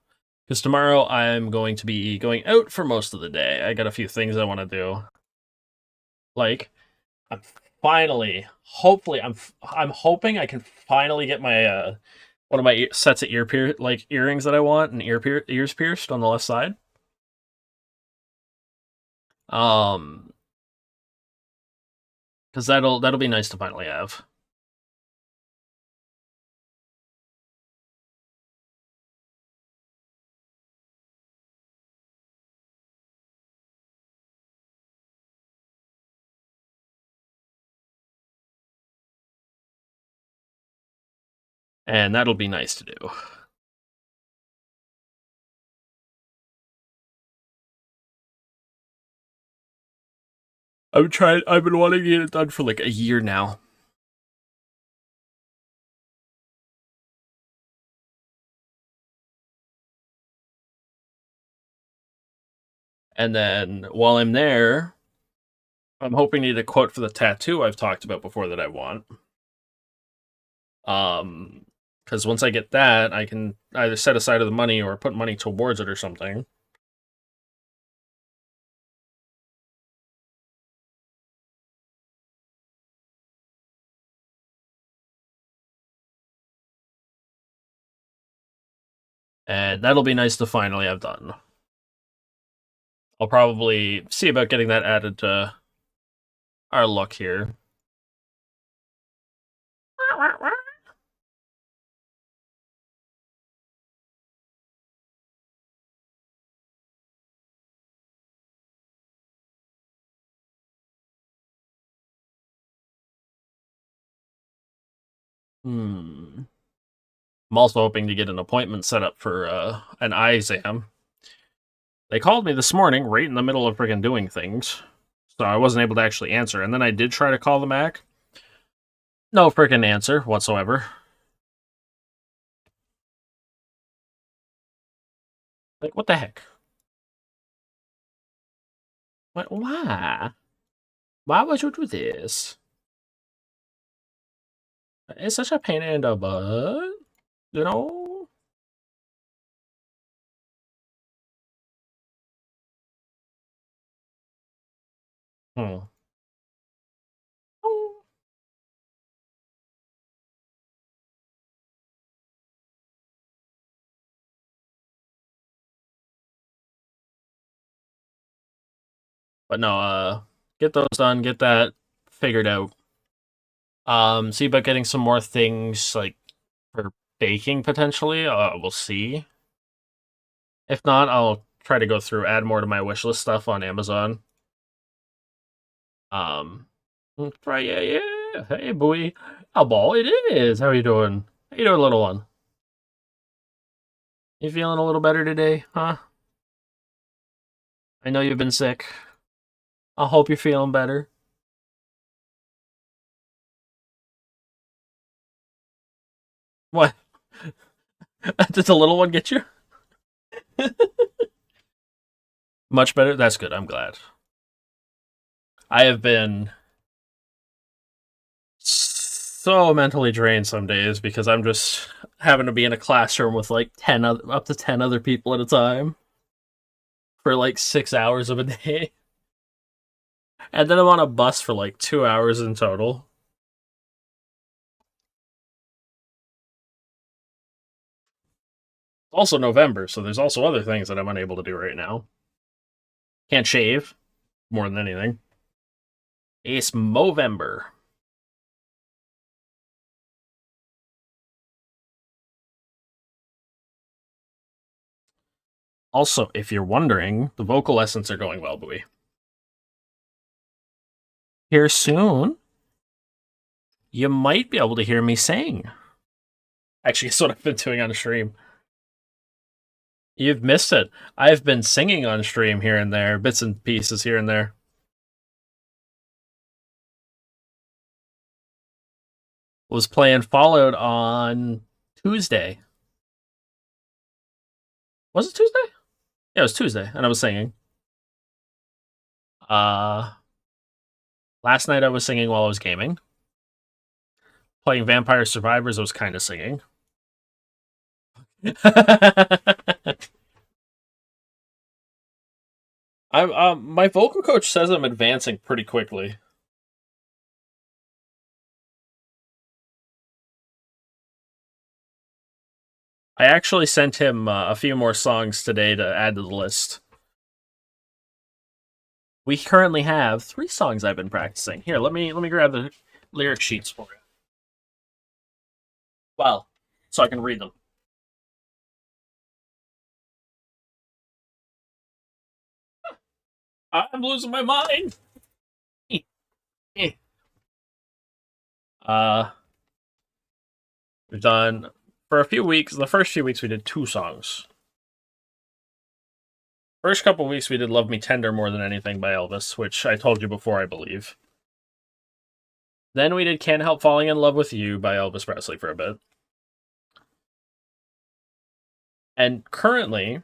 Because tomorrow I'm going to be going out for most of the day. I got a few things I want to do. Like, I'm finally, hopefully, I'm hoping I can finally get my one of my sets of earrings that I want and ears pierced on the left side. Because that'll be nice to finally have. And that'll be nice to do. I've been wanting to get it done for like a year now. And then while I'm there, I'm hoping to get a quote for the tattoo I've talked about before that I want. Because once I get that, I can either set aside the money or put money towards it or something. And that'll be nice to finally have done. I'll probably see about getting that added to our look here. I'm also hoping to get an appointment set up for an eye exam. They called me this morning, right in the middle of friggin' doing things, so I wasn't able to actually answer. And then I did try to call them back. No friggin' answer whatsoever. Like, what the heck? What? Why? Why would you do this? It's such a pain in the butt, you know? Hmm. But no, get those done, get that figured out. See about getting some more things like for baking potentially. We'll see. If not, I'll try to go through, add more to my wish list stuff on Amazon. Friyay, yeah. Hey, boy. Oh, ball, it is. How are you doing? How you doing, little one? You feeling a little better today, huh? I know you've been sick. I hope you're feeling better. What? Did the little one get you? Much better? That's good. I'm glad. I have been so mentally drained some days because I'm just having to be in a classroom with like up to 10 other people at a time for like 6 hours of a day. And then I'm on a bus for like 2 hours in total. Also November, so there's also other things that I'm unable to do right now. Can't shave more than anything. It's Movember. Also, if you're wondering, the vocal lessons are going well, Bowie. Here soon, you might be able to hear me sing. Actually, it's what I've been doing on stream. You've missed it. I've been singing on stream here and there, bits and pieces here and there. Was playing Fallout on Tuesday. Was it Tuesday? Yeah, it was Tuesday, and I was singing. Uh, Last night I was singing while I was gaming. Playing Vampire Survivors, I was kind of singing. My vocal coach says I'm advancing pretty quickly. I actually sent him a few more songs today to add to the list. We currently have 3 songs I've been practicing. Here, let me grab the lyric sheets for you. Well, so I can read them. I'm losing my mind. Uh, we've done for a few weeks. The first few weeks we did 2 songs. First couple weeks we did "Love Me Tender" more than anything by Elvis, which I told you before, I believe. Then we did "Can't Help Falling in Love with You" by Elvis Presley for a bit. And currently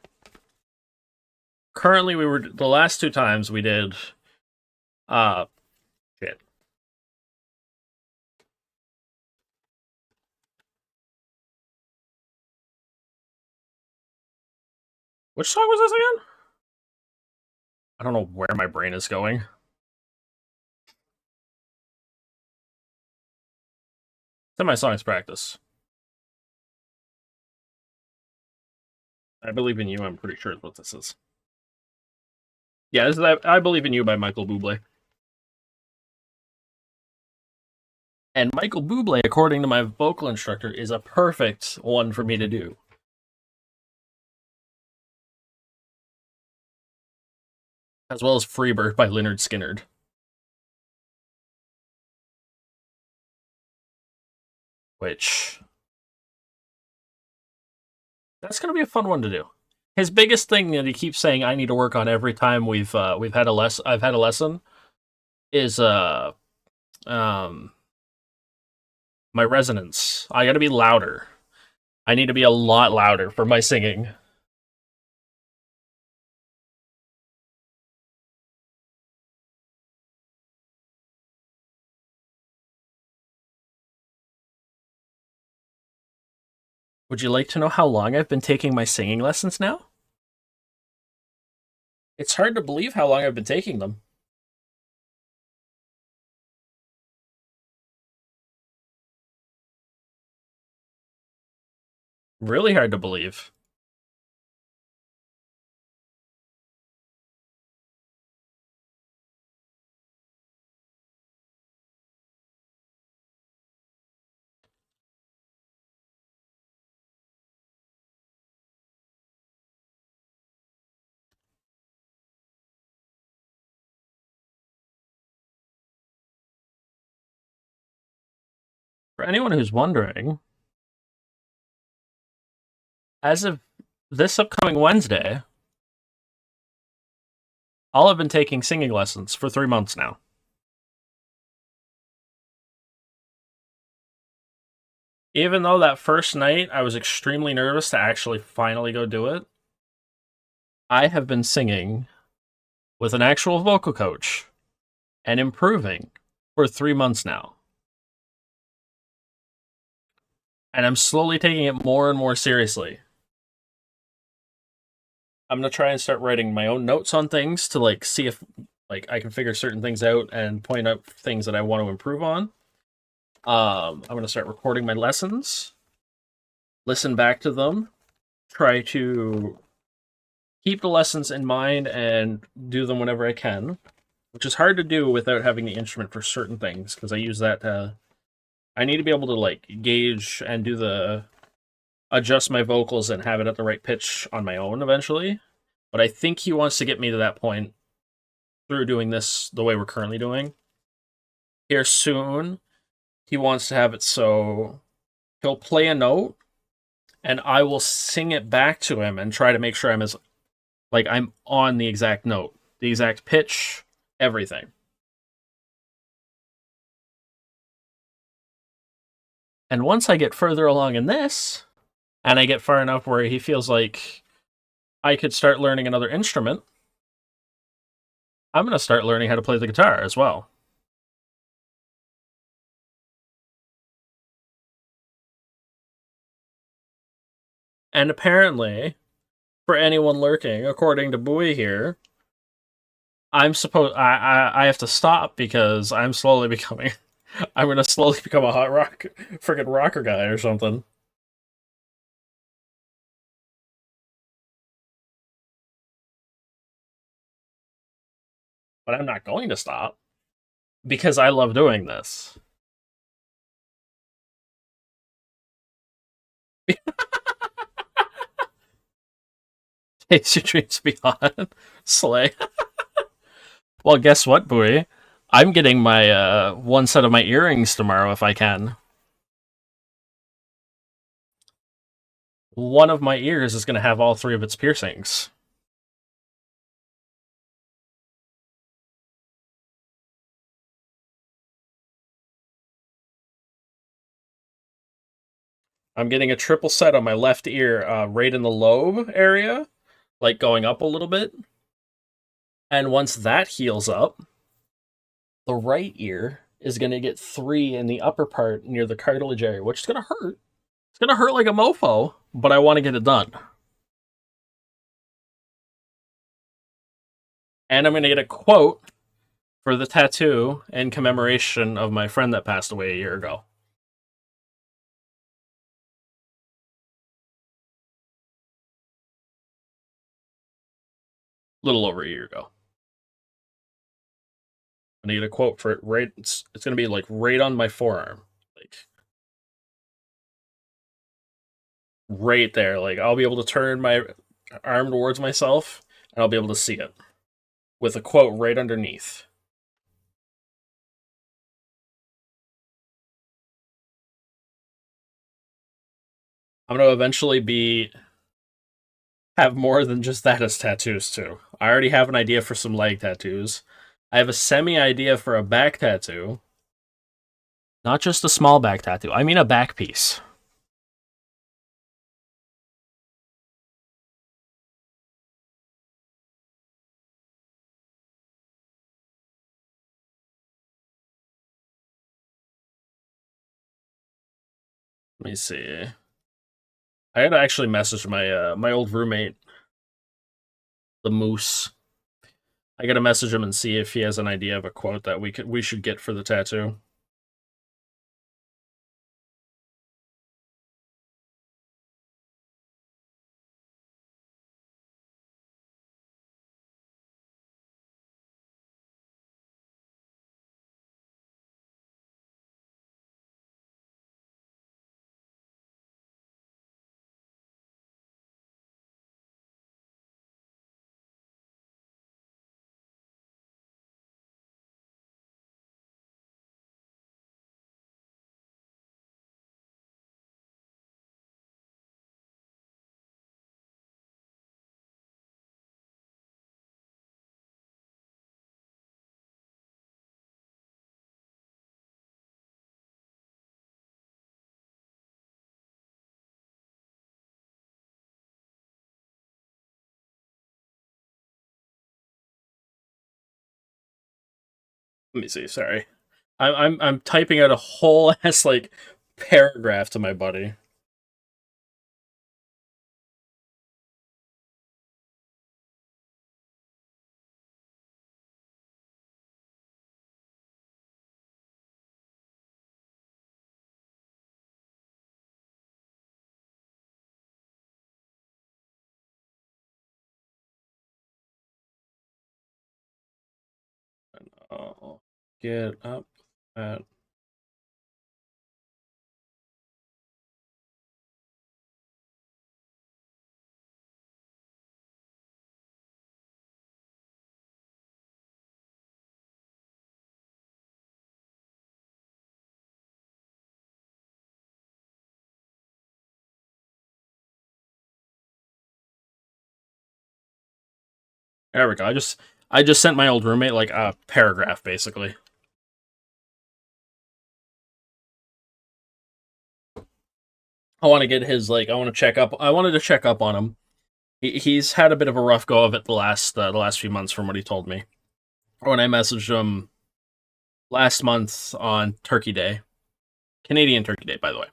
we were the last 2 times we did shit. Which song was this again? I don't know where my brain is going. It's in my songs practice. I Believe in You, I'm pretty sure is what this is. Yeah, this is I Believe in You by Michael Bublé. And Michael Bublé, according to my vocal instructor, is a perfect one for me to do. As well as Freebird by Lynyrd Skynyrd. which that's going to be a fun one to do. His biggest thing that he keeps saying I need to work on every time we've had I've had a lesson is um my resonance. I got to be louder. I need to be a lot louder for my singing. Would you like to know how long I've been taking my singing lessons now? It's hard to believe how long I've been taking them. Really hard to believe. For anyone who's wondering, as of this upcoming Wednesday, I'll have been taking singing lessons for 3 months now. Even though that first night I was extremely nervous to actually finally go do it, I have been singing with an actual vocal coach and improving for 3 months now. And I'm slowly taking it more and more seriously. I'm going to try and start writing my own notes on things to like see if like I can figure certain things out and point out things that I want to improve on. I'm going to start recording my lessons, listen back to them, try to keep the lessons in mind and do them whenever I can, which is hard to do without having the instrument for certain things because I use that to. I need to be able to like gauge and do the adjust my vocals and have it at the right pitch on my own eventually. But I think he wants to get me to that point through doing this the way we're currently doing. Here soon, he wants to have it so he'll play a note and I will sing it back to him and try to make sure I'm on the exact note, the exact pitch, everything. And once I get further along in this, and I get far enough where he feels like I could start learning another instrument, I'm going to start learning how to play the guitar as well. And apparently, for anyone lurking, according to Bowie here, I have to stop because I'm slowly becoming I'm gonna slowly become a hot rock freaking rocker guy or something. But I'm not going to stop because I love doing this. Taste your dreams beyond. Slay. Well, guess what, Bowie? I'm getting my one set of my earrings tomorrow if I can. One of my ears is going to have all 3 of its piercings. I'm getting a triple set on my left ear, right in the lobe area, like going up a little bit. And once that heals up, the right ear is going to get 3 in the upper part near the cartilage area, which is going to hurt. It's going to hurt like a mofo, but I want to get it done. And I'm going to get a quote for the tattoo in commemoration of my friend that passed away a year ago. A little over a year ago. I need a quote for it right. It's going to be like right on my forearm. Like right there. Like I'll be able to turn my arm towards myself and I'll be able to see it with a quote right underneath. I'm gonna eventually have more than just that as tattoos too. I already have an idea for some leg tattoos. I have a semi idea for a back tattoo. Not just a small back tattoo. I mean a back piece. Let me see. I had to actually message my old roommate, the Moose. I gotta message him and see if he has an idea of a quote that we should get for the tattoo. Let me see. Sorry, I'm typing out a whole ass like paragraph to my buddy. Oh, get up at there we go. I just sent my old roommate like a paragraph basically. I want to get his like I want to check up. I wanted to check up on him. He's had a bit of a rough go of it the last few months from what he told me. When I messaged him last month on Turkey Day, Canadian Turkey Day, by the way.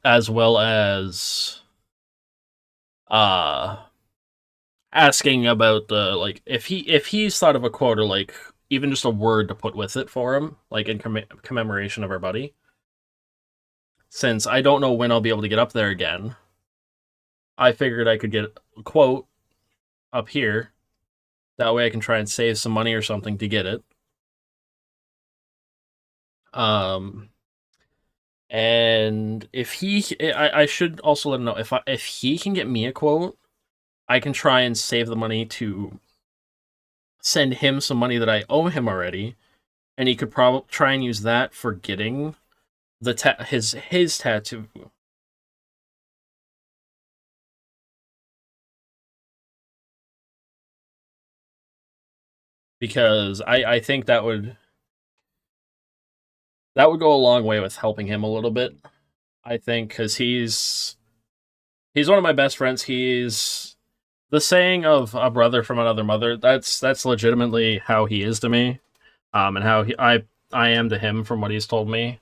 As well as uh asking about the like if he's thought of a quote or like even just a word to put with it for him, like in commemoration of our buddy. Since I don't know when I'll be able to get up there again, I figured I could get a quote up here. That way I can try and save some money or something to get it. Um, and if I should also let him know if he can get me a quote, I can try and save the money to send him some money that I owe him already, and he could probably try and use that for getting the his tattoo. Because I think that would go a long way with helping him a little bit. I think because he's one of my best friends. He's the saying of a brother from another mother. That's legitimately how he is to me, and how I am to him from what he's told me.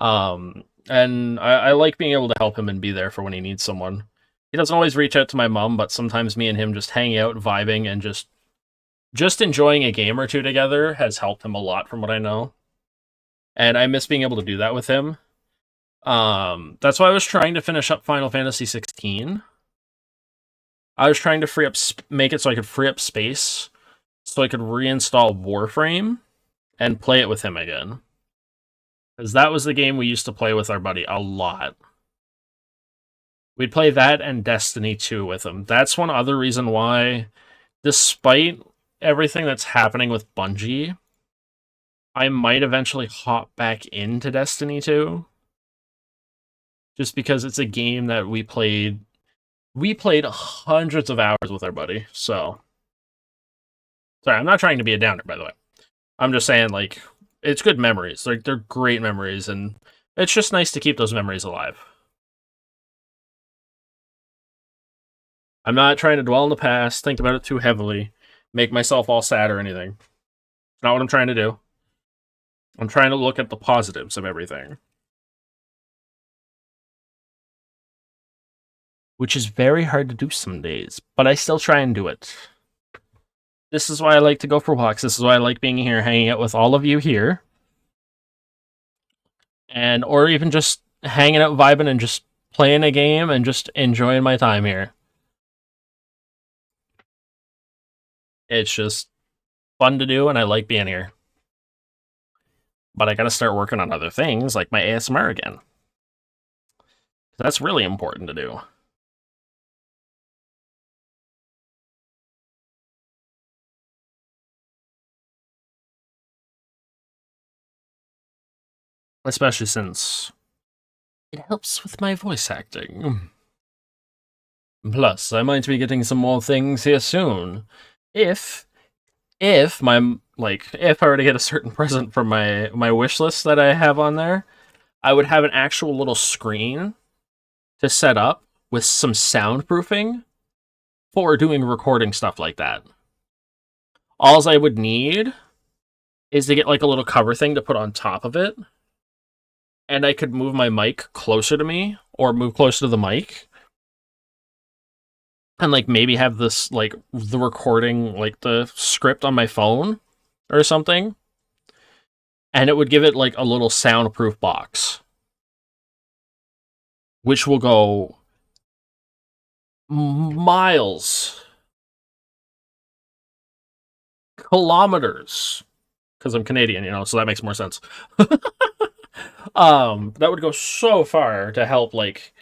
And I like being able to help him and be there for when he needs someone. He doesn't always reach out to my mom, but sometimes me and him just hanging out, vibing, and just enjoying a game or two together has helped him a lot from what I know. And I miss being able to do that with him. That's why I was trying to finish up Final Fantasy 16. I was trying to make it so I could free up space so I could reinstall Warframe and play it with him again. Because that was the game we used to play with our buddy a lot. We'd play that and Destiny 2 with him. That's one other reason why, despite everything that's happening with Bungie, I might eventually hop back into Destiny 2. just because it's a game that we played hundreds of hours with our buddy. So sorry, I'm not trying to be a downer, by the way. I'm just saying, like, it's good memories. Like, they're great memories, and it's just nice to keep those memories alive. I'm not trying to dwell in the past, think about it too heavily, make myself all sad or anything. It's not what I'm trying to do. I'm trying to look at the positives of everything. Which is very hard to do some days, but I still try and do it. This is why I like to go for walks. This is why I like being here, hanging out with all of you here. And or even just hanging out, vibing, and just playing a game and just enjoying my time here. It's just fun to do, and I like being here. But I gotta start working on other things, like my ASMR again. That's really important to do. Especially since it helps with my voice acting. Plus, I might be getting some more things here soon. If my if I were to get a certain present from my wish list that I have on there, I would have an actual little screen to set up with some soundproofing for doing recording stuff like that. Alls I would need is to get like a little cover thing to put on top of it, and I could move my mic closer to me or move closer to the mic, and like maybe have this like the recording, like the script on my phone or something, and it would give it like a little soundproof box, which will go miles, kilometers, because I'm Canadian, so that makes more sense. That would go so far to help, like,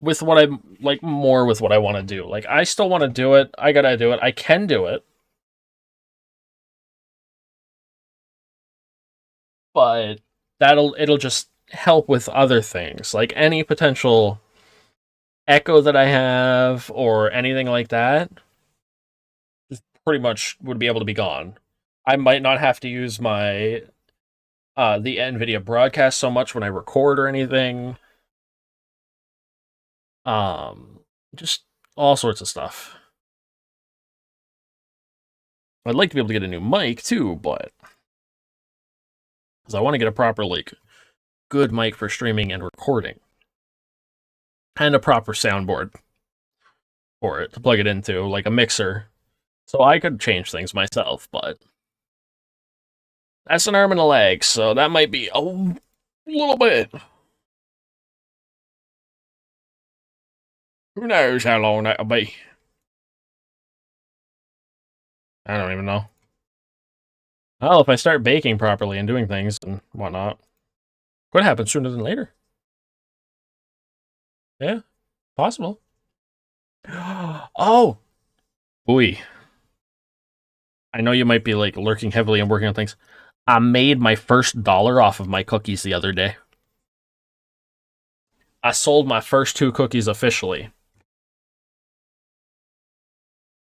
with what I'm, like, more with what I want to do. Like, I still want to do it. I gotta do it. I can do it. But it'll just help with other things. Like, any potential echo that I have or anything like that, just pretty much would be able to be gone. I might not have to use my the NVIDIA broadcast so much when I record or anything. Um, just all sorts of stuff. I'd like to be able to get a new mic too, but because I want to get a proper, like, good mic for streaming and recording, and a proper soundboard for it to plug it into, like a mixer, so I could change things myself. But that's an arm and a leg, so that might be a little bit. Who knows how long that'll be? I don't even know. Well, if I start baking properly and doing things and whatnot, could happen sooner than later. Yeah, possible. Oh, boy. I know you might be like lurking heavily and working on things. I made my first dollar off of my cookies the other day. I sold my first 2 cookies officially.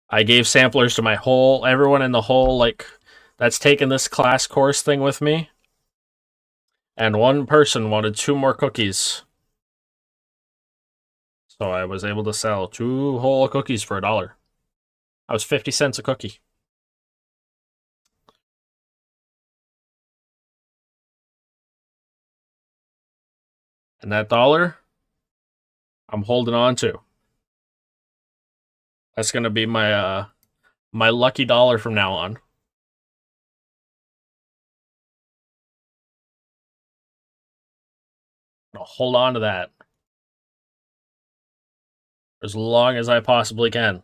I gave samplers to everyone in the whole, like, that's taken this class course thing with me. And one person wanted 2 more cookies. So I was able to sell 2 whole cookies for $1. I was 50 cents a cookie. And that dollar, I'm holding on to. That's gonna be my lucky dollar from now on. I'll hold on to that as long as I possibly can.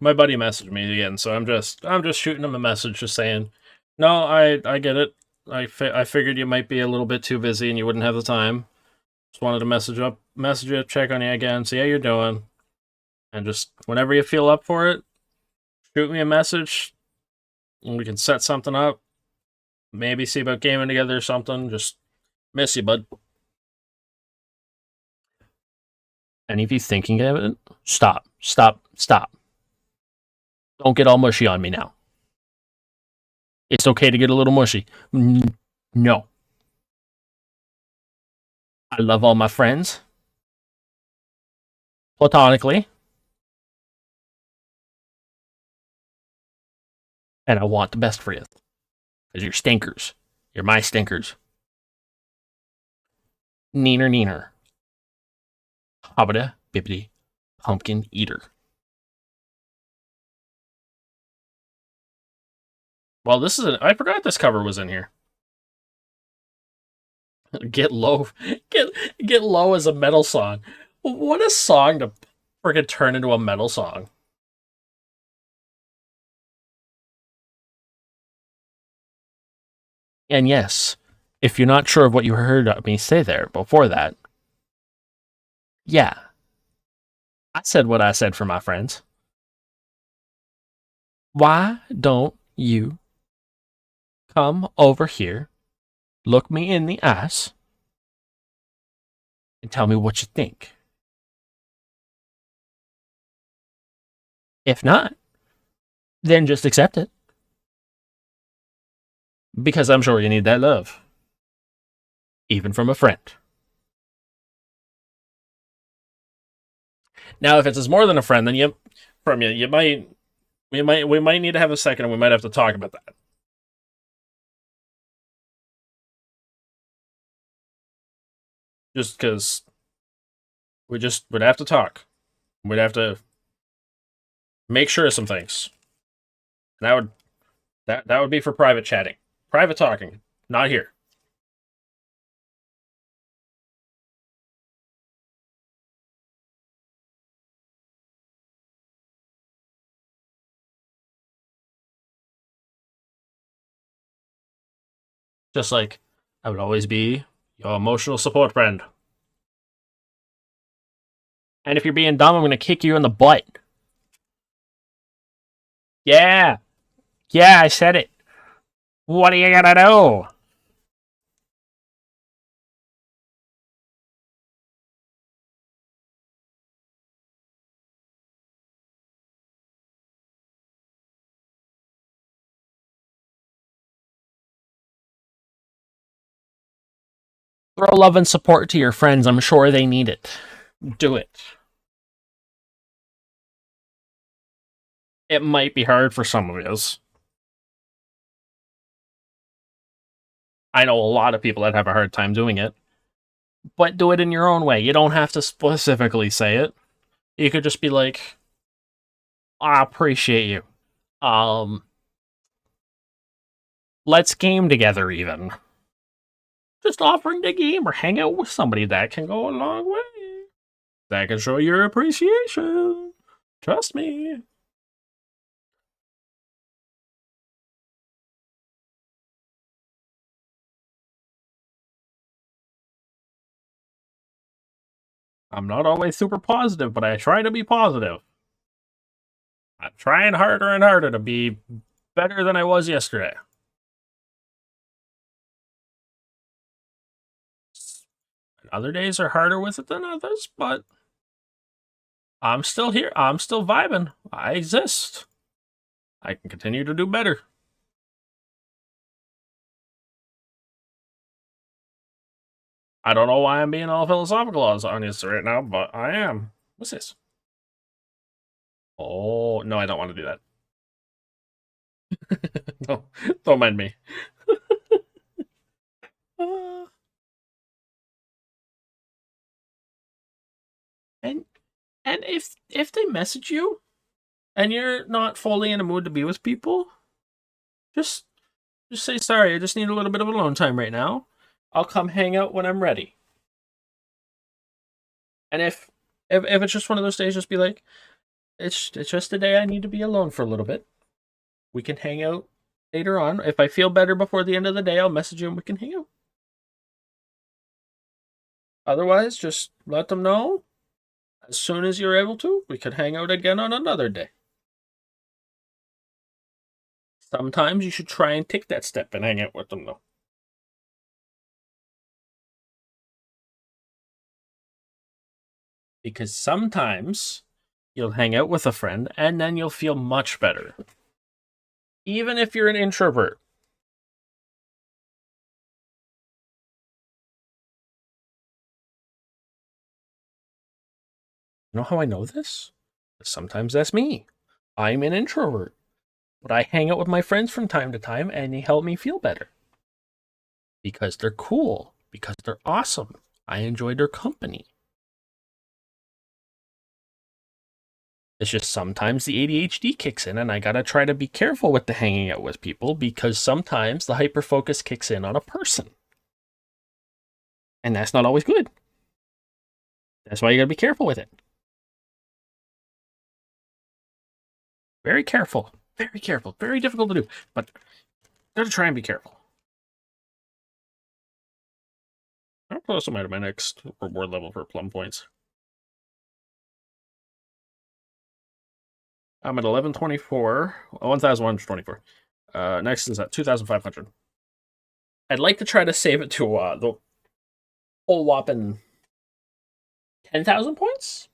My buddy messaged me again, so I'm just shooting him a message, just saying, no, I get it. I figured you might be a little bit too busy and you wouldn't have the time. Just wanted to message you, check on you again, see how you're doing, and just whenever you feel up for it, shoot me a message, and we can set something up. Maybe see about gaming together or something. Just miss you, bud. Any of you thinking of it? Stop. Don't get all mushy on me now. It's okay to get a little mushy. No. I love all my friends. Platonically. And I want the best for you. Because you're stinkers. You're my stinkers. Neener. Hobbida, bibbidi, pumpkin eater. Well, I forgot this cover was in here. Get low. Get low as a metal song. What a song to friggin' turn into a metal song. And yes, if you're not sure of what you heard me say there before that, yeah, I said what I said for my friends. Why don't you come over here, look me in the eyes, and tell me what you think? If not, then just accept it. Because I'm sure you need that love. Even from a friend. Now, if it's more than a friend, then we might need to have a second and we might have to talk about that. Just because we'd have to talk. We'd have to make sure of some things. And that would be for private chatting. Private talking. Not here. Just like I would always be your emotional support friend. And if you're being dumb, I'm going to kick you in the butt. Yeah. Yeah, I said it. What are you going to do? Throw love and support to your friends. I'm sure they need it. Do it. It might be hard for some of us. I know a lot of people that have a hard time doing it. But do it in your own way. You don't have to specifically say it. You could just be like, I appreciate you. Let's game together even. Just offering to game or hang out with somebody, that can go a long way. That can show your appreciation. Trust me. I'm not always super positive, but I try to be positive. I'm trying harder and harder to be better than I was yesterday. Other days are harder with it than others, but I'm still here. I'm still vibing. I exist. I can continue to do better. I don't know why I'm being all philosophical on this right now, but I am. What's this? Oh, no, I don't want to do that. No, don't mind me. and and if they message you and you're not fully in a mood to be with people, just say sorry. I just need a little bit of alone time right now. I'll come hang out when I'm ready. And if it's just one of those days, just be like, it's just a day I need to be alone for a little bit. We can hang out later on. If I feel better before the end of the day, I'll message you and we can hang out. Otherwise, just let them know as soon as you're able to, we could hang out again on another day. Sometimes you should try and take that step and hang out with them, though. Because sometimes you'll hang out with a friend and then you'll feel much better. Even if you're an introvert. You know how I know this? Sometimes that's me. I'm an introvert. But I hang out with my friends from time to time and they help me feel better. Because they're cool. Because they're awesome. I enjoy their company. It's just sometimes the ADHD kicks in and I gotta try to be careful with the hanging out with people because sometimes the hyperfocus kicks in on a person. And that's not always good. That's why you gotta be careful with it. Very careful. Very careful. Very difficult to do. But gotta try and be careful. How close am I to my next reward level for plum points? I'm at 1124. 1124. Next is at 2500. I'd like to try to save it to the whole whopping 10,000 points?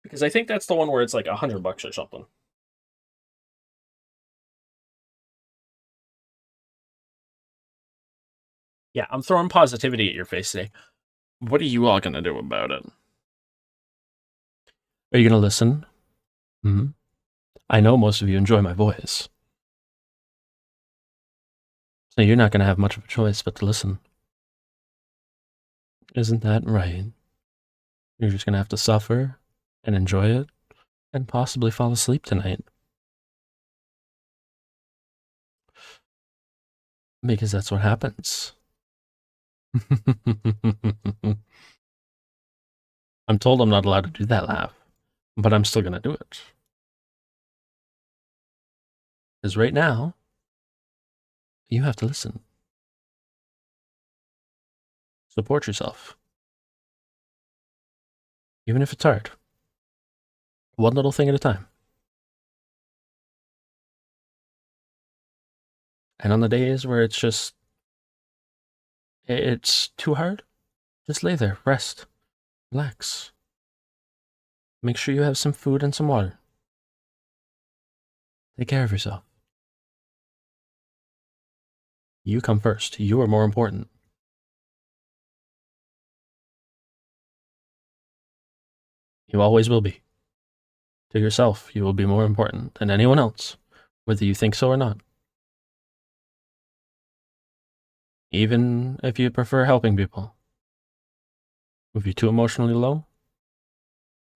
Because I think that's the one where it's like $100 or something. Yeah, I'm throwing positivity at your face today. What are you all gonna do about it? Are you gonna listen? Hmm. I know most of you enjoy my voice. So you're not gonna have much of a choice but to listen. Isn't that right? You're just gonna have to suffer and enjoy it and possibly fall asleep tonight. Because that's what happens. I'm told I'm not allowed to do that laugh, but I'm still gonna do it. Because right now, you have to listen. Support yourself. Even if it's hard. One little thing at a time. And on the days where it's just, it's too hard, just lay there, rest, relax. Make sure you have some food and some water. Take care of yourself. You come first. You are more important. You always will be. To yourself, you will be more important than anyone else, whether you think so or not. Even if you prefer helping people. If you're too emotionally low,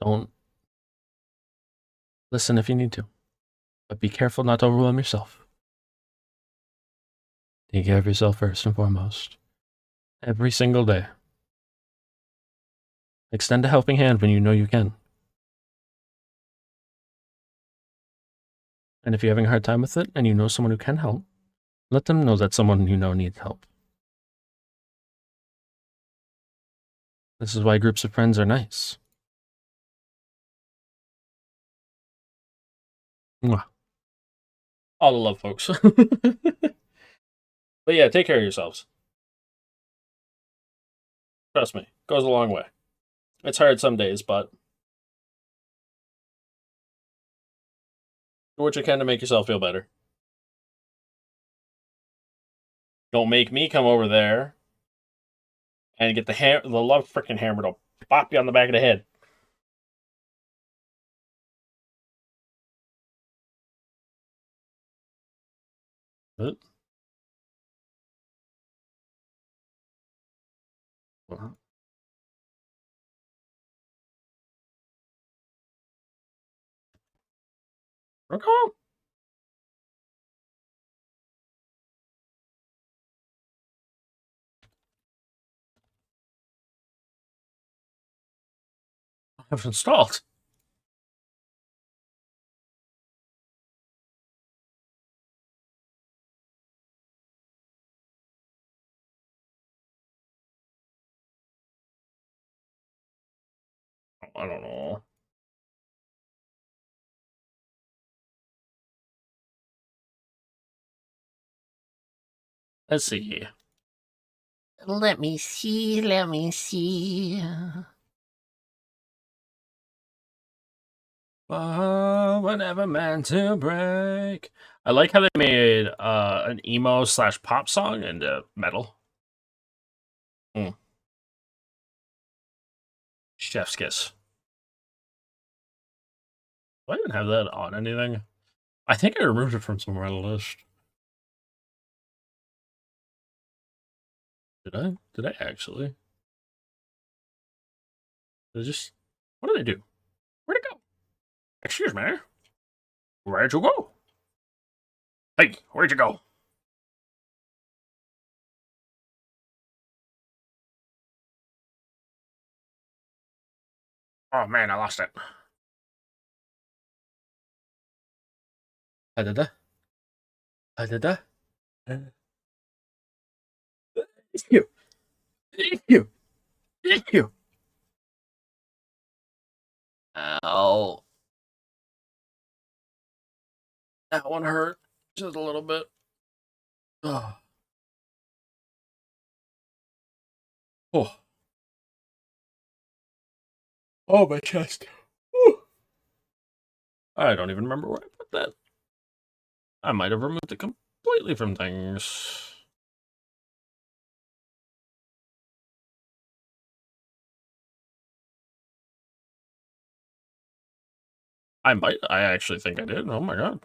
don't listen if you need to. But be careful not to overwhelm yourself. Take care of yourself first and foremost. Every single day. Extend a helping hand when you know you can. And if you're having a hard time with it and you know someone who can help, let them know that someone you know needs help. This is why groups of friends are nice. Mwah. All the love, folks. But yeah, take care of yourselves. Trust me, goes a long way. It's hard some days, but do what you can to make yourself feel better. Don't make me come over there and get the love freaking hammer to bop you on the back of the head. What? Okay. I've installed. I don't know. Let's see. Let me see, let me see. Whatever meant to break. I like how they made an emo / pop song into metal. Chef's kiss. Do I even have that on anything? I think I removed it from somewhere on the list. Did I? Did I actually? Did I just... What did I do? Where'd it go? Excuse me. Where'd you go? Hey, where'd you go? Oh man, I lost it. Da-da-da. Da-da-da. You. You. You. Ow. That one hurt. Just a little bit. Oh. Oh. Oh, my chest. Whew. I don't even remember where I put that. I might have removed it completely from things. I actually think I did. Oh my god.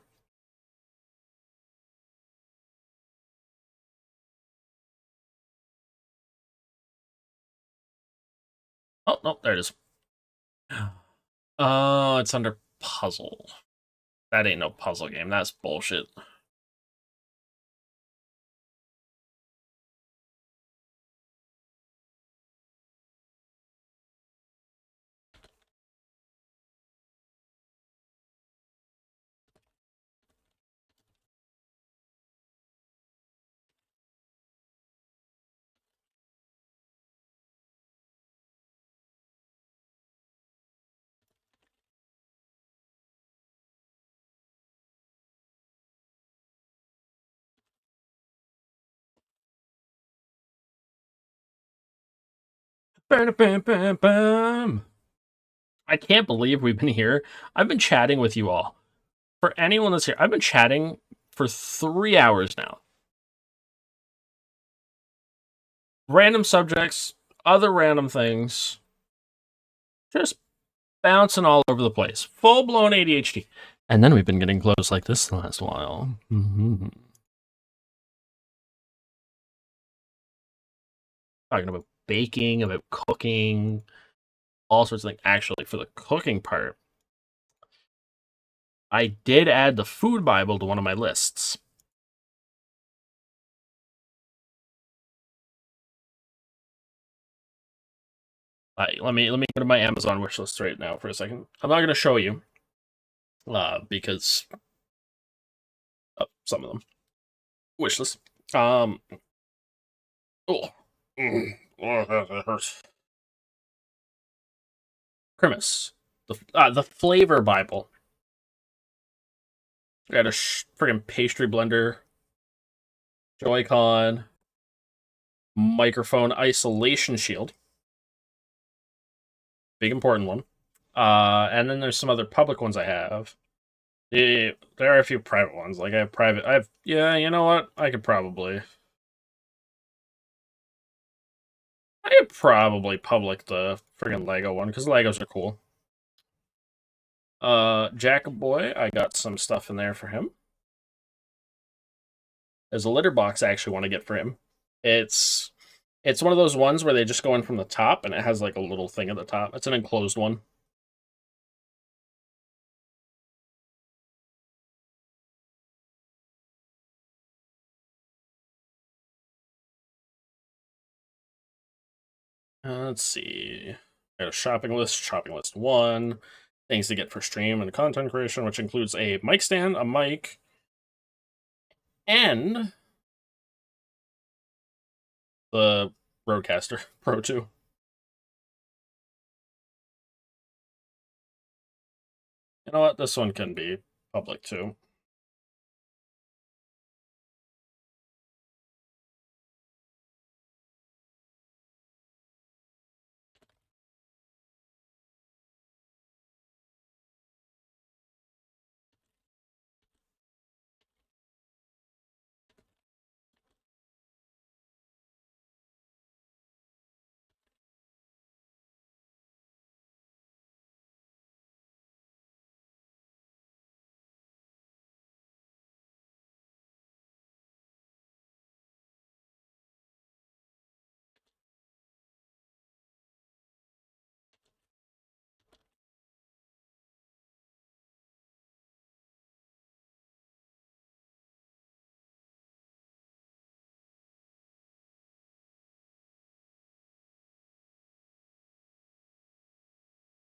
Oh, no, there it is. Oh, it's under puzzle. That ain't no puzzle game. That's bullshit. Bam, bam, bam, bam. I can't believe we've been here. I've been chatting with you all. For anyone that's here, I've been chatting for 3 hours now. Random subjects, other random things. Just bouncing all over the place. Full blown ADHD. And then we've been getting close like this the last while. Mm-hmm. Talking about baking, about cooking, all sorts of things. Actually, for the cooking part, I did add the food Bible to one of my lists. Let me go to my Amazon wish list right now for a second. I'm not going to show you because of some of them wish list. Oh, that hurts. Grimace, the flavor Bible. I got a friggin' pastry blender, Joy-Con, microphone isolation shield, big important one. And then there's some other public ones I have. There are a few private ones. Like yeah, you know what? I could probably public the friggin' Lego one because Legos are cool. Jack Boy, I got some stuff in there for him. There's a litter box I actually want to get for him. It's one of those ones where they just go in from the top and it has like a little thing at the top. It's an enclosed one. Let's see. I got a shopping list 1, things to get for stream and content creation, which includes a mic stand, a mic, and the Rodecaster Pro 2. You know what? This one can be public too.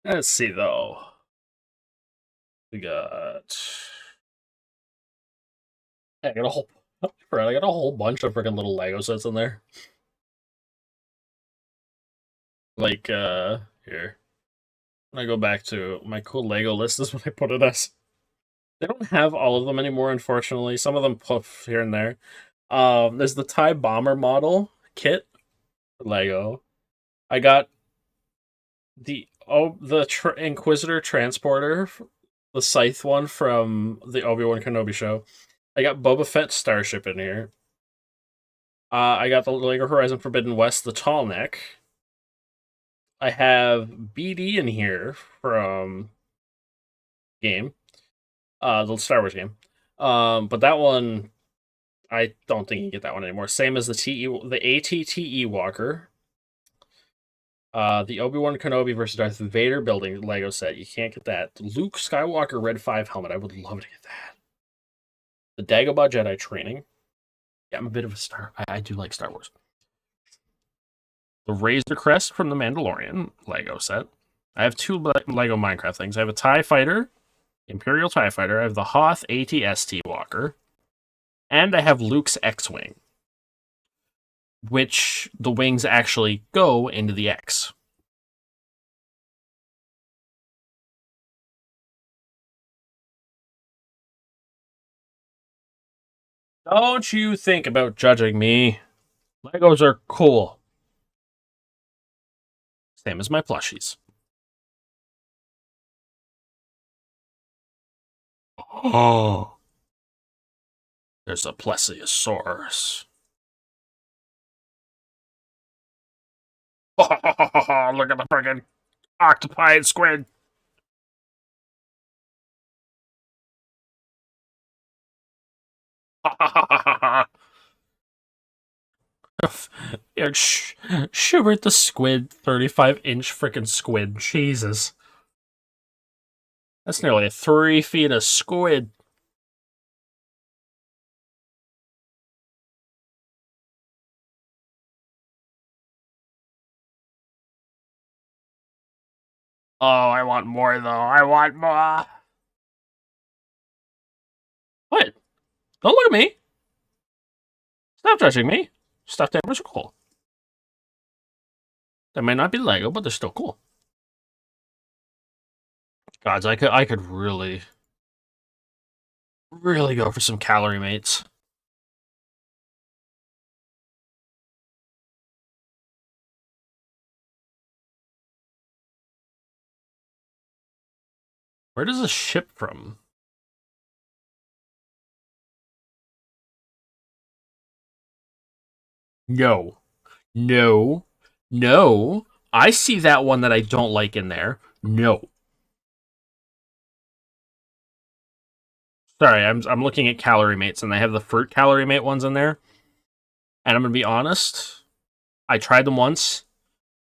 Let's see though. We got. I got a whole. I got a whole bunch of freaking little Lego sets in there. Like here. When I go back to my cool Lego list, this is what I put it as. They don't have all of them anymore, unfortunately. Some of them puff here and there. There's the TIE bomber model kit for Lego. I got the Inquisitor transporter, the Scythe one from the Obi-Wan Kenobi show. I got Boba Fett starship in here. I got the Lego Horizon Forbidden West, the tall neck. I have BD in here from game, the Star Wars game. But that one, I don't think you can get that one anymore. Same as the ATTE Walker. The Obi-Wan Kenobi versus Darth Vader building Lego set. You can't get that. The Luke Skywalker Red 5 helmet. I would love to get that. The Dagobah Jedi training. Yeah, I'm a bit of a star. I do like Star Wars. The Razor Crest from the Mandalorian Lego set. I have two Lego Minecraft things. I have a TIE Fighter, Imperial TIE Fighter. I have the Hoth ATST Walker. And I have Luke's X-Wing, which the wings actually go into the X. Don't you think about judging me. Legos are cool. Same as my plushies. Oh. There's a plesiosaurus. Look at the friggin' octopi and squid. Yeah, Schubert the squid, 35-inch freaking squid. Jesus. That's nearly 3 feet of squid. Oh, I want more, though. I want more. What? Don't look at me. Stop judging me. Stuffed animals are cool. They might not be Lego, but they're still cool. Gods, I could really go for some calorie mates. Where does this ship from? No. No. No. I see that one that I don't like in there. No. Sorry, I'm looking at calorie mates and they have the fruit calorie mate ones in there. And I'm gonna be honest, I tried them once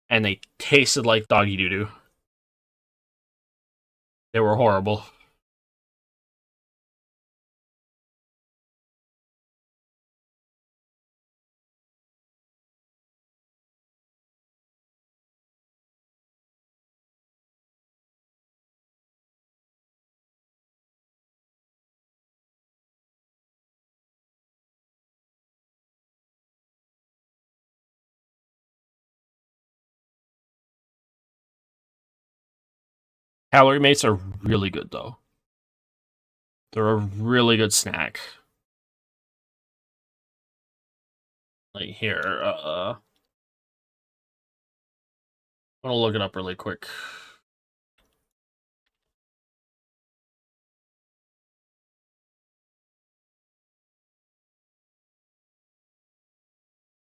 and they tasted like doggy doo doo. They were horrible. Calorie Mates are really good, though. They're a really good snack. Like here, I'm gonna look it up really quick.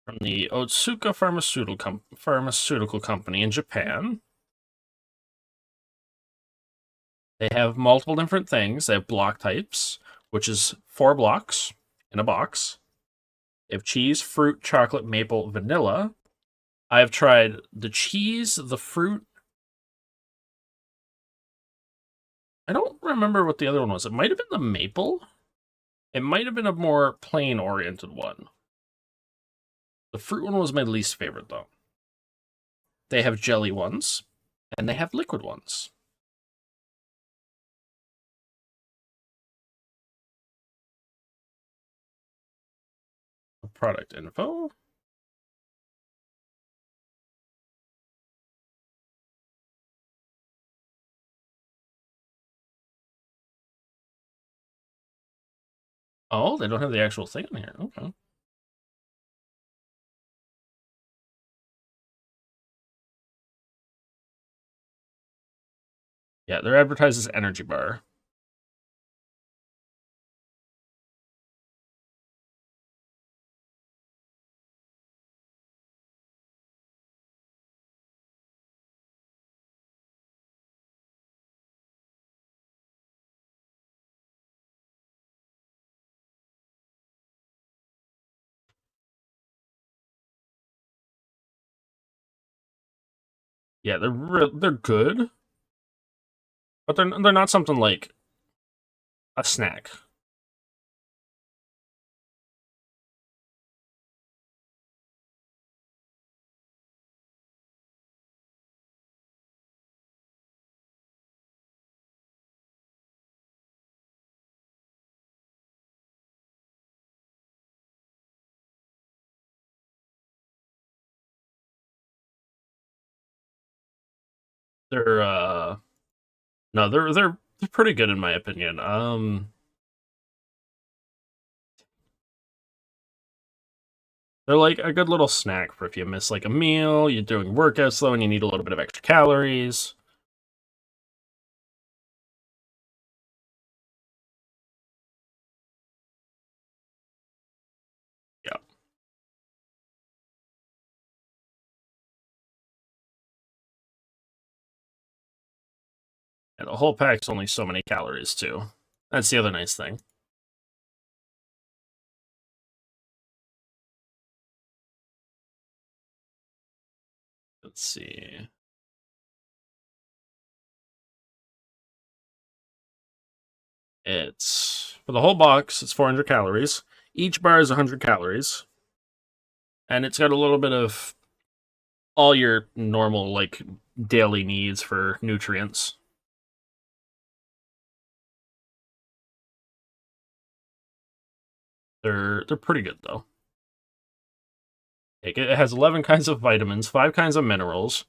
From the Otsuka Pharmaceutical Company in Japan. They have multiple different things. They have block types, which is 4 blocks in a box. They have cheese, fruit, chocolate, maple, vanilla. I've tried the cheese, the fruit. I don't remember what the other one was. It might have been the maple. It might have been a more plain-oriented one. The fruit one was my least favorite, though. They have jelly ones, and they have liquid ones. Product info. Oh, they don't have the actual thing in here. Okay. Yeah, they're advertised as energy bar. Yeah, they're good, but they're not something like a snack. They're no, they're pretty good in my opinion. They're like a good little snack for if you miss like a meal, you're doing workouts though, and you need a little bit of extra calories. Yeah. And the whole pack's only so many calories too. That's the other nice thing. Let's see. It's for the whole box, it's 400 calories. Each bar is 100 calories. And it's got a little bit of all your normal like daily needs for nutrients. They're pretty good though. It has 11 kinds of vitamins, 5 kinds of minerals,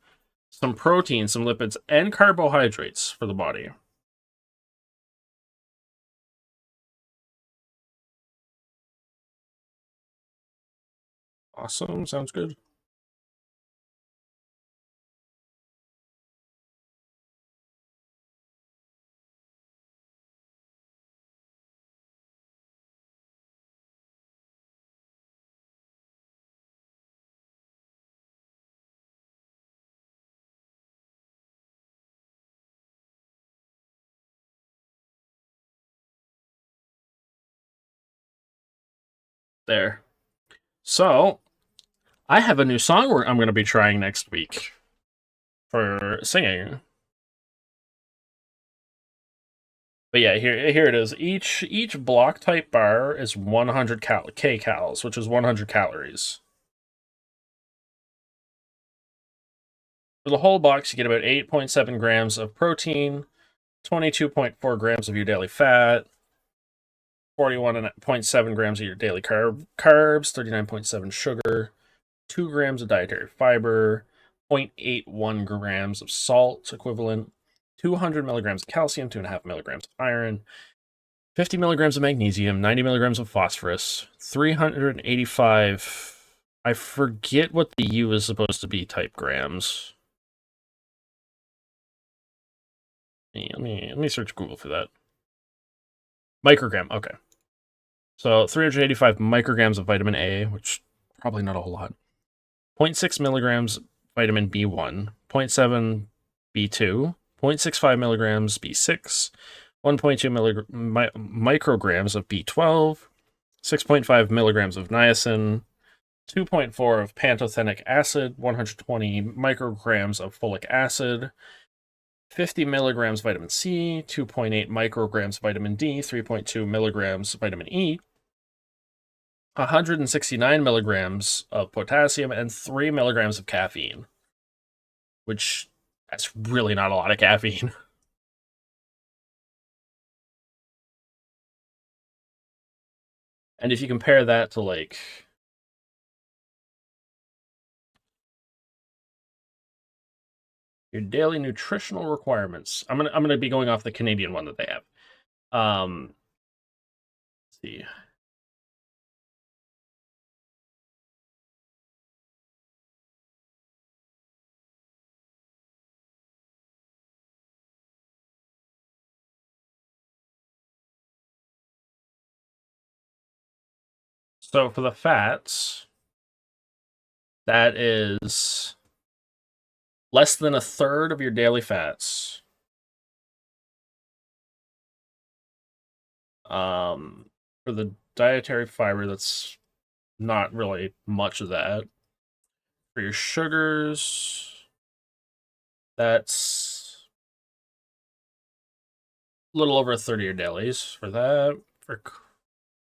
some protein, some lipids, and carbohydrates for the body. Awesome, sounds good. There. So, I have a new song I'm going to be trying next week for singing. But yeah, here it is. Each block type bar is 100 kcals, which is 100 calories. For the whole box, you get about 8.7 grams of protein, 22.4 grams of your daily fat, 41.7 grams of your daily carbs, 39.7 sugar, 2 grams of dietary fiber, 0.81 grams of salt equivalent, 200 milligrams of calcium, 2.5 milligrams of iron, 50 milligrams of magnesium, 90 milligrams of phosphorus, 385. I forget what the U is supposed to be type grams. Let me search Google for that. Microgram, okay. So 385 micrograms of vitamin A, which probably not a whole lot. 0.6 milligrams vitamin B1, 0.7 B2, 0.65 milligrams B6, 1.2 micrograms of B12, 6.5 milligrams of niacin, 2.4 of pantothenic acid, 120 micrograms of folic acid, 50 milligrams vitamin C, 2.8 micrograms vitamin D, 3.2 milligrams vitamin E, 169 milligrams of potassium, and 3 milligrams of caffeine. Which, that's really not a lot of caffeine. And if you compare that to, like, your daily nutritional requirements, I'm gonna be going off the Canadian one that they have. Let's see. So for the fats, that is less than a third of your daily fats. For the dietary fiber, that's not really much of that. For your sugars, that's a little over a third of your dailies. For that,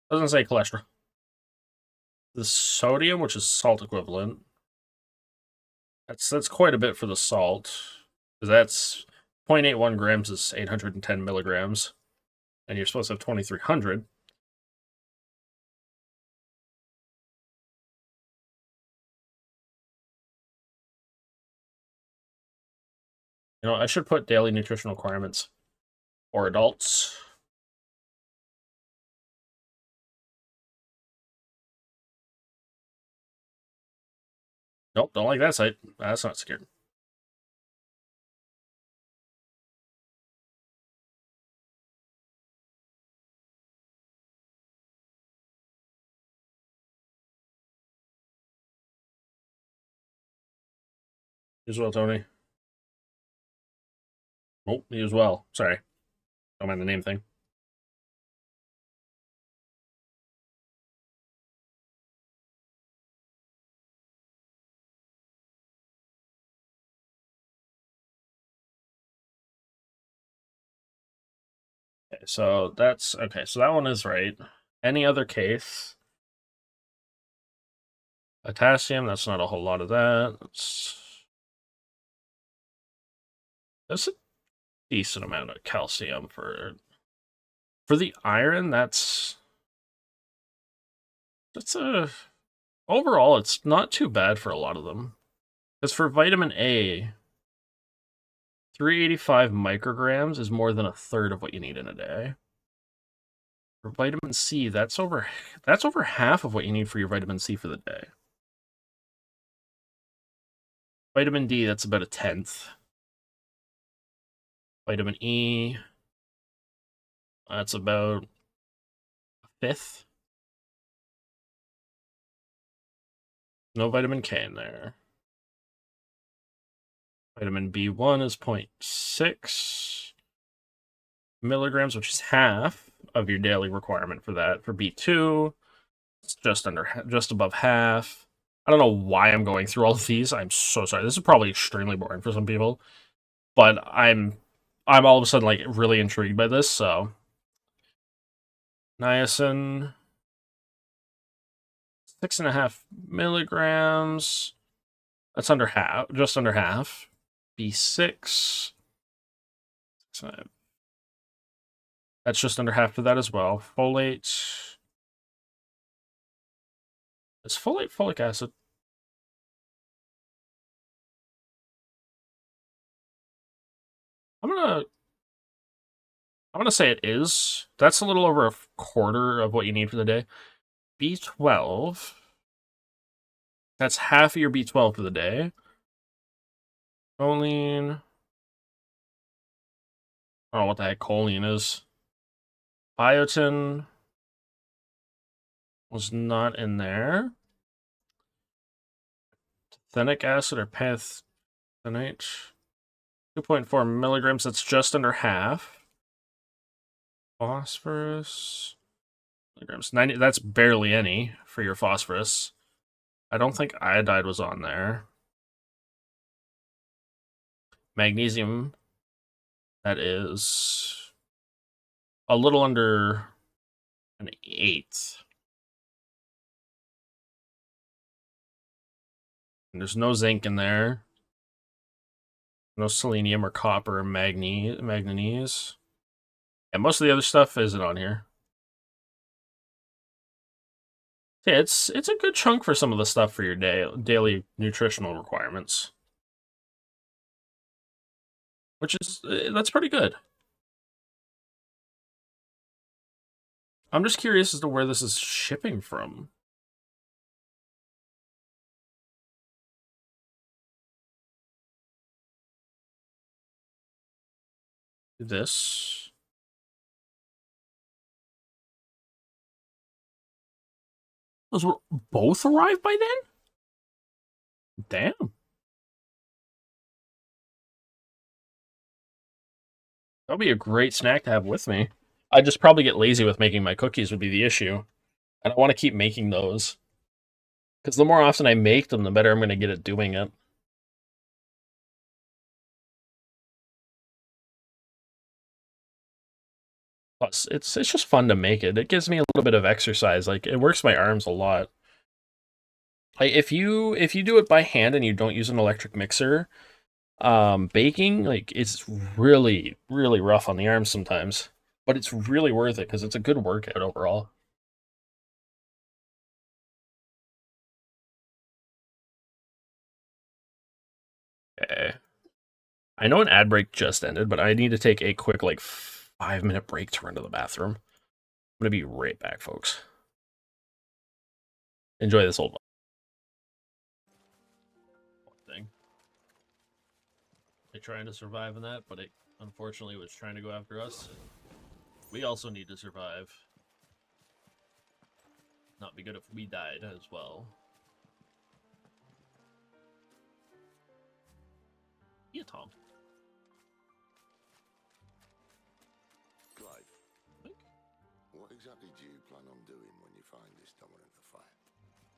doesn't say cholesterol. The sodium, which is salt equivalent, that's quite a bit for the salt. Because that's 0.81 grams is 810 milligrams. And you're supposed to have 2,300. You know, I should put daily nutritional requirements for adults. Nope, don't like that site. That's not scared. You as well, Tony. Oh, you as well. Sorry. Don't mind the name thing. Okay, so that's okay. So that one is right. Any other case? Potassium, that's not a whole lot of that. That's a decent amount of calcium for the iron. That's a overall, it's not too bad for a lot of them. Because for vitamin A, 385 micrograms is more than a third of what you need in a day. For vitamin C, that's over half of what you need for your vitamin C for the day. Vitamin D, that's about a tenth. Vitamin E, that's about a fifth. No vitamin K in there. Vitamin B1 is 0.6 milligrams, which is half of your daily requirement for that. For B2, it's just above half. I don't know why I'm going through all of these. I'm so sorry. This is probably extremely boring for some people, but I'm all of a sudden like really intrigued by this. So niacin, 6.5 milligrams. That's under half, just under half. B6. That's just under half of that as well. Folate. Is folate folic acid? I'm gonna say it is. That's a little over a quarter of what you need for the day. B12. That's half of your B12 for the day. Choline. I don't know what the heck choline is. Biotin was not in there. Pantothenic acid or panthenate. 2.4 milligrams, that's just under half. Phosphorus. Milligrams. 90, that's barely any for your phosphorus. I don't think iodide was on there. Magnesium, that is a little under an 8. And there's no zinc in there. No selenium or copper or manganese. And most of the other stuff isn't on here. Yeah, it's a good chunk for some of the stuff for your daily nutritional requirements. Which is, that's pretty good. I'm just curious as to where this is shipping from. This. Those were both arrived by then? Damn. That'll be a great snack to have with me. I just probably get lazy with making my cookies would be the issue. And I want to keep making those. Because the more often I make them, the better I'm going to get at doing it. Plus, it's just fun to make it. It gives me a little bit of exercise. Like, it works my arms a lot. Like, if you do it by hand and you don't use an electric mixer, baking, like, it's really, really rough on the arms sometimes. But it's really worth it because it's a good workout overall. Okay. I know an ad break just ended, but I need to take a quick, like, 5-minute break to run to the bathroom. I'm gonna be right back, folks. Enjoy this old thing. They're trying to survive in that, but it unfortunately was trying to go after us. We also need to survive. Not be good if we died as well. Yeah, Tom. Clive, what exactly do you plan on doing when you find this dominant of fire?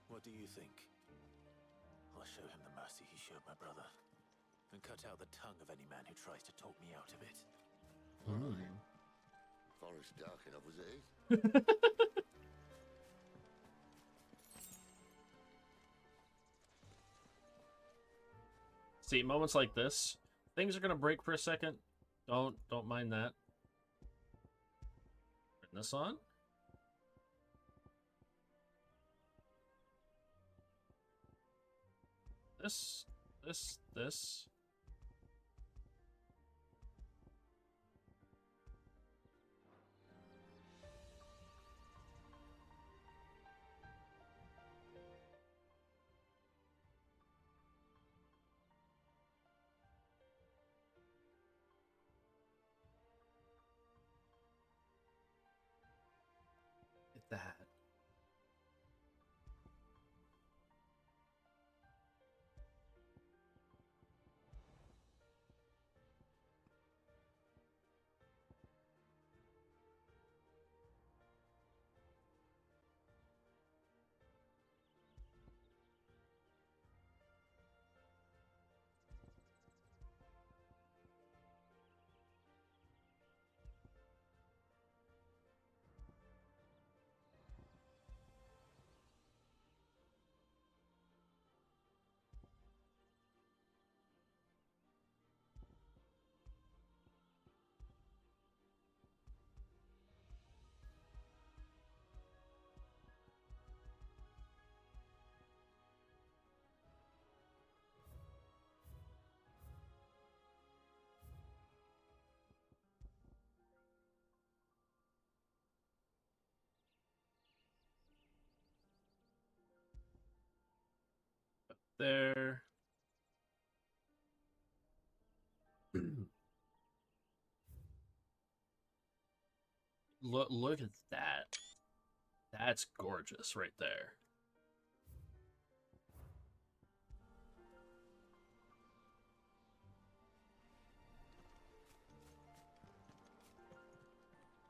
What do you think? I'll show him the mercy he showed my brother, and cut out the tongue of any man who tries to talk me out of it. Forest dark enough as it is. See, moments like this, things are gonna break for a second. Don't mind that. Turn this on. This. That. there. Look at that. That's gorgeous right there.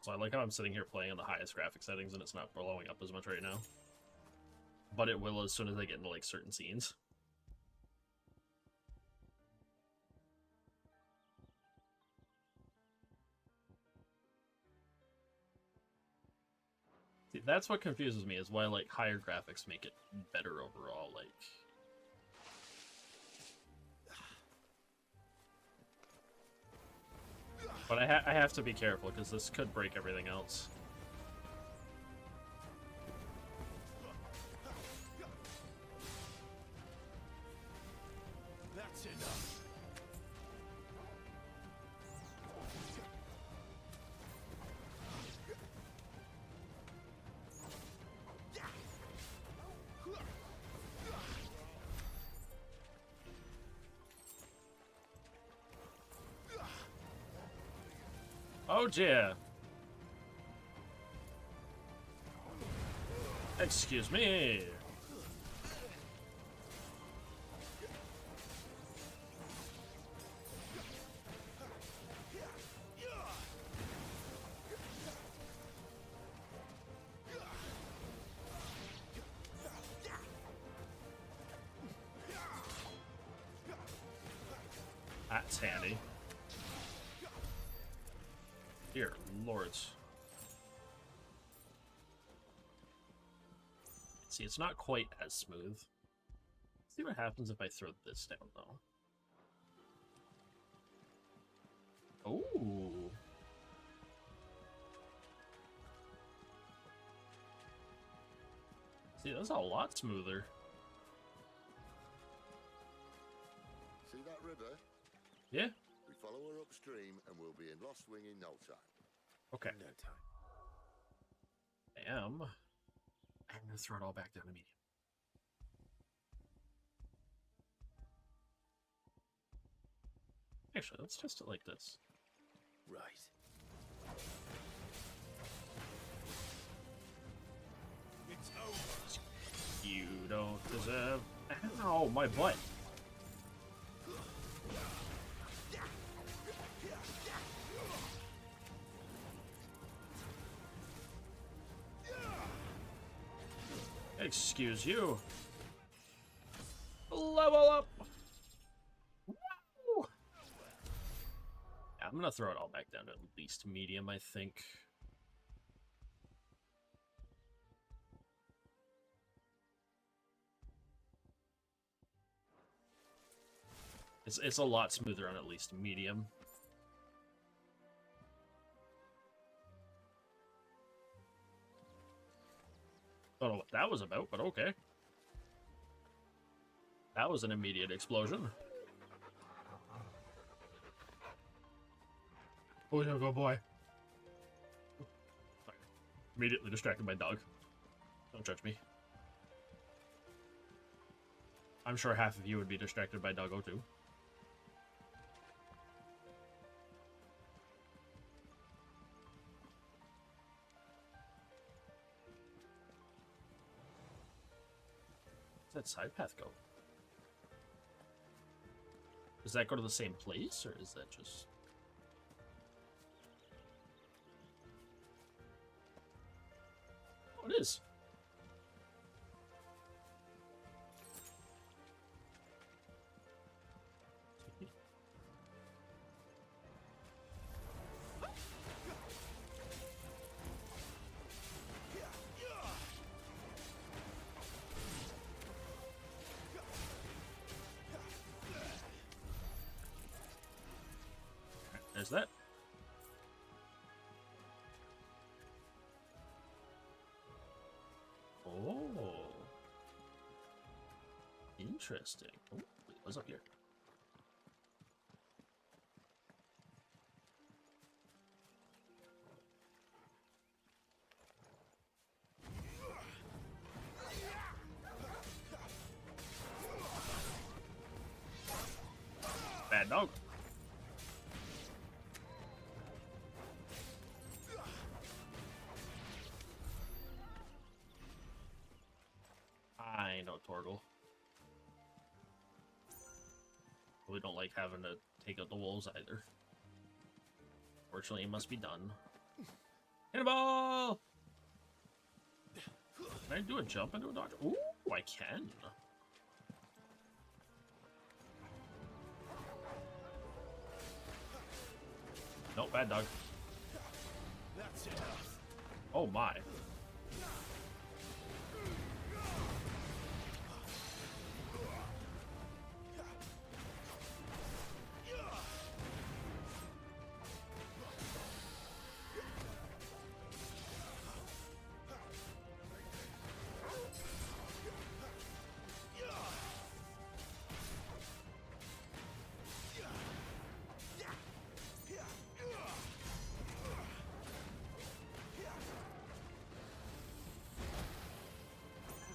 So I like how I'm sitting here playing on the highest graphic settings and it's not blowing up as much right now. But it will as soon as I get into like certain scenes. See, that's what confuses me, is why like higher graphics make it better overall. Like, but I have to be careful because this could break everything else. That's enough. Oh dear. Excuse me. That's handy. Dear lords. See, it's not quite as smooth. Let's see what happens if I throw this down, though. Ooh. See, that's a lot smoother. See that river? Yeah. We follow her upstream and we'll be in Lost Wing in no time. Okay. No time. I'm gonna throw it all back down to medium. Actually, let's test it like this. Right. It's over. You don't deserve. Ow, my butt. Excuse you. Level up. Woo! Yeah, I'm gonna throw it all back down to at least medium, I think. It's a lot smoother on at least medium. Don't know what that was about, but okay. That was an immediate explosion. Oh, yeah, go boy. Sorry. Immediately distracted by dog. Don't judge me. I'm sure half of you would be distracted by Doggo too. Where's that side path go? Does that go to the same place, or is that just... Oh, it is. There's that. Oh. Interesting. Oh, wait, what's up here? Bad dog. I know, Torgle. We don't like having to take out the wolves either. Fortunately, it must be done. Cannonball! Can I do a jump into a dodge? Ooh, I can. Nope, bad dog. That's enough. Oh my.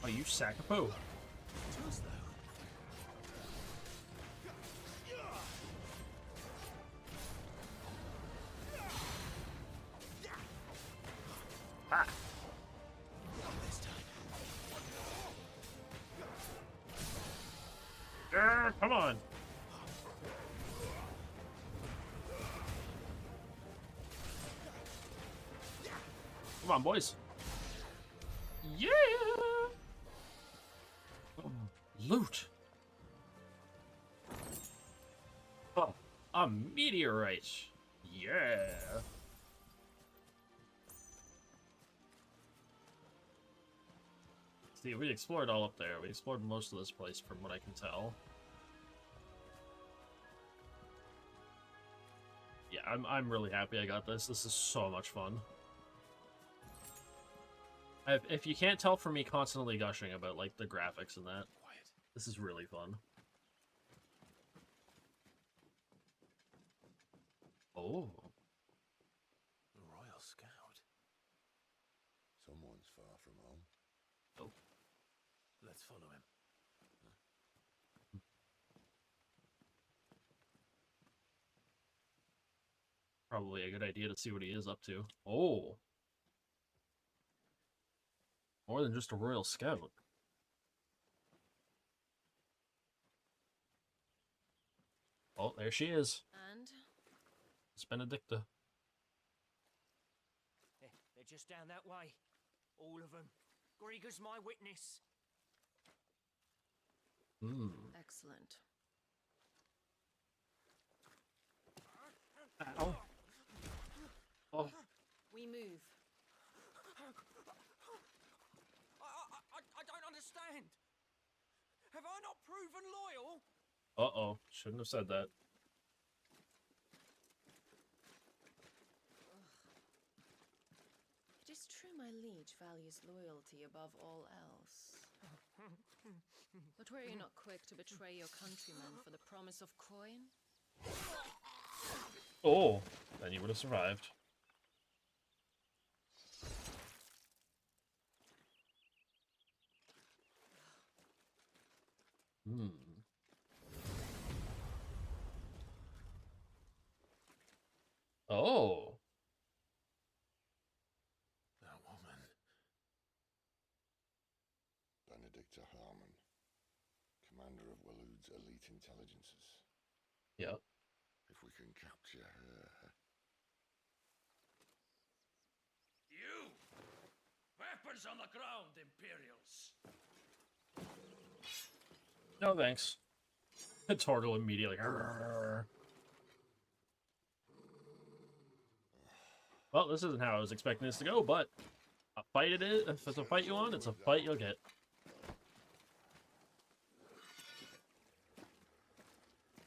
Oh, you sack of poo. Too slow. Ah. Not this time. Yeah, come on. Come on, boys. Yeah. Oh, loot. Oh, a meteorite. Yeah. See, we explored all up there. We explored most of this place from what I can tell. Yeah, I'm really happy I got this. This is so much fun. If you can't tell from me constantly gushing about like the graphics and that, Quiet. this is really fun. Oh. A Royal Scout. Someone's far from home. Oh. Let's follow him. Probably a good idea to see what he is up to. Oh. More than just a Royal Scout. Oh, there she is. And It's Benedicta. They're just down that way. All of them. Grieger's my witness. Hmm. excellent. Ow. Oh. We move. I don't understand. Have I not proven loyal? Uh-oh. Shouldn't have said that. It is true my liege values loyalty above all else. But were you not quick to betray your countrymen for the promise of coin? Oh. Then you would have survived. Hmm. Oh. That woman. Benedicta Harmon, commander of Waloed's elite intelligences. Yep. If we can capture her... You! Weapons on the ground, Imperials! No thanks. Tortle immediately. "Arrgh." Well, this isn't how I was expecting this to go, but a fight it is. If it's a fight you want, it's a fight you'll get.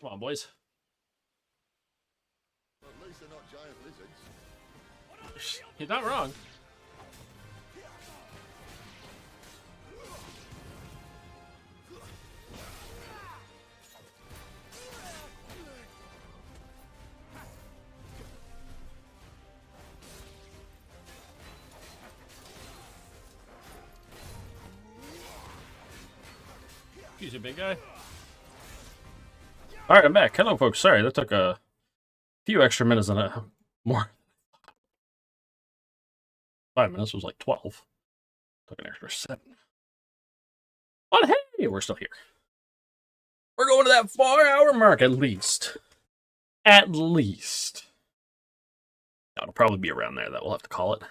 Come on, boys. At least they're not giant lizards. You're not wrong. He's a big guy. All right, I'm back. Hello, folks. Sorry, that took a few extra minutes than more. 5 minutes was like 12. Took an extra 7. But hey, we're still here. We're going to that 4-hour mark at least. At least. It'll probably be around there that we'll have to call it.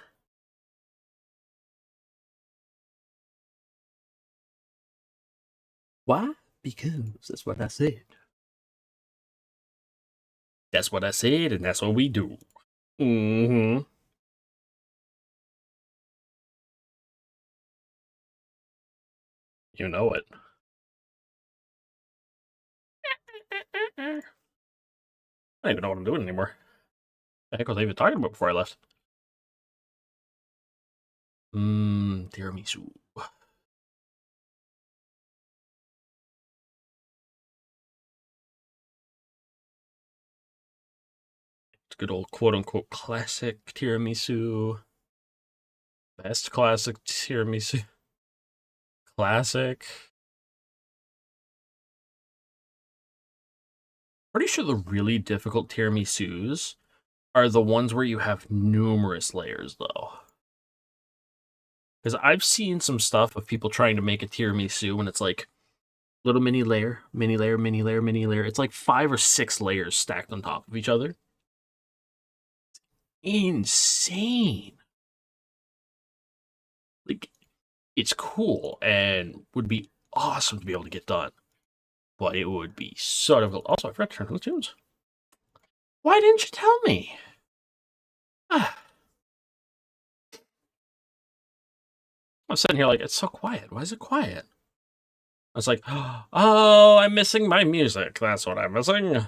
Why? Because that's what I said. That's what I said, and that's what we do. Mm-hmm. You know it. I don't even know what I'm doing anymore. The heck was I even talking about before I left? Tiramisu. It's good old quote-unquote classic tiramisu. Best classic tiramisu. Classic. Pretty sure the really difficult tiramisus are the ones where you have numerous layers, though. Because I've seen some stuff of people trying to make a tiramisu and it's like little mini layer, mini layer, mini layer, mini layer. It's like 5 or 6 layers stacked on top of each other. Insane. Like, it's cool and would be awesome to be able to get done. But it would be sort of... Also, I forgot to turn on the tunes. Why didn't you tell me? Ah. I'm sitting here like, it's so quiet. Why is it quiet? I was like, oh, I'm missing my music. That's what I'm missing.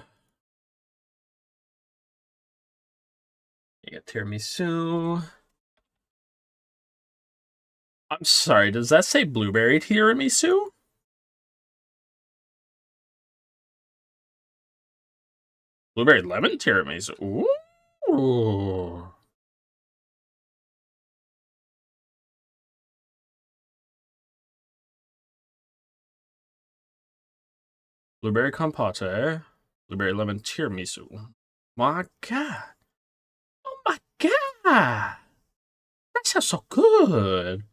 You get tiramisu. I'm sorry, does that say blueberry tiramisu? Blueberry lemon tiramisu. Ooh. Blueberry compote. Blueberry lemon tiramisu. My God. Oh my God. That sounds so good.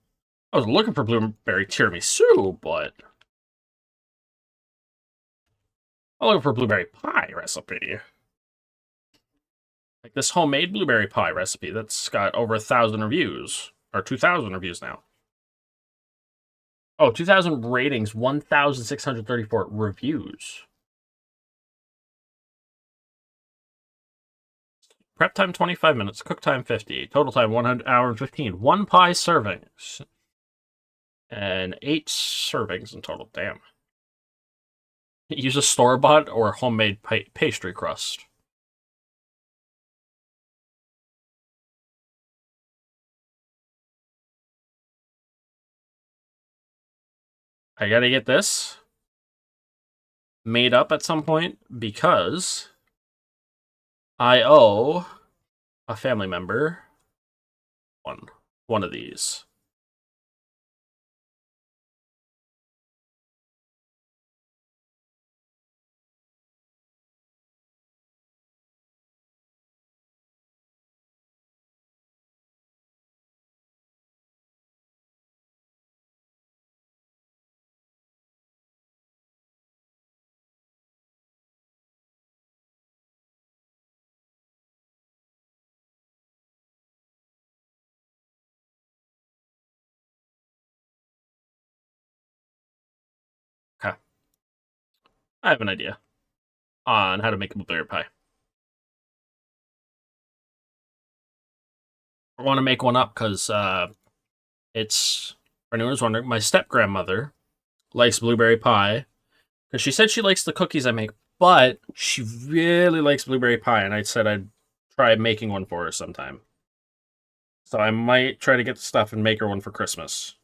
I was looking for blueberry tiramisu, but I'm looking for blueberry pie recipe. Like this homemade blueberry pie recipe that's got over 1,000 reviews. Or 2,000 reviews now. Oh, 2,000 ratings, 1,634 reviews. Prep time 25 minutes, cook time 50, total time 1 hour and 15. 1 pie servings. And 8 servings in total, damn. Use a store-bought or homemade pastry crust. I gotta get this made up at some point because I owe a family member one of these. Okay. I have an idea on how to make a blueberry pie. I want to make one up because it's, for anyone who's wondering, my step-grandmother likes blueberry pie because she said she likes the cookies I make, but she really likes blueberry pie, and I said I'd try making one for her sometime. So I might try to get the stuff and make her one for Christmas.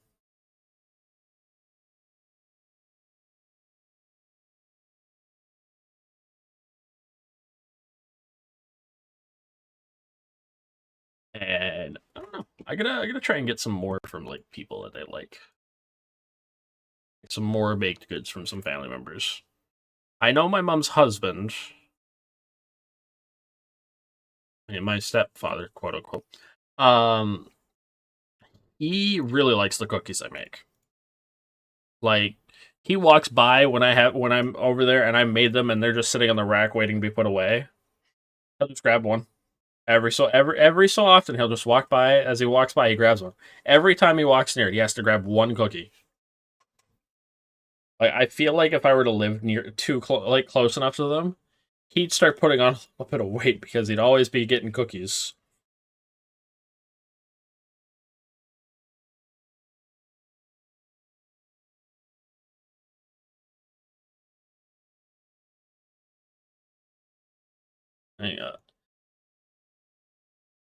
And I don't know. I gotta try and get some more from like people that I like. Some more baked goods from some family members. I know my mom's husband, my stepfather, quote unquote. He really likes the cookies I make. Like, he walks by when I'm over there and I made them and they're just sitting on the rack waiting to be put away. He'll just grab one. Every so often he'll just walk by. As he walks by, he grabs one. Every time he walks near it, he has to grab one cookie. Like, I feel like if I were to live close enough to them, he'd start putting on a bit of weight because he'd always be getting cookies.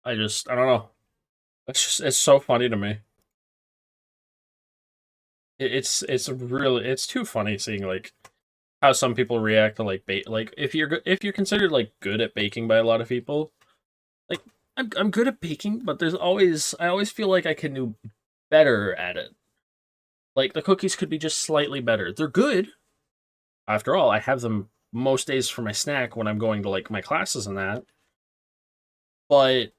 I don't know. It's so funny to me. It's too funny seeing like how some people react to like like if you're considered like good at baking by a lot of people. Like, I'm good at baking, but I always feel like I can do better at it. Like, the cookies could be just slightly better. They're good. After all, I have them most days for my snack when I'm going to like my classes and that. But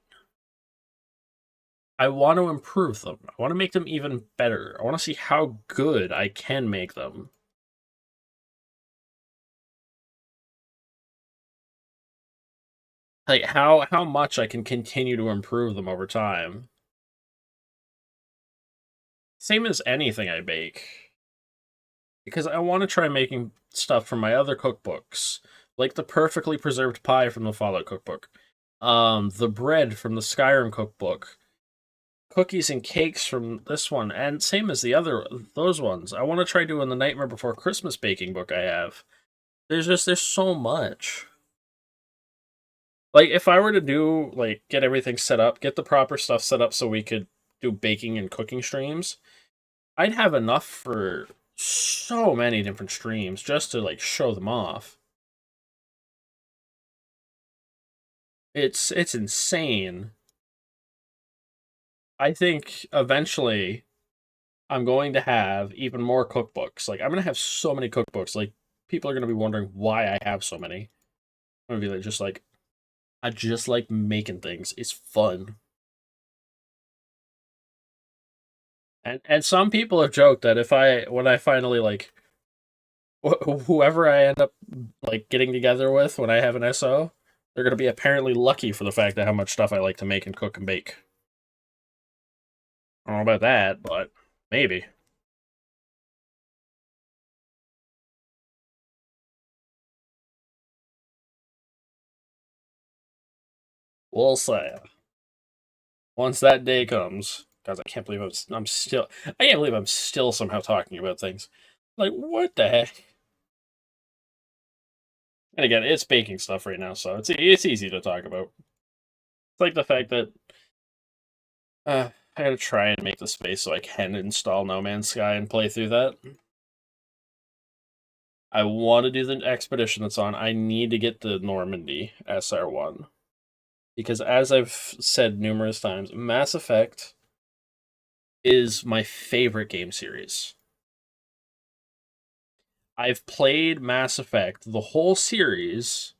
I want to improve them. I want to make them even better. I want to see how good I can make them. Like, how much I can continue to improve them over time. Same as anything I bake. Because I want to try making stuff from my other cookbooks. Like the perfectly preserved pie from the Fallout cookbook. The bread from the Skyrim cookbook. Cookies and cakes from this one. And same as those ones. I want to try doing the Nightmare Before Christmas baking book I have. There's so much. Like, if I were to do, like, get everything set up, get the proper stuff set up so we could do baking and cooking streams, I'd have enough for so many different streams just to, like, show them off. It's insane. I think eventually I'm going to have even more cookbooks. Like, I'm going to have so many cookbooks. Like, people are going to be wondering why I have so many. I'm going to be like, I just like making things. It's fun. And some people have joked that when I finally like whoever I end up like getting together with when I have an SO, they're gonna be apparently lucky for the fact that how much stuff I like to make and cook and bake. I don't know about that, but maybe. We'll say once that day comes. Guys, I can't believe I'm still somehow talking about things. Like, what the heck? And again, it's baking stuff right now, so it's easy to talk about. It's like the fact that I gotta try and make the space so I can install No Man's Sky and play through that. I want to do the expedition that's on. I need to get the Normandy SR1. Because as I've said numerous times, Mass Effect is my favorite game series. I've played Mass Effect, the whole series,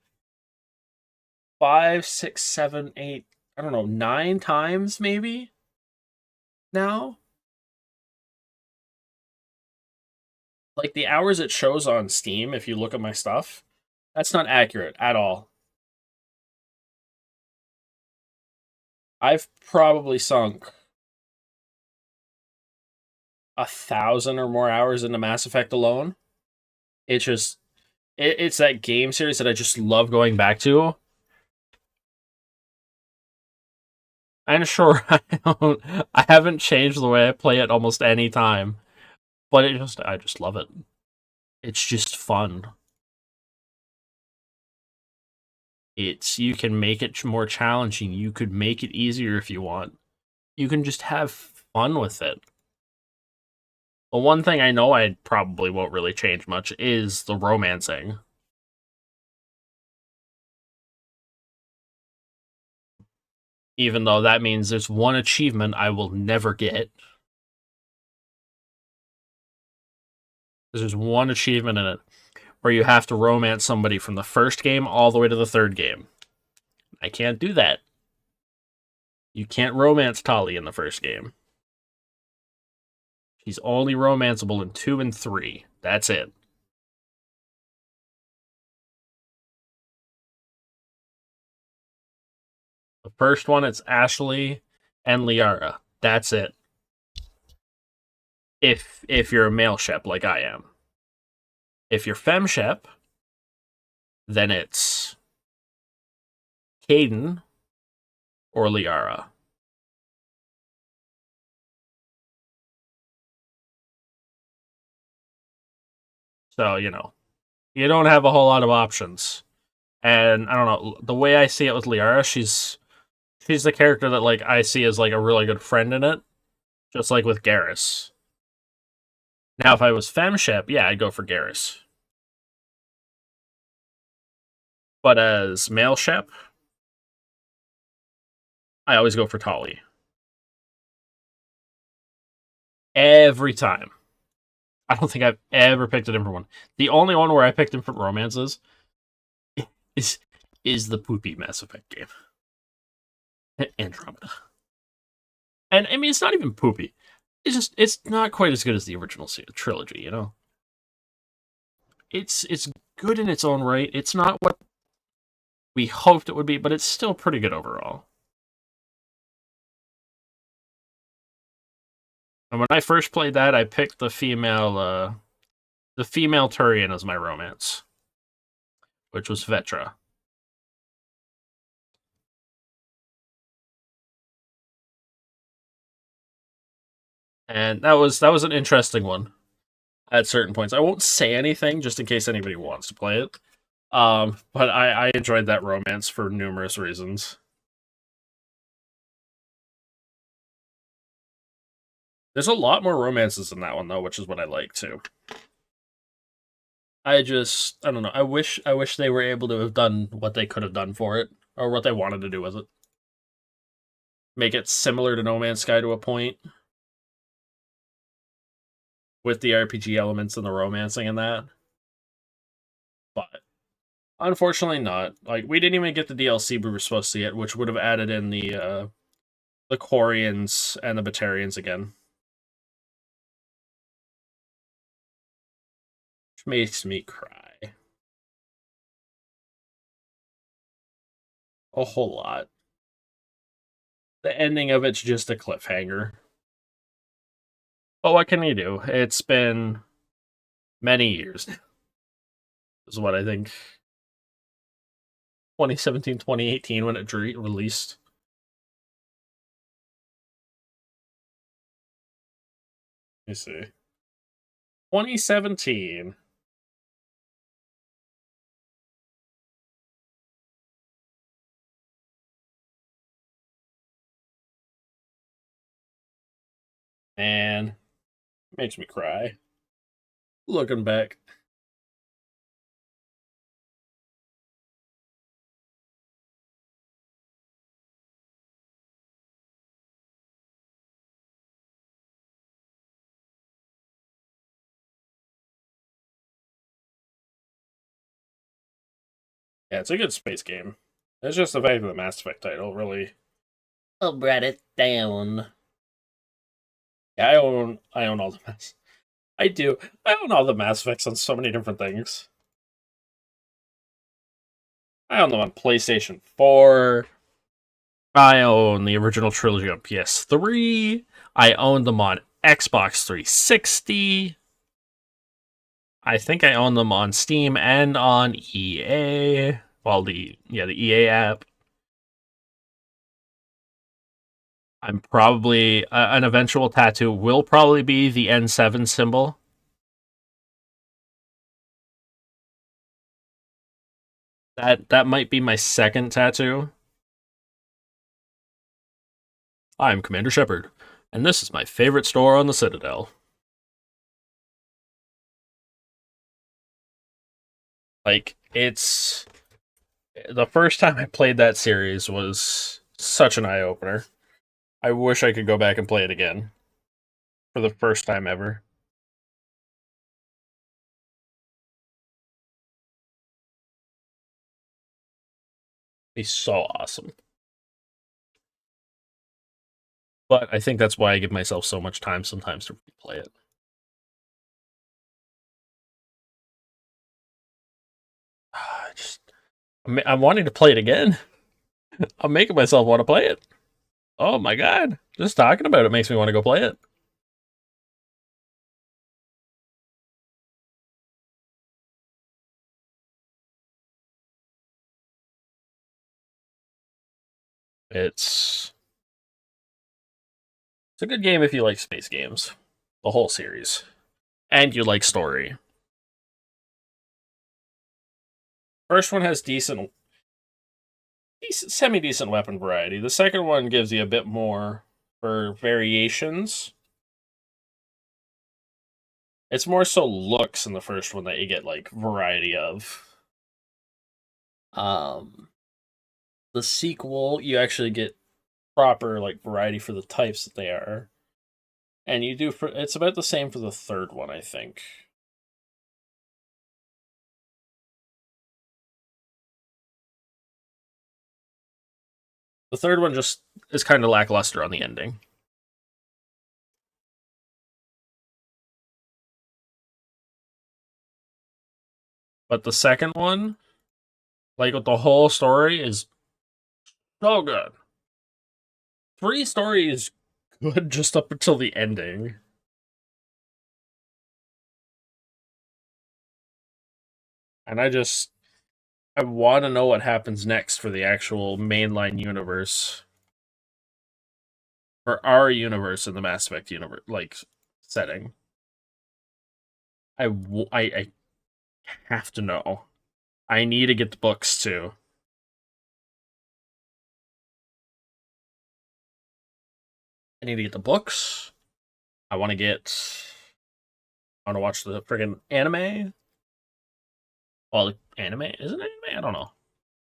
5, 6, 7, 8, I don't know, 9 times maybe now. Like, the hours it shows on Steam, if you look at my stuff, that's not accurate at all. I've probably sunk 1,000 or more hours into Mass Effect alone. It's that game series that I just love going back to. And sure, I haven't changed the way I play it almost any time, but I just love it. It's just fun. You can make it more challenging. You could make it easier if you want. You can just have fun with it. The one thing I know I probably won't really change much is the romancing. Even though that means there's one achievement I will never get. There's one achievement in it where you have to romance somebody from the first game all the way to the third game. I can't do that. You can't romance Tali in the first game. She's only romanceable in 2 and 3. That's it. The first one, it's Ashley and Liara. That's it. If you're a male shep like I am. If you're fem shep, then it's Caden or Liara. So, you don't have a whole lot of options. And I don't know, the way I see it with Liara, she's the character that like I see as like a really good friend in it, just like with Garrus. Now, if I was femshep, yeah, I'd go for Garrus. But as male shep, I always go for Tali. Every time. I don't think I've ever picked a different one. The only one where I picked different romances is the poopy Mass Effect game. Andromeda. And I mean, it's not even poopy. It's not quite as good as the original trilogy, you know? It's good in its own right. It's not what we hoped it would be, but it's still pretty good overall. And when I first played that, I picked the female Turian as my romance, which was Vetra. And that was an interesting one at certain points. I won't say anything just in case anybody wants to play it. But I enjoyed that romance for numerous reasons. There's a lot more romances in that one though, which is what I like too. I don't know. I wish they were able to have done what they could have done for it, or what they wanted to do with it. Make it similar to No Man's Sky to a point, with the RPG elements and the romancing and that. But unfortunately not. Like, we didn't even get the DLC we were supposed to get, which would have added in the Quarians and the Batarians again. Which makes me cry. A whole lot. The ending of it's just a cliffhanger. But what can you do? It's been many years now. Is what I think. 2017, 2018 when it released. Let me see. 2017. Man, makes me cry. Looking back. Yeah, it's a good space game. It's just the fact of the Mass Effect title really. I'll brought it down. Yeah, I own all the Mass. I do. I own all the Mass Effects on so many different things. I own them on PlayStation 4. I own the original trilogy on PS3. I own them on Xbox 360. I think I own them on Steam and on EA. Well, the EA app. I'm probably an eventual tattoo will probably be the N7 symbol. That might be my second tattoo. I'm Commander Shepard, and this is my favorite store on the Citadel. Like, it's the first time I played that series was such an eye-opener. I wish I could go back and play it again. For the first time ever. Be so awesome. But I think that's why I give myself so much time sometimes to replay it. I'm wanting to play it again. I'm making myself want to play it. Oh my god. Just talking about it makes me want to go play it. It's a good game if you like space games. The whole series. And you like story. First one has decent semi-decent weapon variety. The second one gives you a bit more for variations. It's more so looks in the first one that you get like variety of. The sequel you actually get proper like variety for the types that they are. And you do for it's about the same for the third one, I think. The third one just is kind of lackluster on the ending. But the second one, like with the whole story, is so good. 3 story is good just up until the ending. And I want to know what happens next for the actual mainline universe. For our universe in the Mass Effect universe, like, setting. I have to know. I need to get the books, too. I need to get the books. I want to watch the friggin' anime. Well, anime? Is it anime? I don't know.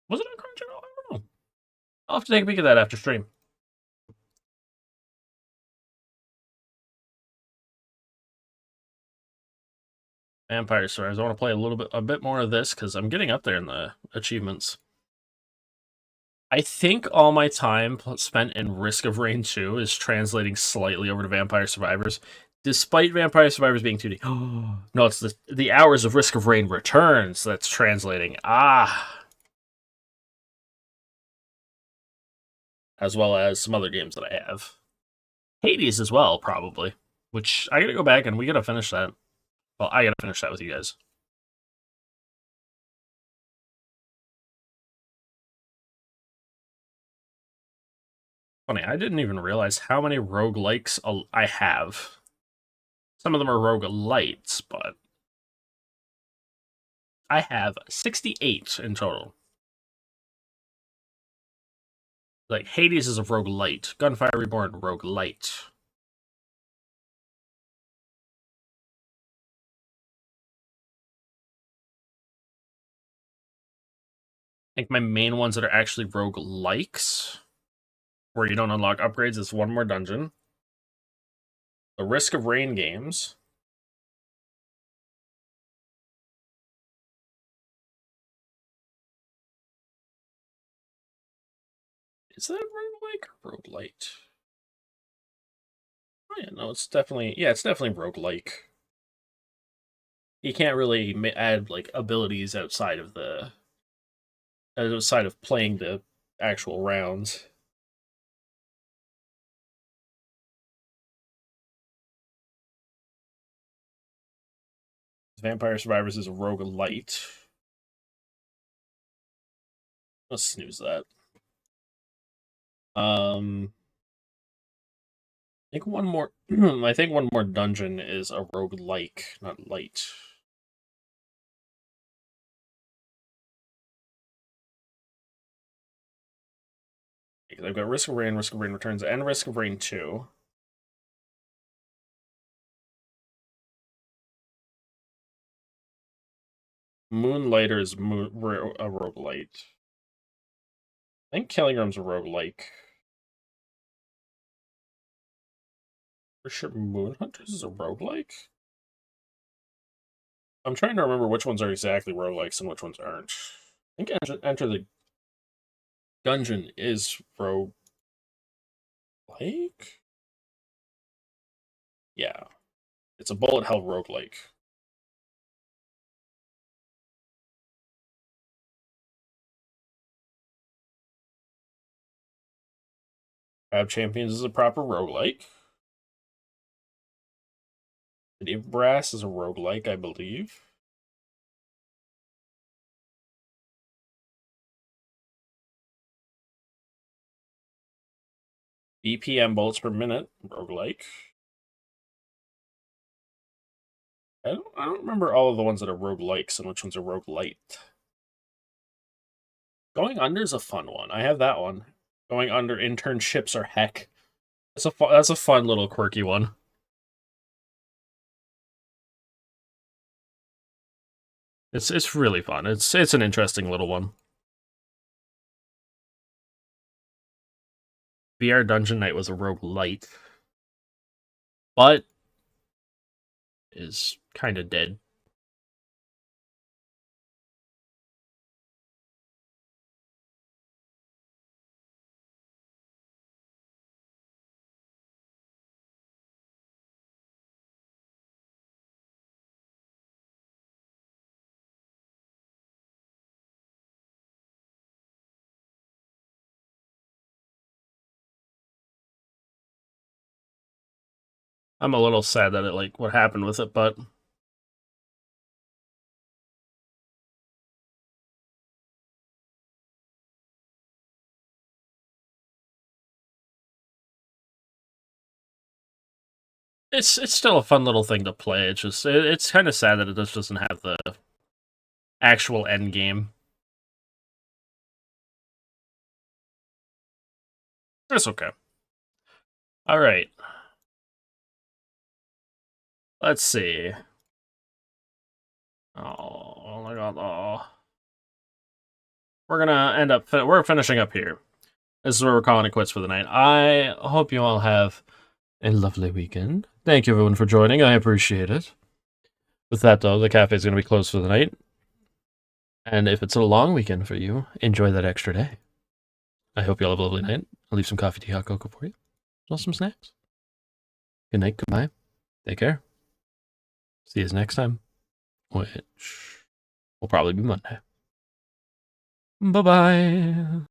Was it on Crunchyroll? I don't know. I'll have to take a peek at that after stream. Vampire Survivors. I want to play a bit more of this because I'm getting up there in the achievements. I think all my time spent in Risk of Rain 2 is translating slightly over to Vampire Survivors, despite Vampire Survivors being 2D. No, it's the hours of Risk of Rain Returns that's translating. As well as some other games that I have. Hades as well, probably. Which I gotta go back and we gotta finish that. Well, I gotta finish that with you guys. Funny, I didn't even realize how many roguelikes I have. Some of them are roguelites, but I have 68 in total. Like, Hades is a roguelite. Gunfire Reborn, roguelite. I think my main ones that are actually roguelikes, where you don't unlock upgrades, is One More Dungeon. The Risk of Rain games. Is that roguelike or roguelite? Oh yeah, no, it's definitely roguelike. You can't really add like abilities outside of playing the actual rounds. Vampire Survivors is a roguelite. Let's snooze that. I think one more. I think One More Dungeon is a roguelike, not light. I've got Risk of Rain Returns, and Risk of Rain 2. Moonlighter is a roguelite. I think Killing Room's a roguelike. For sure, Moonhunters is a roguelike? I'm trying to remember which ones are exactly roguelikes and which ones aren't. I think Enter the Dungeon is roguelike? Yeah. It's a bullet hell roguelike. Crab Champions is a proper roguelike. City of Brass is a roguelike, I believe. BPM bullets per minute, roguelike. I don't remember all of the ones that are roguelikes and which ones are roguelite. Going Under is a fun one. I have that one. Going Under internships are heck. That's a fun little quirky one. It's really fun. It's an interesting little one. VR Dungeon Knight was a roguelite, but is kind of dead. I'm a little sad that what happened with it, but it's still a fun little thing to play. It's kind of sad that it just doesn't have the actual end game. It's okay. All right. Let's see. Oh my god. Oh. We're gonna end up. We're finishing up here. This is where we're calling it quits for the night. I hope you all have a lovely weekend. Thank you everyone for joining. I appreciate it. With that though, the cafe is going to be closed for the night. And if it's a long weekend for you, enjoy that extra day. I hope you all have a lovely night. I'll leave some coffee, tea, hot cocoa for you. As well as some snacks. Good night, goodbye. Take care. See you next time. Which will probably be Monday. Bye-bye.